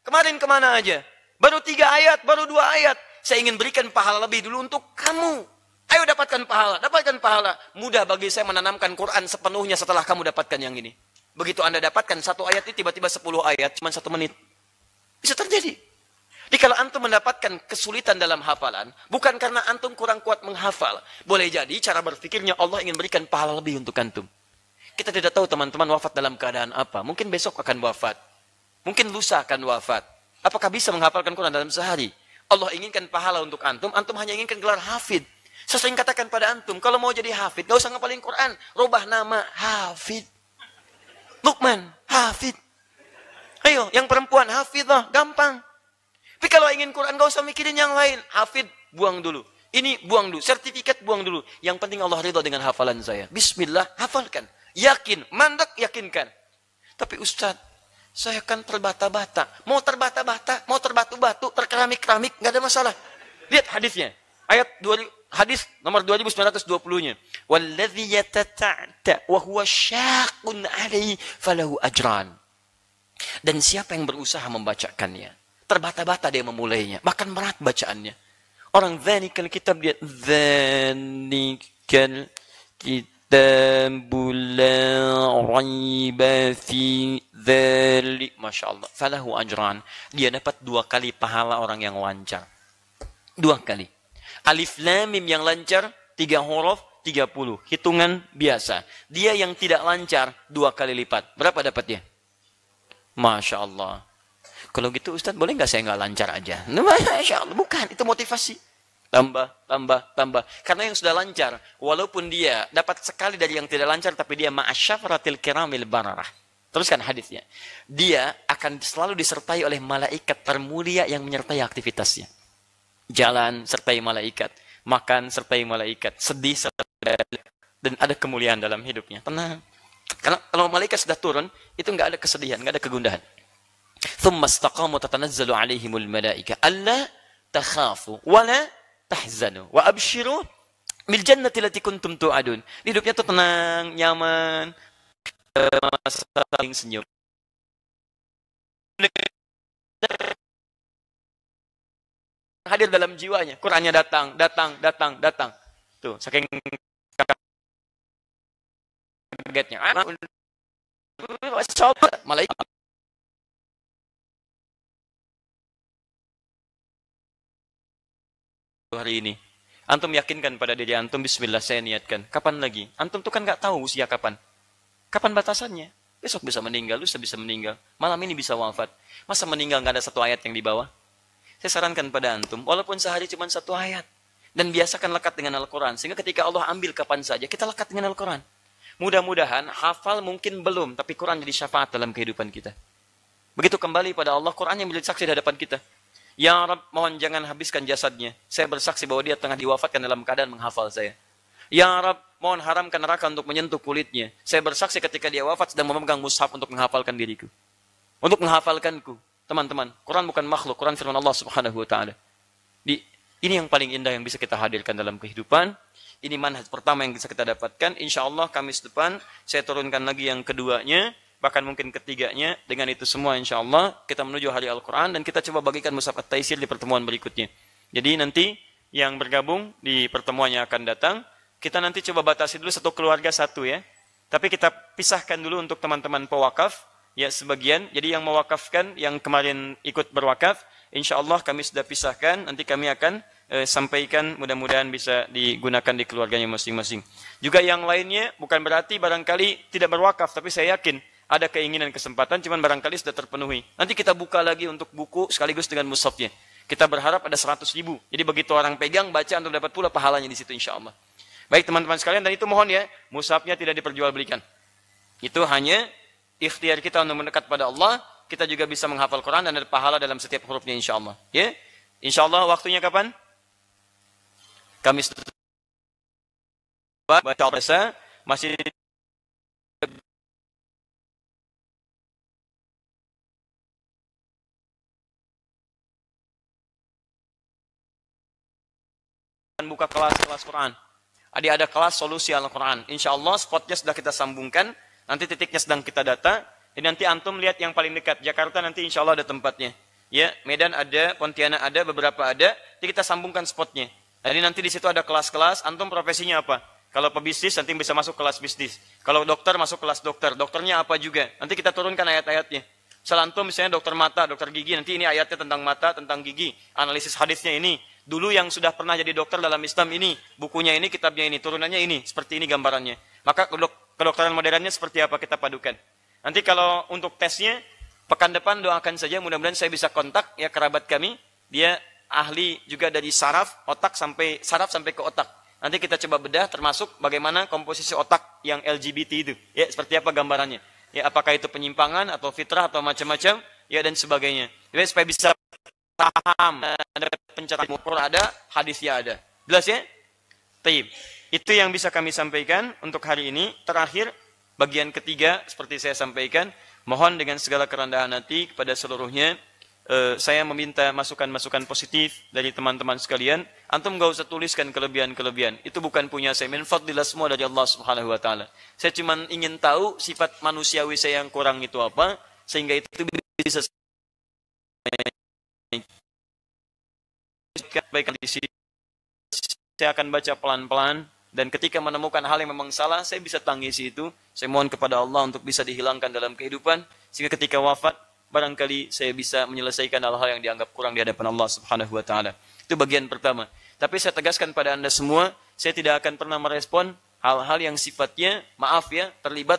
Kemarin kemana aja? Baru 3 ayat, baru 2 ayat. Saya ingin berikan pahala lebih dulu untuk kamu. Ayo dapatkan pahala. Mudah bagi saya menanamkan Quran sepenuhnya setelah kamu dapatkan yang ini. Begitu Anda dapatkan 1 ayat ini tiba-tiba 10 ayat, cuma 1 menit. Bisa terjadi. Jadi kalau antum mendapatkan kesulitan dalam hafalan, bukan karena antum kurang kuat menghafal. Boleh jadi cara berpikirnya Allah ingin berikan pahala lebih untuk antum. Kita tidak tahu teman-teman wafat dalam keadaan apa. Mungkin besok akan wafat. Mungkin lusa akan wafat. Apakah bisa menghafalkan Quran dalam sehari? Allah inginkan pahala untuk antum, antum hanya inginkan gelar hafid. Saya sering katakan pada antum, kalau mau jadi hafid, gak usah ngapalin Quran. Rubah nama Hafid. Luqman, Hafid. Ayo, yang perempuan, Hafidah, gampang. Tapi kalau ingin Quran, gak usah mikirin yang lain. Hafid, buang dulu. Ini buang dulu. Sertifikat buang dulu. Yang penting Allah ridha dengan hafalan saya. Bismillah, hafalkan. Yakin, mandek, yakinkan. Tapi Ustaz, saya kan terbata-bata. Mau terbata-bata, mau terbatu-batu, terkeramik-keramik, gak ada masalah. Lihat hadisnya. Hadis nomor 2920-nya. Walladhi yatata'ta wa huwa syaqun alaihi falahu ajran. Dan siapa yang berusaha membacakannya, terbata-bata dia memulainya, bahkan berat bacaannya. Orang dzalikal kitab dia dzalikal kitabul la raiba fi dzalik. Masya Allah. Falahu ajran. Dia dapat 2 kali pahala orang yang lancar. 2 kali. Alif lam mim yang lancar 3 huruf 30. Hitungan biasa. Dia yang tidak lancar 2 kali lipat. Berapa dapatnya? Masya Allah. Kalau gitu Ustaz, boleh nggak saya nggak lancar aja? Masya Allah, bukan. Itu motivasi. Tambah. Karena yang sudah lancar, walaupun dia dapat sekali dari yang tidak lancar, tapi dia ma'asyafaratil kiramil bararah. Teruskan hadisnya. Dia akan selalu disertai oleh malaikat termulia yang menyertai aktivitasnya. Jalan sertai malaikat. Makan sertai malaikat. Sedih sertai, dan ada kemuliaan dalam hidupnya. Tenang. Karena kalau malaikat sudah turun, itu nggak ada kesedihan, nggak ada kegundahan. ثم استقاموا تتنزل عليهم الملائكة ألا تخافوا ولا تحزنوا وأبشروا بالجنة التي كنتم توعدون. Hidupnya tuh tenang, nyaman, saling senyum. Hadir dalam jiwanya, Qurannya datang. Tuh, saking kagetnya. Malaikat hari ini. Antum yakinkan pada diri antum, bismillah saya niatkan. Kapan lagi? Antum tuh kan nggak tahu usia kapan. Kapan batasannya? Besok bisa meninggal, lusa bisa meninggal. Malam ini bisa wafat. Masa meninggal nggak ada 1 ayat yang dibawa? Saya sarankan pada antum, walaupun sehari cuma 1 ayat. Dan biasakan lekat dengan Al-Quran. Sehingga ketika Allah ambil kapan saja, kita lekat dengan Al-Quran. Mudah-mudahan hafal mungkin belum, tapi Quran jadi syafaat dalam kehidupan kita. Begitu kembali pada Allah, Quran yang menjadi saksi di hadapan kita. Ya Rabb, mohon jangan habiskan jasadnya. Saya bersaksi bahwa dia tengah diwafatkan dalam keadaan menghafal saya. Ya Rabb, mohon haramkan neraka untuk menyentuh kulitnya. Saya bersaksi ketika dia wafat sedang memegang mushaf untuk menghafalkan diriku. Untuk menghafalkanku. Teman-teman, Quran bukan makhluk, Quran firman Allah Subhanahu wa taala. Ini yang paling indah yang bisa kita hadirkan dalam kehidupan. Ini manhaj pertama yang bisa kita dapatkan. Insya Allah Kamis depan saya turunkan lagi yang keduanya, bahkan mungkin ketiganya. Dengan itu semua insya Allah kita menuju hari Al-Quran dan kita coba bagikan mushaf At-Taisir di pertemuan berikutnya. Jadi nanti yang bergabung di pertemuan yang akan datang, kita nanti coba batasi dulu satu keluarga satu ya. Tapi kita pisahkan dulu untuk teman-teman pewakaf, ya sebagian. Jadi yang mewakafkan, yang kemarin ikut berwakaf, insya Allah kami sudah pisahkan. Nanti kami akan sampaikan, mudah-mudahan bisa digunakan di keluarganya masing-masing. Juga yang lainnya bukan berarti barangkali tidak berwakaf, tapi saya yakin ada keinginan kesempatan, cuman barangkali sudah terpenuhi. Nanti kita buka lagi untuk buku sekaligus dengan mushafnya. Kita berharap ada 100.000. Jadi begitu orang pegang, baca untuk dapat pula pahalanya di situ insya Allah. Baik teman-teman sekalian, dan itu mohon ya, mushafnya tidak diperjualbelikan. Itu hanya ikhtiar kita untuk mendekat pada Allah. Kita juga bisa menghafal Quran dan ada pahala dalam setiap hurufnya insya Allah. Ya, insya Allah waktunya kapan? Kamis baca biasa masih buka kelas Quran. Ada kelas solusi Al-Quran. Insya Allah spotnya sudah kita sambungkan. Nanti titiknya sedang kita data. Jadi nanti antum lihat yang paling dekat. Jakarta nanti insya Allah ada tempatnya. Ya, Medan ada, Pontianak ada, beberapa ada. Jadi kita sambungkan spotnya. Jadi nanti di situ ada kelas-kelas. Antum profesinya apa? Kalau pebisnis nanti bisa masuk kelas bisnis. Kalau dokter masuk kelas dokter. Dokternya apa juga? Nanti kita turunkan ayat-ayatnya. Antum misalnya dokter mata, dokter gigi. Nanti ini ayatnya tentang mata, tentang gigi. Analisis hadisnya ini. Dulu yang sudah pernah jadi dokter dalam Islam ini. Bukunya ini, kitabnya ini. Turunannya ini. Seperti ini gambarannya. Maka kedokteran modernnya seperti apa kita padukan. Nanti kalau untuk tesnya, pekan depan doakan saja. Mudah-mudahan saya bisa kontak ya kerabat kami. Dia ahli juga dari saraf sampai ke otak. Nanti kita coba bedah termasuk bagaimana komposisi otak yang LGBT itu. Ya, seperti apa gambarannya. Ya, apakah itu penyimpangan atau fitrah atau macam-macam ya dan sebagainya. Jadi supaya bisa paham ada pencerahan Quran ada, hadisnya ada. Jelas ya? Taib. Itu yang bisa kami sampaikan untuk hari ini. Terakhir bagian ketiga seperti saya sampaikan, mohon dengan segala kerendahan hati kepada seluruhnya saya meminta masukan-masukan positif dari teman-teman sekalian. Antum gak usah tuliskan kelebihan-kelebihan. Itu bukan punya saya. Min fadlillah semua dari Allah Subhanahu wa taala. Saya cuma ingin tahu sifat manusiawi saya yang kurang itu apa sehingga itu bisa baik di sini. Saya akan baca pelan-pelan dan ketika menemukan hal yang memang salah, saya bisa tangisi itu. Saya mohon kepada Allah untuk bisa dihilangkan dalam kehidupan sehingga ketika wafat barangkali saya bisa menyelesaikan hal-hal yang dianggap kurang di hadapan Allah Subhanahu wa taala. Itu bagian pertama. Tapi saya tegaskan pada Anda semua, saya tidak akan pernah merespon hal-hal yang sifatnya, maaf ya, terlibat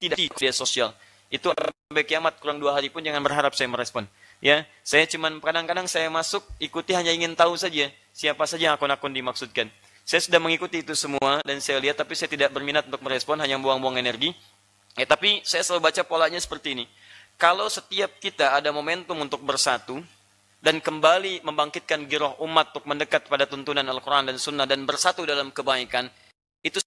tidak di media sosial. Itu sampai kiamat kurang 2 hari pun jangan berharap saya merespon. Ya, saya cuman kadang-kadang saya masuk ikuti hanya ingin tahu saja siapa saja akun-akun dimaksudkan. Saya sudah mengikuti itu semua dan saya lihat tapi saya tidak berminat untuk merespon, hanya buang-buang energi. Ya, tapi saya selalu baca polanya seperti ini. Kalau setiap kita ada momentum untuk bersatu dan kembali membangkitkan giroh umat untuk mendekat pada tuntunan Al-Quran dan Sunnah dan bersatu dalam kebaikan, itu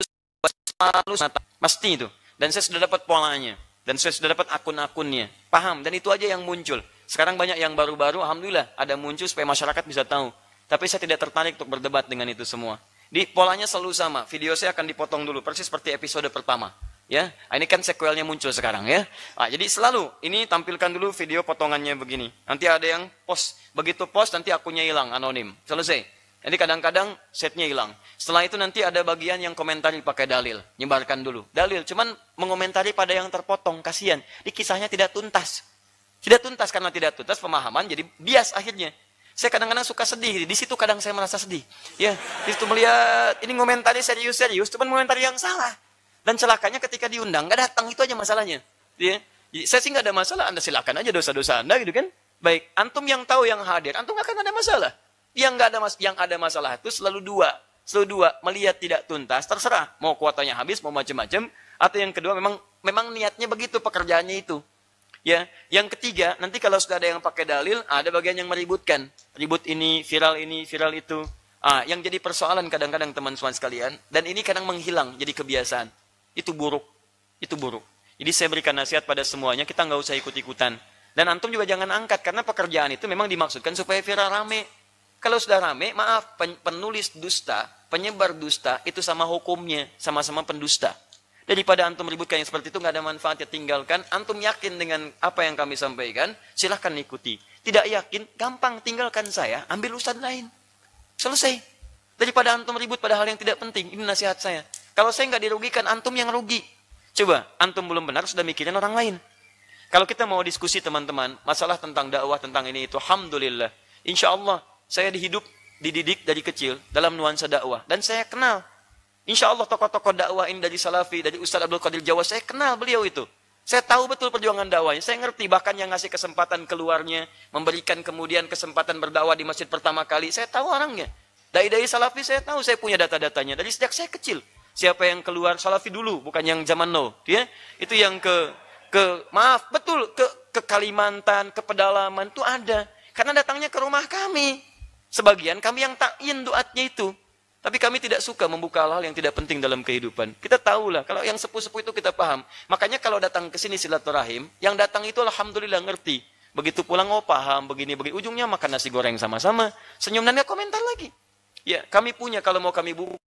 selalu pasti itu. Dan saya sudah dapat polanya dan saya sudah dapat akun-akunnya, paham dan itu aja yang muncul. Sekarang banyak yang baru-baru, alhamdulillah ada muncul supaya masyarakat bisa tahu. Tapi saya tidak tertarik untuk berdebat dengan itu semua. Di polanya selalu sama. Video saya akan dipotong dulu persis seperti episode pertama. Ya, ini kan sequelnya muncul sekarang ya. Jadi selalu ini tampilkan dulu video potongannya begini. Nanti ada yang post, begitu post nanti akunnya hilang anonim. Selesai. Jadi kadang-kadang setnya hilang. Setelah itu nanti ada bagian yang komentari pakai dalil, nyebarkan dulu. Dalil cuman mengomentari pada yang terpotong, kasihan. Di kisahnya tidak tuntas. Tidak tuntas karena tidak tuntas pemahaman jadi bias akhirnya. Saya kadang-kadang suka sedih, di situ kadang saya merasa sedih. Ya, di situ melihat ini ngomentari serius-serius, cuman ngomentari yang salah. Dan celakanya ketika diundang nggak datang, itu aja masalahnya. Ya, saya sih nggak ada masalah, Anda silakan aja dosa-dosa Anda gitu kan. Baik, antum yang tahu yang hadir, antum nggak akan ada masalah. Yang ada masalah itu selalu 2. Lalu dua, melihat tidak tuntas, terserah. Mau kuotanya habis, mau macam-macam. Atau yang kedua, memang niatnya begitu pekerjaannya itu. Ya, yang ketiga, nanti kalau sudah ada yang pakai dalil, ada bagian yang meributkan. Ribut ini, viral itu. Yang jadi persoalan kadang-kadang teman-teman sekalian, dan ini kadang menghilang jadi kebiasaan. Itu buruk. Itu buruk. Jadi saya berikan nasihat pada semuanya, kita nggak usah ikut-ikutan. Dan antum juga jangan angkat, karena pekerjaan itu memang dimaksudkan supaya viral rame. Kalau sudah rame, maaf, penulis dusta, penyebar dusta, itu sama hukumnya, sama-sama pendusta. Daripada antum ributkan yang seperti itu, nggak ada manfaatnya, tinggalkan. Antum yakin dengan apa yang kami sampaikan, silahkan ikuti. Tidak yakin, gampang, tinggalkan saya, ambil ustadz lain. Selesai. Daripada antum ribut pada hal yang tidak penting, ini nasihat saya. Kalau saya nggak dirugikan, antum yang rugi. Coba, antum belum benar, sudah mikirin orang lain. Kalau kita mau diskusi teman-teman, masalah tentang dakwah, tentang ini itu, alhamdulillah. Insya Allah, saya dididik dari kecil dalam nuansa dakwah. Dan saya kenal. Insya Allah tokoh-tokoh dakwah ini dari Salafi, dari Ustaz Abdul Qadir Jawa, saya kenal beliau itu. Saya tahu betul perjuangan dakwahnya. Saya ngerti bahkan yang ngasih kesempatan keluarnya, memberikan kemudian kesempatan berdakwah di masjid pertama kali. Saya tahu orangnya. Dai-dai Salafi saya tahu, saya punya data-datanya. Dari sejak saya kecil. Siapa yang keluar Salafi dulu, bukan yang zaman now. Ya? Itu yang maaf, betul, ke Kalimantan, ke pedalaman itu ada. Karena datangnya ke rumah kami. Sebagian kami yang takyin doatnya itu. Tapi kami tidak suka membuka hal-hal yang tidak penting dalam kehidupan. Kita tahulah, kalau yang sepuh-sepuh itu kita paham. Makanya kalau datang ke sini silaturahim, yang datang itu alhamdulillah ngerti. Begitu pulang, oh paham, begini. Ujungnya makan nasi goreng sama-sama. Senyum dan gak komentar lagi. Ya, kami punya kalau mau kami buka.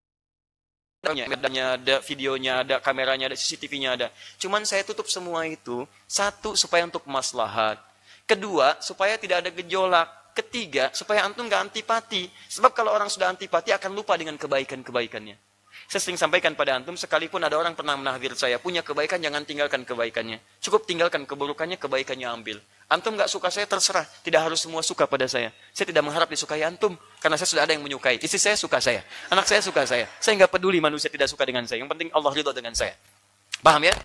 Ada videonya, ada kameranya, ada CCTV-nya ada. Cuman saya tutup semua itu. Satu, supaya untuk maslahat. Kedua, supaya tidak ada gejolak. Ketiga, supaya antum gak antipati. Sebab kalau orang sudah antipati akan lupa dengan kebaikan-kebaikannya. Saya sering sampaikan pada antum, sekalipun ada orang pernah menahdir saya, punya kebaikan, jangan tinggalkan kebaikannya. Cukup tinggalkan keburukannya, kebaikannya ambil. Antum gak suka saya, terserah. Tidak harus semua suka pada saya. Saya tidak mengharap disukai antum, karena saya sudah ada yang menyukai. Istri saya suka saya, anak saya suka saya. Saya gak peduli manusia tidak suka dengan saya. Yang penting Allah ridho dengan saya. Paham ya?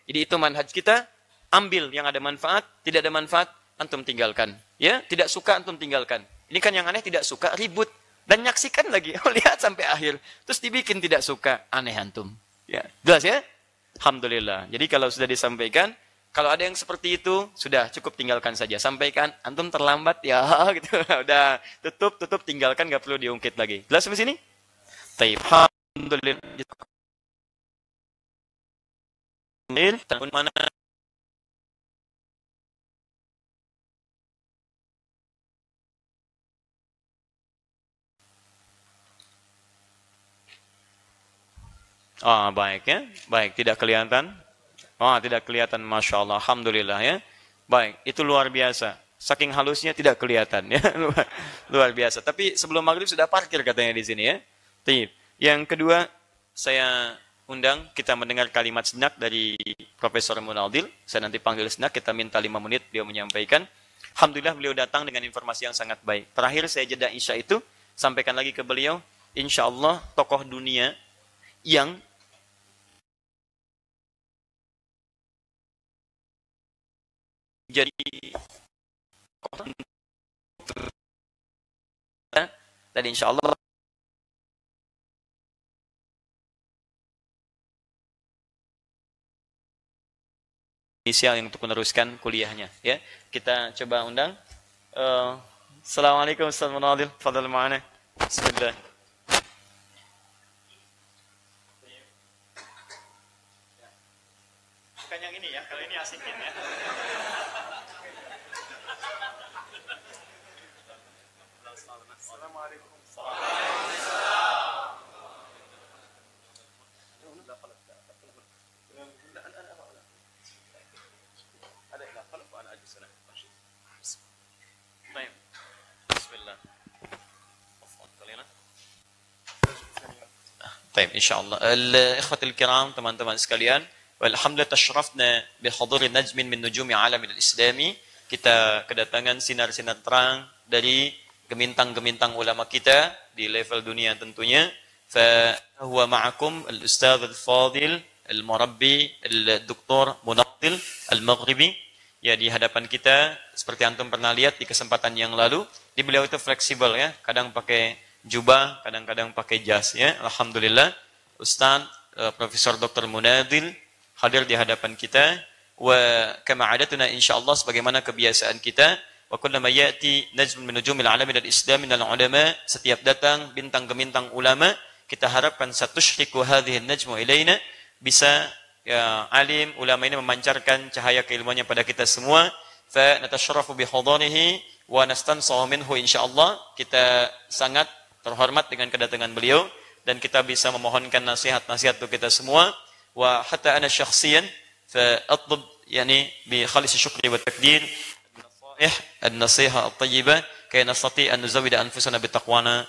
Jadi itu manhaj kita, ambil yang ada manfaat, tidak ada manfaat, antum tinggalkan. Ya, tidak suka antum tinggalkan. Ini kan yang aneh, tidak suka, ribut. Dan nyaksikan lagi. Oh, lihat sampai akhir. Terus dibikin tidak suka, aneh antum. Ya, jelas ya? Alhamdulillah. Jadi kalau sudah disampaikan, kalau ada yang seperti itu, sudah cukup tinggalkan saja. Sampaikan, antum terlambat ya, gitu. Udah, tutup, tinggalkan, gak perlu diungkit lagi. Jelas sampai sini? Taib. Alhamdulillah. Mana? Baik ya. Baik, tidak kelihatan. Tidak kelihatan, Masya Allah. Alhamdulillah ya. Baik, itu luar biasa. Saking halusnya tidak kelihatan ya. Luar biasa. Tapi sebelum maghrib sudah parkir katanya di sini ya. Taib. Yang kedua, saya undang kita mendengar kalimat senak dari Profesor Munaldil. Saya nanti panggil senak, kita minta 5 menit dia menyampaikan. Alhamdulillah beliau datang dengan informasi yang sangat baik. Terakhir saya jeda Isya itu, sampaikan lagi ke beliau. Insya Allah tokoh dunia yang jadi dan insya Allah Indonesia yang untuk meneruskan kuliahnya ya. Kita coba undang. Assalamualaikum warahmatullahi wabarakatuh. Fadhal ma'ana. Bismillah. Bukan yang ini ya, kalau ini asikin ya. Assalamualaikum. Baik, insyaallah. Ikhwatul kiram, teman-teman sekalian, walhamdulillah tasyrafna bihuduri najmin min nujumi alamil islami. Kita kedatangan sinar-sinar terang dari gemintang-gemintang ulama kita di level dunia tentunya. Fa huwa ma'akum al-ustadz al-fadil al-murabbi al-doktor Munaldil al-Maghribi. Ya, di hadapan kita seperti antum pernah lihat di kesempatan yang lalu, di beliau itu fleksibel ya, kadang pakai jubah, kadang-kadang pakai jas ya. Alhamdulillah Ustaz Profesor Dr. Munadil hadir di hadapan kita. Wa kama adatuna insyaallah sebagaimana kebiasaan kita, wa kullama ya'ti najmun min nujumil alami al islam min al ulama, setiap datang bintang gemintang ulama, kita harapkan satushriku hadhihi an-najmu ilaina, bisa ya alim ulama ini memancarkan cahaya keilmuannya pada kita semua. Fa natasharrafu bi hudanihi wa nastansahu minhu insyaallah. Kita sangat terhormat dengan kedatangan beliau dan kita bisa memohonkan nasihat-nasihat untuk kita semua. Wa hatta ana syakhsiyan fa atlub yani bi khalis syukri wa takdir an-nasiha at-tayyibah kay nastati an nuzawwida anfusana bi taqwana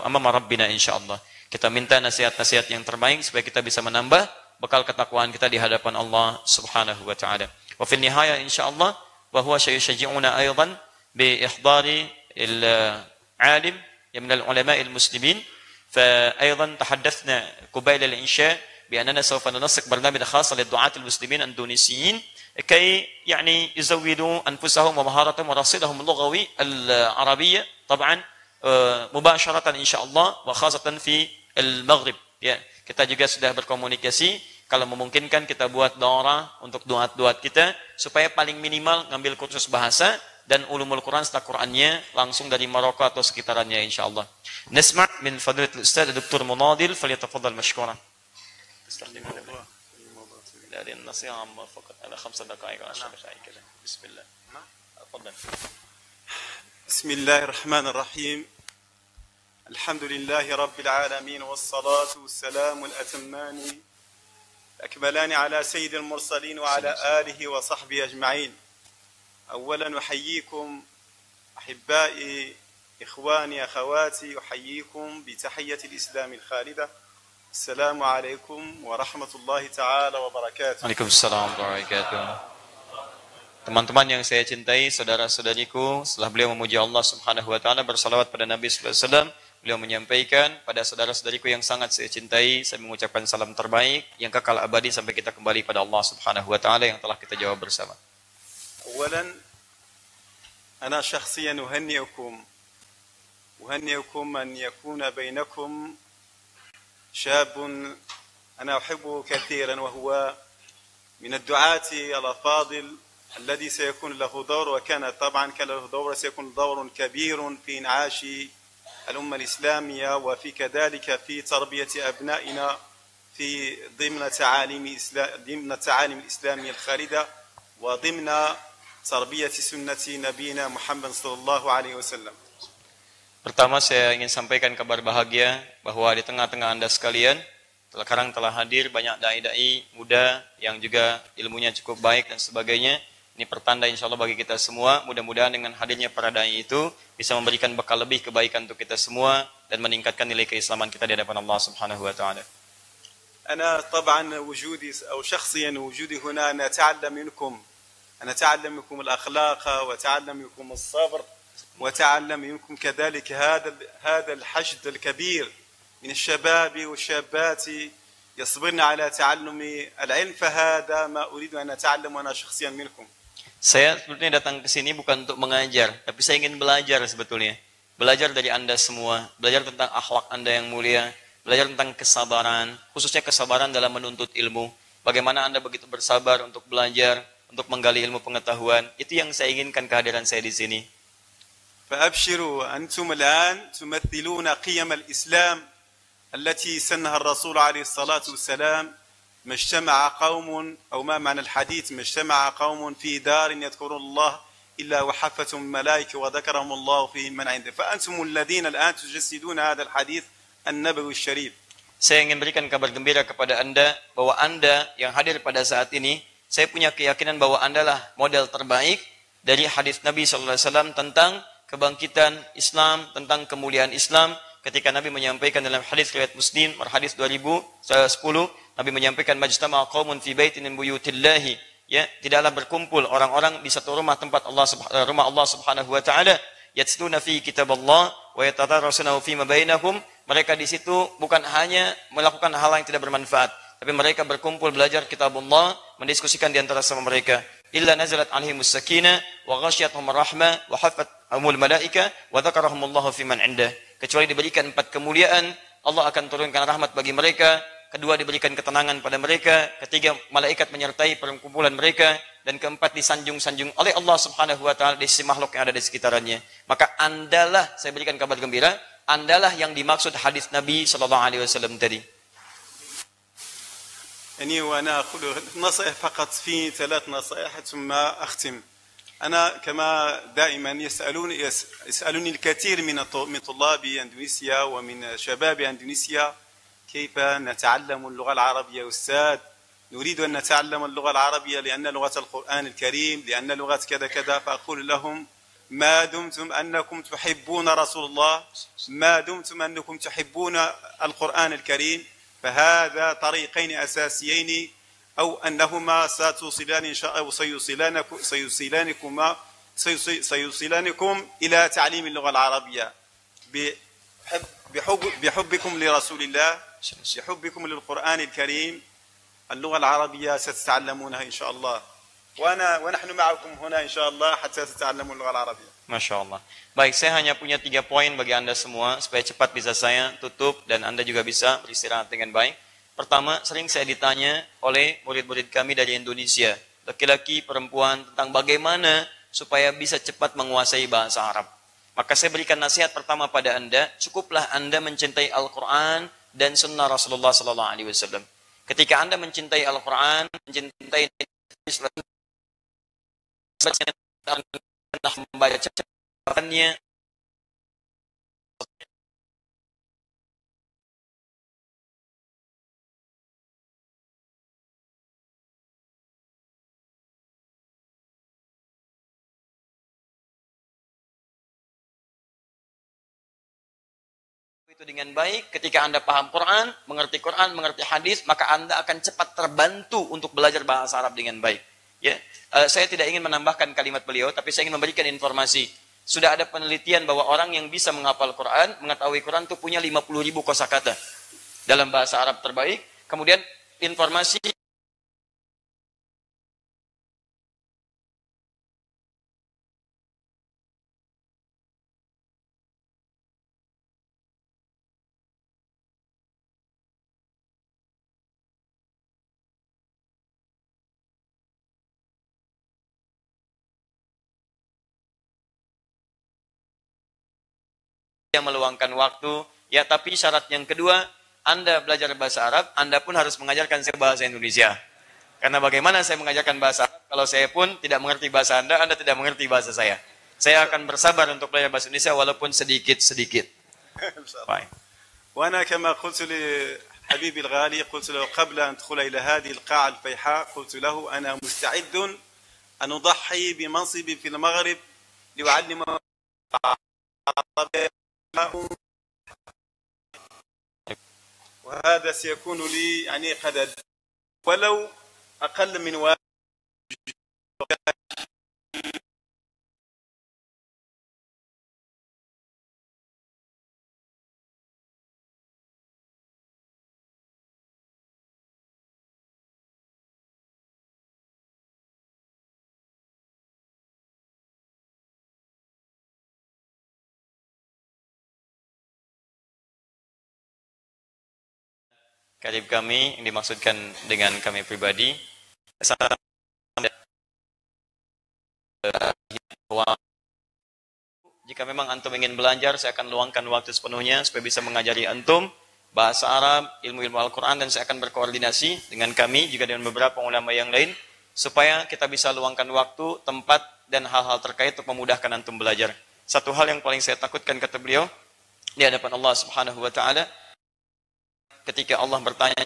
amama rabbina insyaallah. Kita minta nasihat-nasihat yang terbaik supaya kita bisa menambah bekal ketakwaan kita di hadapan Allah Subhanahu wa taala. Wa fi nihaya insyaallah wa huwa sayushajji'una aidan bi ihdari al-alim min al-ulama al-muslimin. Fa aidan tahaddathna qabla al-insha bi annana sawfa nunasik barnamij khas lid-du'at al-muslimin an-tunisiyin kay yani yuzawwidu anfusahum wa maharatahum wa rasidahum al-lughawi al-arabiyyah طبعا mubasharatan insyaallah wa khasatan fi al-maghrib ya. Kita juga sudah berkomunikasi, kalau memungkinkan kita buat daurah untuk duat-duat kita, supaya paling minimal ngambil kursus bahasa dan ulumul Quran serta Qurannya langsung dari Maroko atau sekitarannya insyaallah. Nasma' min fadilatul Ustaz Dr. Munadil, falyatafaddal mashkura. Dari nasihat amma faqat ala 5 دقائق 10 دقائق كذا. بسم الله. تفضل. بسم الله الرحمن الرحيم. الحمد لله رب العالمين والصلاة والسلام الأتمان الأكملان على سيد المرسلين وعلى آله وصحبه أجمعين. أولا أحييكم أحبائي إخواني أخواتي، أحييكم بتحية الإسلام الخالدة. السلام عليكم ورحمة الله تعالى وبركاته. Waalaikumsalam warahmatullahi wabarakatuh. Teman-teman yang saya cintai, saudara-saudariku, setelah beliau memuji Allah Subhanahu wa taala, bersalawat pada Nabi sallallahu alaihi wasallam, beliau menyampaikan pada saudara-saudariku yang sangat saya cintai, saya mengucapkan salam terbaik yang kekal abadi sampai kita kembali pada Allah Subhanahu wa taala yang telah kita jawab bersama. أولا أنا شخصيا أهنئكم أن يكون بينكم شاب أنا أحبه كثيرا، وهو من الدعاة الأفاضل الذي سيكون له دور، وكان طبعا له دور، سيكون دور كبير في إنعاش الأمة الإسلامية وفي كذلك في تربية أبنائنا في ضمن التعاليم الإسلامية الخالدة وضمن تربية سنة نبينا محمد صلى الله عليه وسلم. Pertama saya ingin sampaikan kabar bahagia bahwa di tengah-tengah Anda sekalian sekarang telah hadir banyak dai-dai muda yang juga ilmunya cukup baik dan sebagainya. Ini pertanda insya Allah bagi kita semua. Mudah-mudahan dengan hadirnya para dai itu bisa memberikan bekal lebih kebaikan untuk kita semua dan meningkatkan nilai keislaman kita di hadapan Allah Subhanahu wa taala. أنا طبعا شخصيا وجودي هنا أنا أتعلم منكم الأخلاق وأتعلم منكم الصبر وأتعلم منكم كذلك هذا الحشد الكبير من الشباب والشابات يصبرن على تعلم العلم، فهذا ما أريد أن أتعلم أنا شخصيا منكم. Saya sebetulnya datang ke sini bukan untuk mengajar, tapi saya ingin belajar sebetulnya. Belajar dari Anda semua, belajar tentang akhlak Anda yang mulia, belajar tentang kesabaran, khususnya kesabaran dalam menuntut ilmu. Bagaimana Anda begitu bersabar untuk belajar, untuk menggali ilmu pengetahuan. Itu yang saya inginkan kehadiran saya di sini. فأبشروا أنتم الآن تمثلون قيم الإسلام التي سنها الرسول عليه الصلاة والسلام. ما اجتمع قوم أو ما معنى الحديث ما اجتمع قوم في دار يذكرون الله إلا وحفتهم الملائكة وذكرهم الله في من عنده. فأنتم الذين الآن تجسدون هذا الحديث النبوي الشريف. Saya ingin berikan kabar gembira kepada Anda bahwa Anda yang hadir pada saat ini, saya punya keyakinan bahwa Anda lah model terbaik dari hadis Nabi SAW tentang kebangkitan Islam, tentang kemuliaan Islam. Ketika Nabi menyampaikan dalam hadis riwayat Muslim, hadis 2010, Nabi menyampaikan majtama'a qaumun fi baitin min buyutillahi, ya, tidaklah berkumpul orang-orang di satu rumah tempat rumah Allah Subhanahu wa taala, yatluna fi kitaballah wa yatadarasunahu fi ma bainahum. Mereka di situ bukan hanya melakukan hal yang tidak bermanfaat, tapi mereka berkumpul belajar kitabullah, mendiskusikan di antara sama mereka. Illa nazalat alaihimus sakinah wa ghasyiyatuhumur rahmah wa hafathumul malaika wa dzakarahumullahu fi man indah. kecuali diberikan 4 kemuliaan, Allah akan turunkan rahmat bagi mereka. Kedua, diberikan ketenangan pada mereka. Ketiga, malaikat menyertai perkumpulan mereka. Dan keempat, disanjung-sanjung oleh Allah Subhanahu wa taala di sisi makhluk yang ada di sekitarannya. Maka andalah, saya berikan kabar gembira, andalah yang dimaksud hadis Nabi sallallahu alaihi wasallam tadi. يعني وأنا أقول نصائح فقط في 3 نصائح ثم أختم. أنا كما دائما يسألوني الكثير من طلاب أندونيسيا ومن شباب أندونيسيا كيف نتعلم اللغة العربية أستاذ؟ نريد أن نتعلم اللغة العربية لأن لغة القرآن الكريم، لأن لغة كذا كذا. فأقول لهم ما دمتم أنكم تحبون رسول الله، ما دمتم أنكم تحبون القرآن الكريم، فهذا طريقين أساسيين أو أنهما ستوصلان إن شاء الله سيوصلانكم إلى تعليم اللغة العربية بحبكم لرسول الله، بحبكم للقرآن الكريم. اللغة العربية ستتعلمونها إن شاء الله، ونحن معكم هنا إن شاء الله حتى تتعلموا اللغة العربية. Masya Allah. Baik, saya hanya punya 3 poin bagi Anda semua supaya cepat bisa saya tutup dan Anda juga bisa beristirahat dengan baik. Pertama, sering saya ditanya oleh murid-murid kami dari Indonesia, laki-laki, perempuan, tentang bagaimana supaya bisa cepat menguasai bahasa Arab. Maka saya berikan nasihat pertama pada Anda, cukuplah Anda mencintai Al-Quran dan Sunnah Rasulullah SAW. Ketika Anda mencintai Al-Quran, mencintai Islam, membaca catatannya, itu dengan baik. Ketika Anda paham Quran, mengerti hadis, maka Anda akan cepat terbantu untuk belajar bahasa Arab dengan baik. Ya, saya tidak ingin menambahkan kalimat beliau, tapi saya ingin memberikan informasi. Sudah ada penelitian bahwa orang yang bisa menghafal Quran, mengetahui Quran itu punya 50.000 kosakata dalam bahasa Arab terbaik. Kemudian informasi yang meluangkan waktu, ya, tapi syarat yang kedua, Anda belajar bahasa Arab, Anda pun harus mengajarkan saya bahasa Indonesia. Karena bagaimana saya mengajarkan bahasa Arab kalau saya pun tidak mengerti bahasa Anda tidak mengerti bahasa saya. Saya akan bersabar untuk belajar bahasa Indonesia walaupun sedikit-sedikit. Baik. وأنا كما قلت لحبيبي الغالي، قلت له قبل أن أدخل إلى هذه القاعة الفيحاء، قلت له أنا مستعد أن أضحي بمنصبي في المغرب لأعلم العربية، وهذا سيكون لي يعني قد ولو أقل من واحد. Karib kami yang dimaksudkan dengan kami pribadi, jika memang antum ingin belajar, saya akan luangkan waktu sepenuhnya supaya bisa mengajari antum bahasa Arab, ilmu-ilmu Al-Quran, dan saya akan berkoordinasi dengan kami juga dengan beberapa ulama yang lain supaya kita bisa luangkan waktu, tempat, dan hal-hal terkait untuk memudahkan antum belajar. Satu hal yang paling saya takutkan, kata beliau, di hadapan Allah Subhanahu wa taala, ketika Allah bertanya,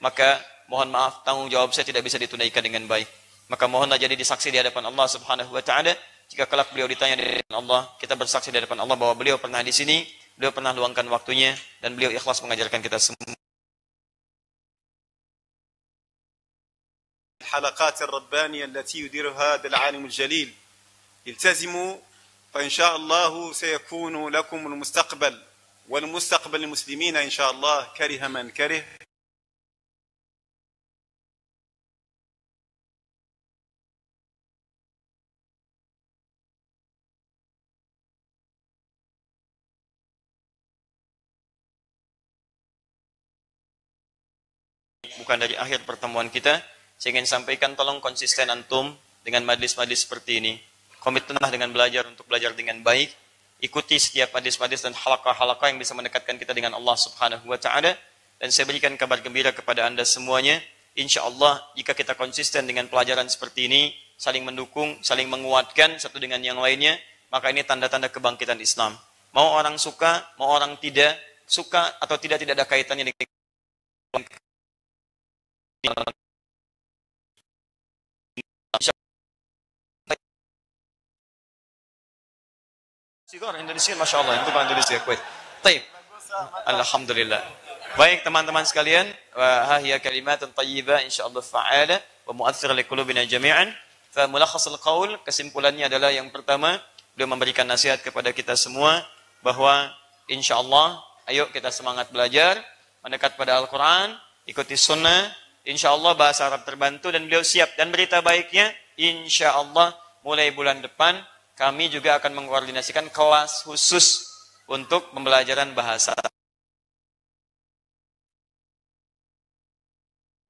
maka mohon maaf, tanggung jawab saya tidak bisa ditunaikan dengan baik. Maka mohonlah jadi disaksi di hadapan Allah Subhanahu wa taala. Jika kelak beliau ditanya di hadapan Allah, kita bersaksi di hadapan Allah bahwa beliau pernah di sini, beliau pernah luangkan waktunya, dan beliau ikhlas mengajarkan kita semua. الحلقات الربانية التي يديرها هذا العالم الجليل، التزموا فإن شاء الله سيكون لكم المستقبل والمستقبل المسلمين إن شاء الله كره من كره. Bukan dari akhir pertemuan kita, saya ingin sampaikan tolong konsisten antum dengan majlis-majlis seperti ini. Komitmenlah dengan belajar untuk belajar dengan baik. Ikuti setiap majlis-majlis dan halaqah-halaqah yang bisa mendekatkan kita dengan Allah Subhanahu wa taala. Dan saya berikan kabar gembira kepada Anda semuanya, insyaallah jika kita konsisten dengan pelajaran seperti ini, saling mendukung, saling menguatkan satu dengan yang lainnya, maka ini tanda-tanda kebangkitan Islam. Mau orang suka, mau orang tidak, suka atau tidak ada kaitannya dengan Indonesia, Masya Allah, itu Indonesia, kuat. Taib. Alhamdulillah. Baik teman-teman sekalian, wahia kalimatun tayyibah insyaallah fa'ala wa mu'aththira liqulubina jami'an. Fa mulakhasul qaul, kesimpulannya adalah yang pertama, beliau memberikan nasihat kepada kita semua bahwa insyaallah ayo kita semangat belajar, mendekat pada Al-Qur'an, ikuti sunnah, insyaallah bahasa Arab terbantu dan beliau siap. Dan berita baiknya, insyaallah mulai bulan depan kami juga akan mengkoordinasikan kelas khusus untuk pembelajaran bahasa.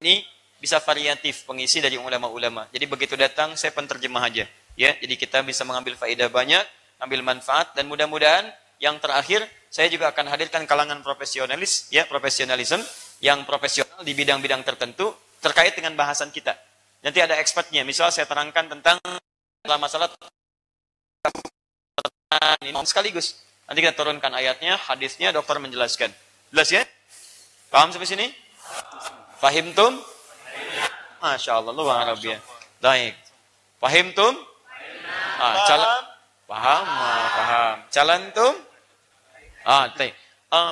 Ini bisa variatif pengisi dari ulama-ulama. Jadi begitu datang saya penterjemah aja, ya. Jadi kita bisa mengambil faedah banyak, ambil manfaat dan mudah-mudahan yang terakhir saya juga akan hadirkan kalangan profesionalis, ya, profesionalism yang profesional di bidang-bidang tertentu terkait dengan bahasan kita. Nanti ada expertnya. Misal saya terangkan tentang masalah ini sekaligus. Nanti kita turunkan ayatnya, hadisnya, dokter menjelaskan. Jelas ya? Paham sampai sini? Fahimtum? Masya Allah, luar Arabia. Baik. Fahimtum? Paham? Paham. Calantum? Baik.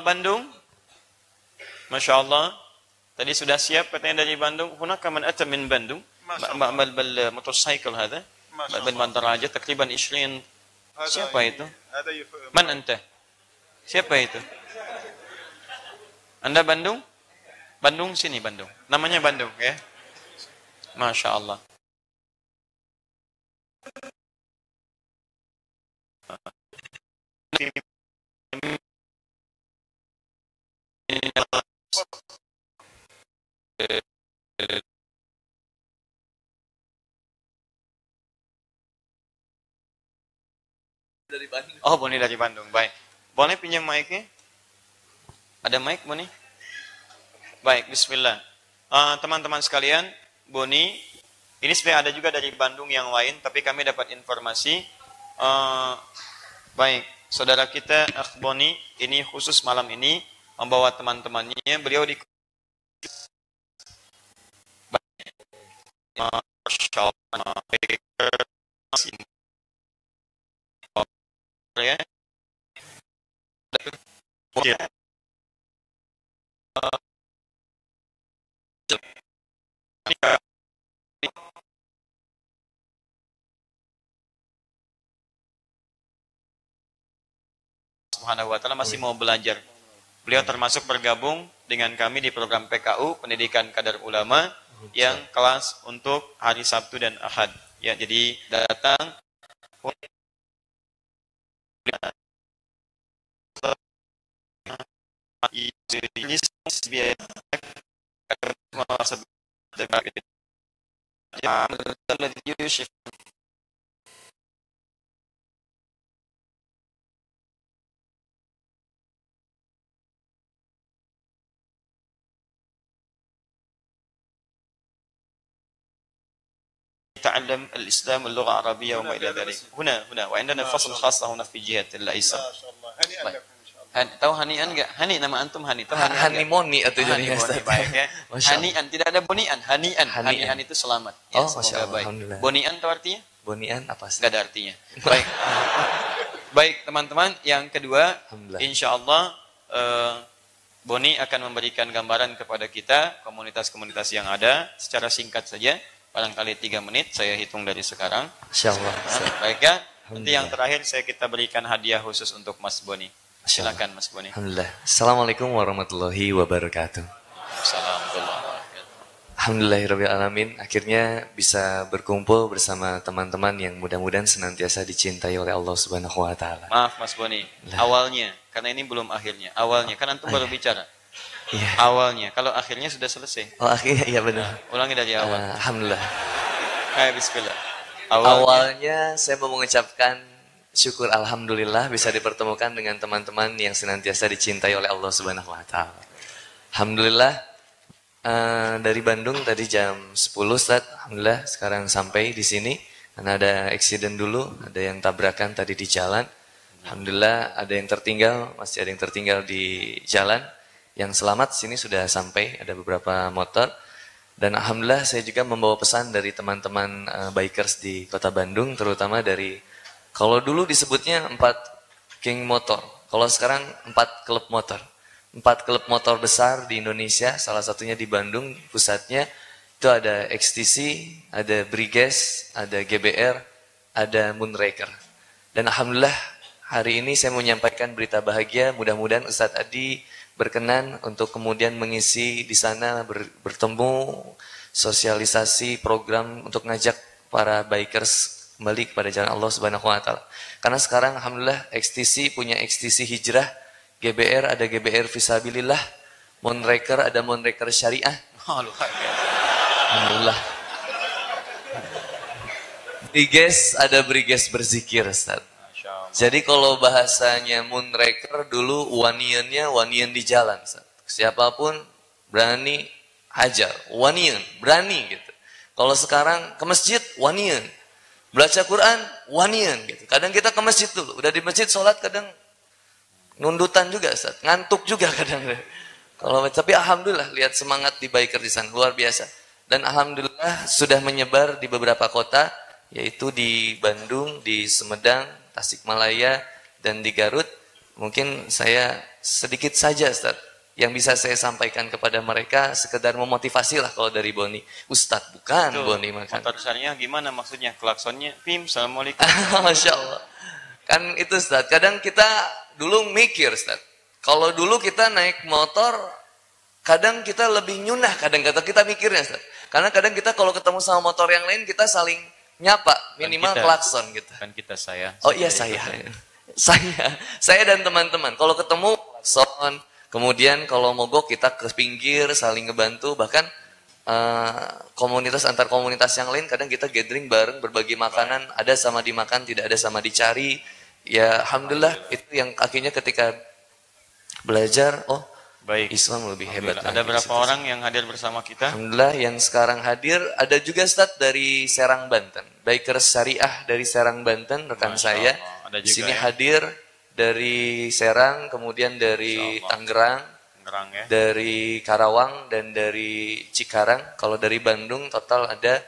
Bandung? Masya Allah. Tadi sudah siap katanya dari Bandung. Hunaka man ata min Bandung. Motorcycle hada. Bal aja takriban 20. Siapa itu? Man anta? Siapa itu? Anda Bandung? Bandung sini Bandung. Namanya Bandung ya. Masya Allah. Dari Bandung. Oh, Boni dari Bandung. Baik. Boleh pinjam mic-nya? Ada mic, Boni? Baik, bismillah. Teman-teman sekalian, Boni, ini sebenarnya ada juga dari Bandung yang lain, tapi kami dapat informasi. Baik, saudara kita, Boni, ini khusus malam ini, membawa teman-temannya. Beliau di ya. Subhanahu wa ta'ala masih mau belajar. Beliau termasuk bergabung dengan kami di program PKU, Pendidikan Kadar Ulama, yang kelas untuk hari Sabtu dan Ahad. Ya, jadi datang تعلم الإسلام واللغة العربية وما إلى ذلك. هنا وعندنا فصل خاص هنا في جهة الأيسر. ما شاء الله. هنيئا لكم. Tahu hanian enggak? Hani nama antum Hani. Tahu Hanimoni atau jadi baik ya. Hanian tidak ada bonian, hanian. Hanian itu selamat. Ya, oh, semoga baik. Bonian tahu artinya? Bonian apa sih? Enggak ada artinya. Baik. Baik teman-teman, yang kedua, insyaallah Boni akan memberikan gambaran kepada kita komunitas-komunitas yang ada secara singkat saja. Barangkali 3 menit saya hitung dari sekarang. Insyaallah. Baik ya. Nanti yang terakhir kita berikan hadiah khusus untuk Mas Boni. Silakan Mas Boni. Alhamdulillah. Assalamualaikum warahmatullahi wabarakatuh. Assalamualaikum. Alhamdulillahirrahmanirrahim. Akhirnya bisa berkumpul bersama teman-teman yang mudah-mudahan senantiasa dicintai oleh Allah Subhanahu wa taala. Maaf Mas Boni, awalnya, karena ini belum akhirnya. Awalnya, kan antum baru bicara. Iya. Awalnya, kalau akhirnya sudah selesai. Oh, akhirnya iya benar. Ulangi dari awal. Alhamdulillah. Bismillah. Awalnya saya mau mengucapkan syukur alhamdulillah bisa dipertemukan dengan teman-teman yang senantiasa dicintai oleh Allah Subhanahu wa taala. Alhamdulillah dari Bandung tadi jam 10 Ustaz. Alhamdulillah sekarang sampai di sini karena ada accident dulu, ada yang tabrakan tadi di jalan. Alhamdulillah ada yang tertinggal, masih ada yang tertinggal di jalan. Yang selamat sini sudah sampai, ada beberapa motor. Dan alhamdulillah saya juga membawa pesan dari teman-teman bikers di Kota Bandung, terutama dari, kalau dulu disebutnya 4 King Motor, kalau sekarang 4 klub motor. 4 klub motor besar di Indonesia, salah satunya di Bandung pusatnya. Itu ada XTC, ada Briges, ada GBR, ada Moonraker. Dan alhamdulillah hari ini saya mau menyampaikan berita bahagia, mudah-mudahan Ustadz Adi berkenan untuk kemudian mengisi di sana, bertemu, sosialisasi program untuk ngajak para bikers kembali kepada jalan Allah Subhanahu wa taala. Karena sekarang alhamdulillah XTC punya XTC Hijrah, GBR ada GBR Fisabilillah, Moonraker ada Moonraker Syariah. Alhamdulillah. Briges ada Briges Berzikir, Ustaz. Jadi kalau bahasanya Moonraker dulu waniannya wanian di jalan, Ustaz. Siapapun berani hajar, wanian, berani gitu. Kalau sekarang ke masjid wanian, baca Quran wanian gitu. Kadang kita ke masjid dulu, udah di masjid sholat kadang nundutan juga, Ustaz. Ngantuk juga kadang. Tapi alhamdulillah lihat semangat di biker di sana luar biasa. Dan alhamdulillah sudah menyebar di beberapa kota, yaitu di Bandung, di Sumedang, Tasikmalaya, dan di Garut. Mungkin saya sedikit saja, Ustaz, yang bisa saya sampaikan kepada mereka, sekedar memotivasi lah kalau dari Boni. Ustaz bukan Boni makan. Motor syariah gimana maksudnya? Klaksonnya, Pim, Assalamualaikum. Masya Allah. Kan itu, Ustaz, kadang kita dulu mikir, Ustaz. Kalau dulu kita naik motor, kadang kita lebih nyunah, kadang kita mikirnya, Ustaz. Karena kadang kita kalau ketemu sama motor yang lain, kita saling nyapa, minimal klakson gitu. Kan kita saya. Oh iya saya. Saya dan teman-teman. Kalau ketemu klakson, kemudian kalau mogok kita ke pinggir, saling ngebantu. Bahkan komunitas antar komunitas yang lain, kadang kita gathering bareng, berbagi makanan. Ada sama dimakan, tidak ada sama dicari. Ya alhamdulillah itu yang akhirnya ketika belajar, oh baik, Islam lebih hebat. Ada berapa orang yang hadir bersama kita? Alhamdulillah yang sekarang hadir ada juga Ustaz dari Serang Banten, Bikers Syariah dari Serang Banten, rekan saya. Ada di sini ya? hadir dari Serang, kemudian dari Tangerang, ya? dari Karawang dan dari Cikarang. Kalau dari Bandung total ada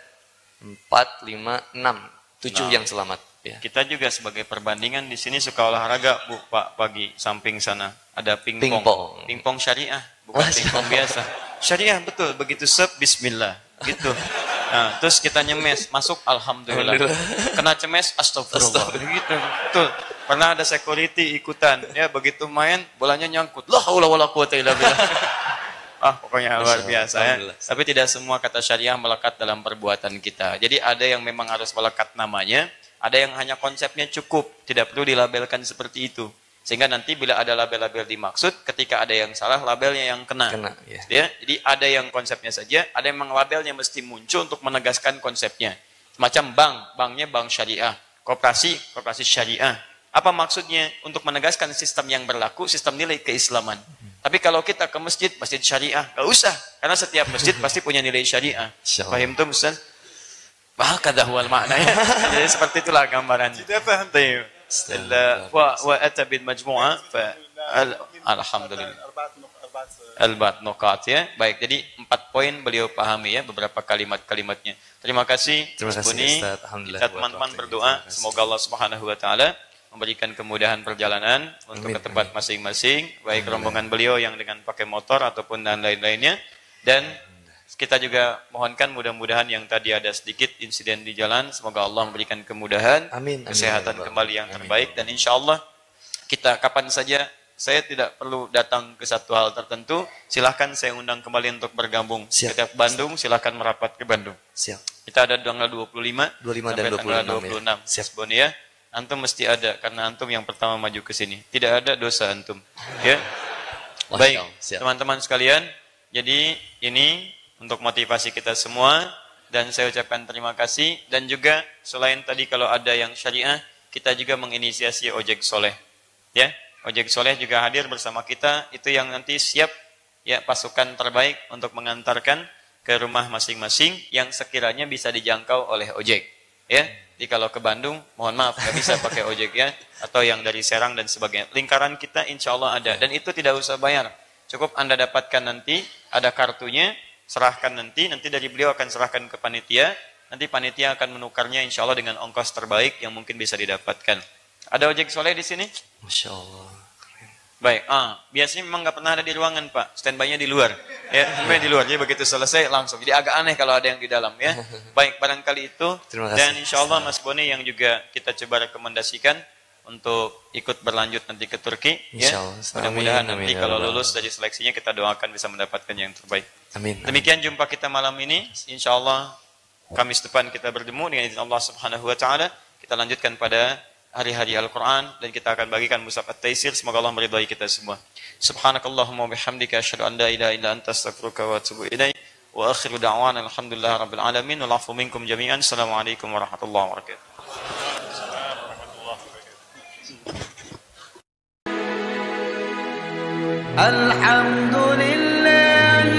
4, 5, 6, 7 yang selamat. Ya. Kita juga sebagai perbandingan di sini suka olahraga, Bu, Pak, pagi samping sana ada pingpong. Pingpong syariah, bukan pingpong biasa. Syariah betul, begitu bismillah, gitu. Nah, terus kita nyemes, masuk alhamdulillah. Kena cemes astagfirullah. Begitu, betul. Pernah ada security ikutan, ya begitu main bolanya nyangkut. La haula wala quwata illa billah. Pokoknya luar biasa ya. Tapi tidak semua kata syariah melekat dalam perbuatan kita. Jadi ada yang memang harus melekat namanya. Ada yang hanya konsepnya cukup, tidak perlu dilabelkan seperti itu. Sehingga nanti bila ada label-label dimaksud, ketika ada yang salah, labelnya yang kena. Ya. Jadi ada yang konsepnya saja, ada yang memang labelnya mesti muncul untuk menegaskan konsepnya. Macam banknya bank syariah, koperasi syariah. Apa maksudnya? Untuk menegaskan sistem yang berlaku, sistem nilai keislaman. Tapi kalau kita ke masjid syariah, gak usah. Karena setiap masjid pasti punya nilai syariah. Paham tuh Ustaz? Hakadha huwal makna ya. Jadi seperti itulah gambarannya. Tidak paham. Tayyib. Wa ata bil majmu'ah fa alhamdulillah. Al-bat nuqat ya. Baik, jadi 4 poin beliau pahami ya beberapa kalimat-kalimatnya. Terima kasih Buni. Kita teman-teman berdoa semoga Allah Subhanahu wa taala memberikan kemudahan perjalanan untuk ke tempat masing-masing, baik rombongan beliau yang dengan pakai motor ataupun dan lain-lainnya, dan kita juga mohonkan mudah-mudahan yang tadi ada sedikit insiden di jalan, semoga Allah memberikan kemudahan, Amin. kesehatan Amin. kembali yang Amin. terbaik, dan insya Allah kita kapan saja, saya tidak perlu datang ke satu hal tertentu, silahkan saya undang kembali untuk bergabung. Siap. Kita ke Bandung, silahkan merapat ke Bandung. Siap. Kita ada tanggal 25, 25 dan sampai tanggal 26 ya. 26. Siap. Mas Boni ya. Antum mesti ada, karena antum yang pertama maju ke sini. Tidak ada dosa antum. Ya. Masya Baik, Allah. Siap. teman-teman sekalian, jadi ini untuk motivasi kita semua, dan saya ucapkan terima kasih, dan juga selain tadi kalau ada yang syariah, kita juga menginisiasi ojek soleh. Ya, ojek soleh juga hadir bersama kita, itu yang nanti siap ya pasukan terbaik untuk mengantarkan ke rumah masing-masing yang sekiranya bisa dijangkau oleh ojek. Ya, jadi kalau ke Bandung, mohon maaf nggak bisa pakai ojek ya, atau yang dari Serang dan sebagainya. Lingkaran kita insya Allah ada, dan itu tidak usah bayar. Cukup Anda dapatkan nanti, ada kartunya, serahkan nanti dari beliau akan serahkan ke panitia, nanti panitia akan menukarnya insya Allah dengan ongkos terbaik yang mungkin bisa didapatkan. Ada ojek soleh di sini? Masya Allah. Baik, biasanya memang nggak pernah ada di ruangan Pak, standby-nya di luar. Ya, standby di luar, jadi begitu selesai langsung. Jadi agak aneh kalau ada yang di dalam ya. Baik, barangkali itu. Terima kasih. Dan insya Allah Mas Boni yang juga kita coba rekomendasikan untuk ikut berlanjut nanti ke Turki. Ya. Insya Allah. Mudah-mudahan Amin, nanti amin, ya kalau Rabbal lulus dari seleksinya kita doakan bisa mendapatkan yang terbaik. Amin. Demikian jumpa kita malam ini. Insya Allah Kamis depan kita bertemu dengan izin Allah Subhanahu Wa Taala. Kita lanjutkan pada hari-hari Al-Quran dan kita akan bagikan mushaf At-Taisir. Semoga Allah meridai kita semua. Subhanakallahumma bihamdika asyhadu an la ilaha illa anta astaghfiruka wa atubu ilaik. Wa akhiru da'wana alhamdulillahi rabbil alamin. Wal 'afwu minkum jami'an. Assalamualaikum warahmatullahi wabarakatuh. الحمد لله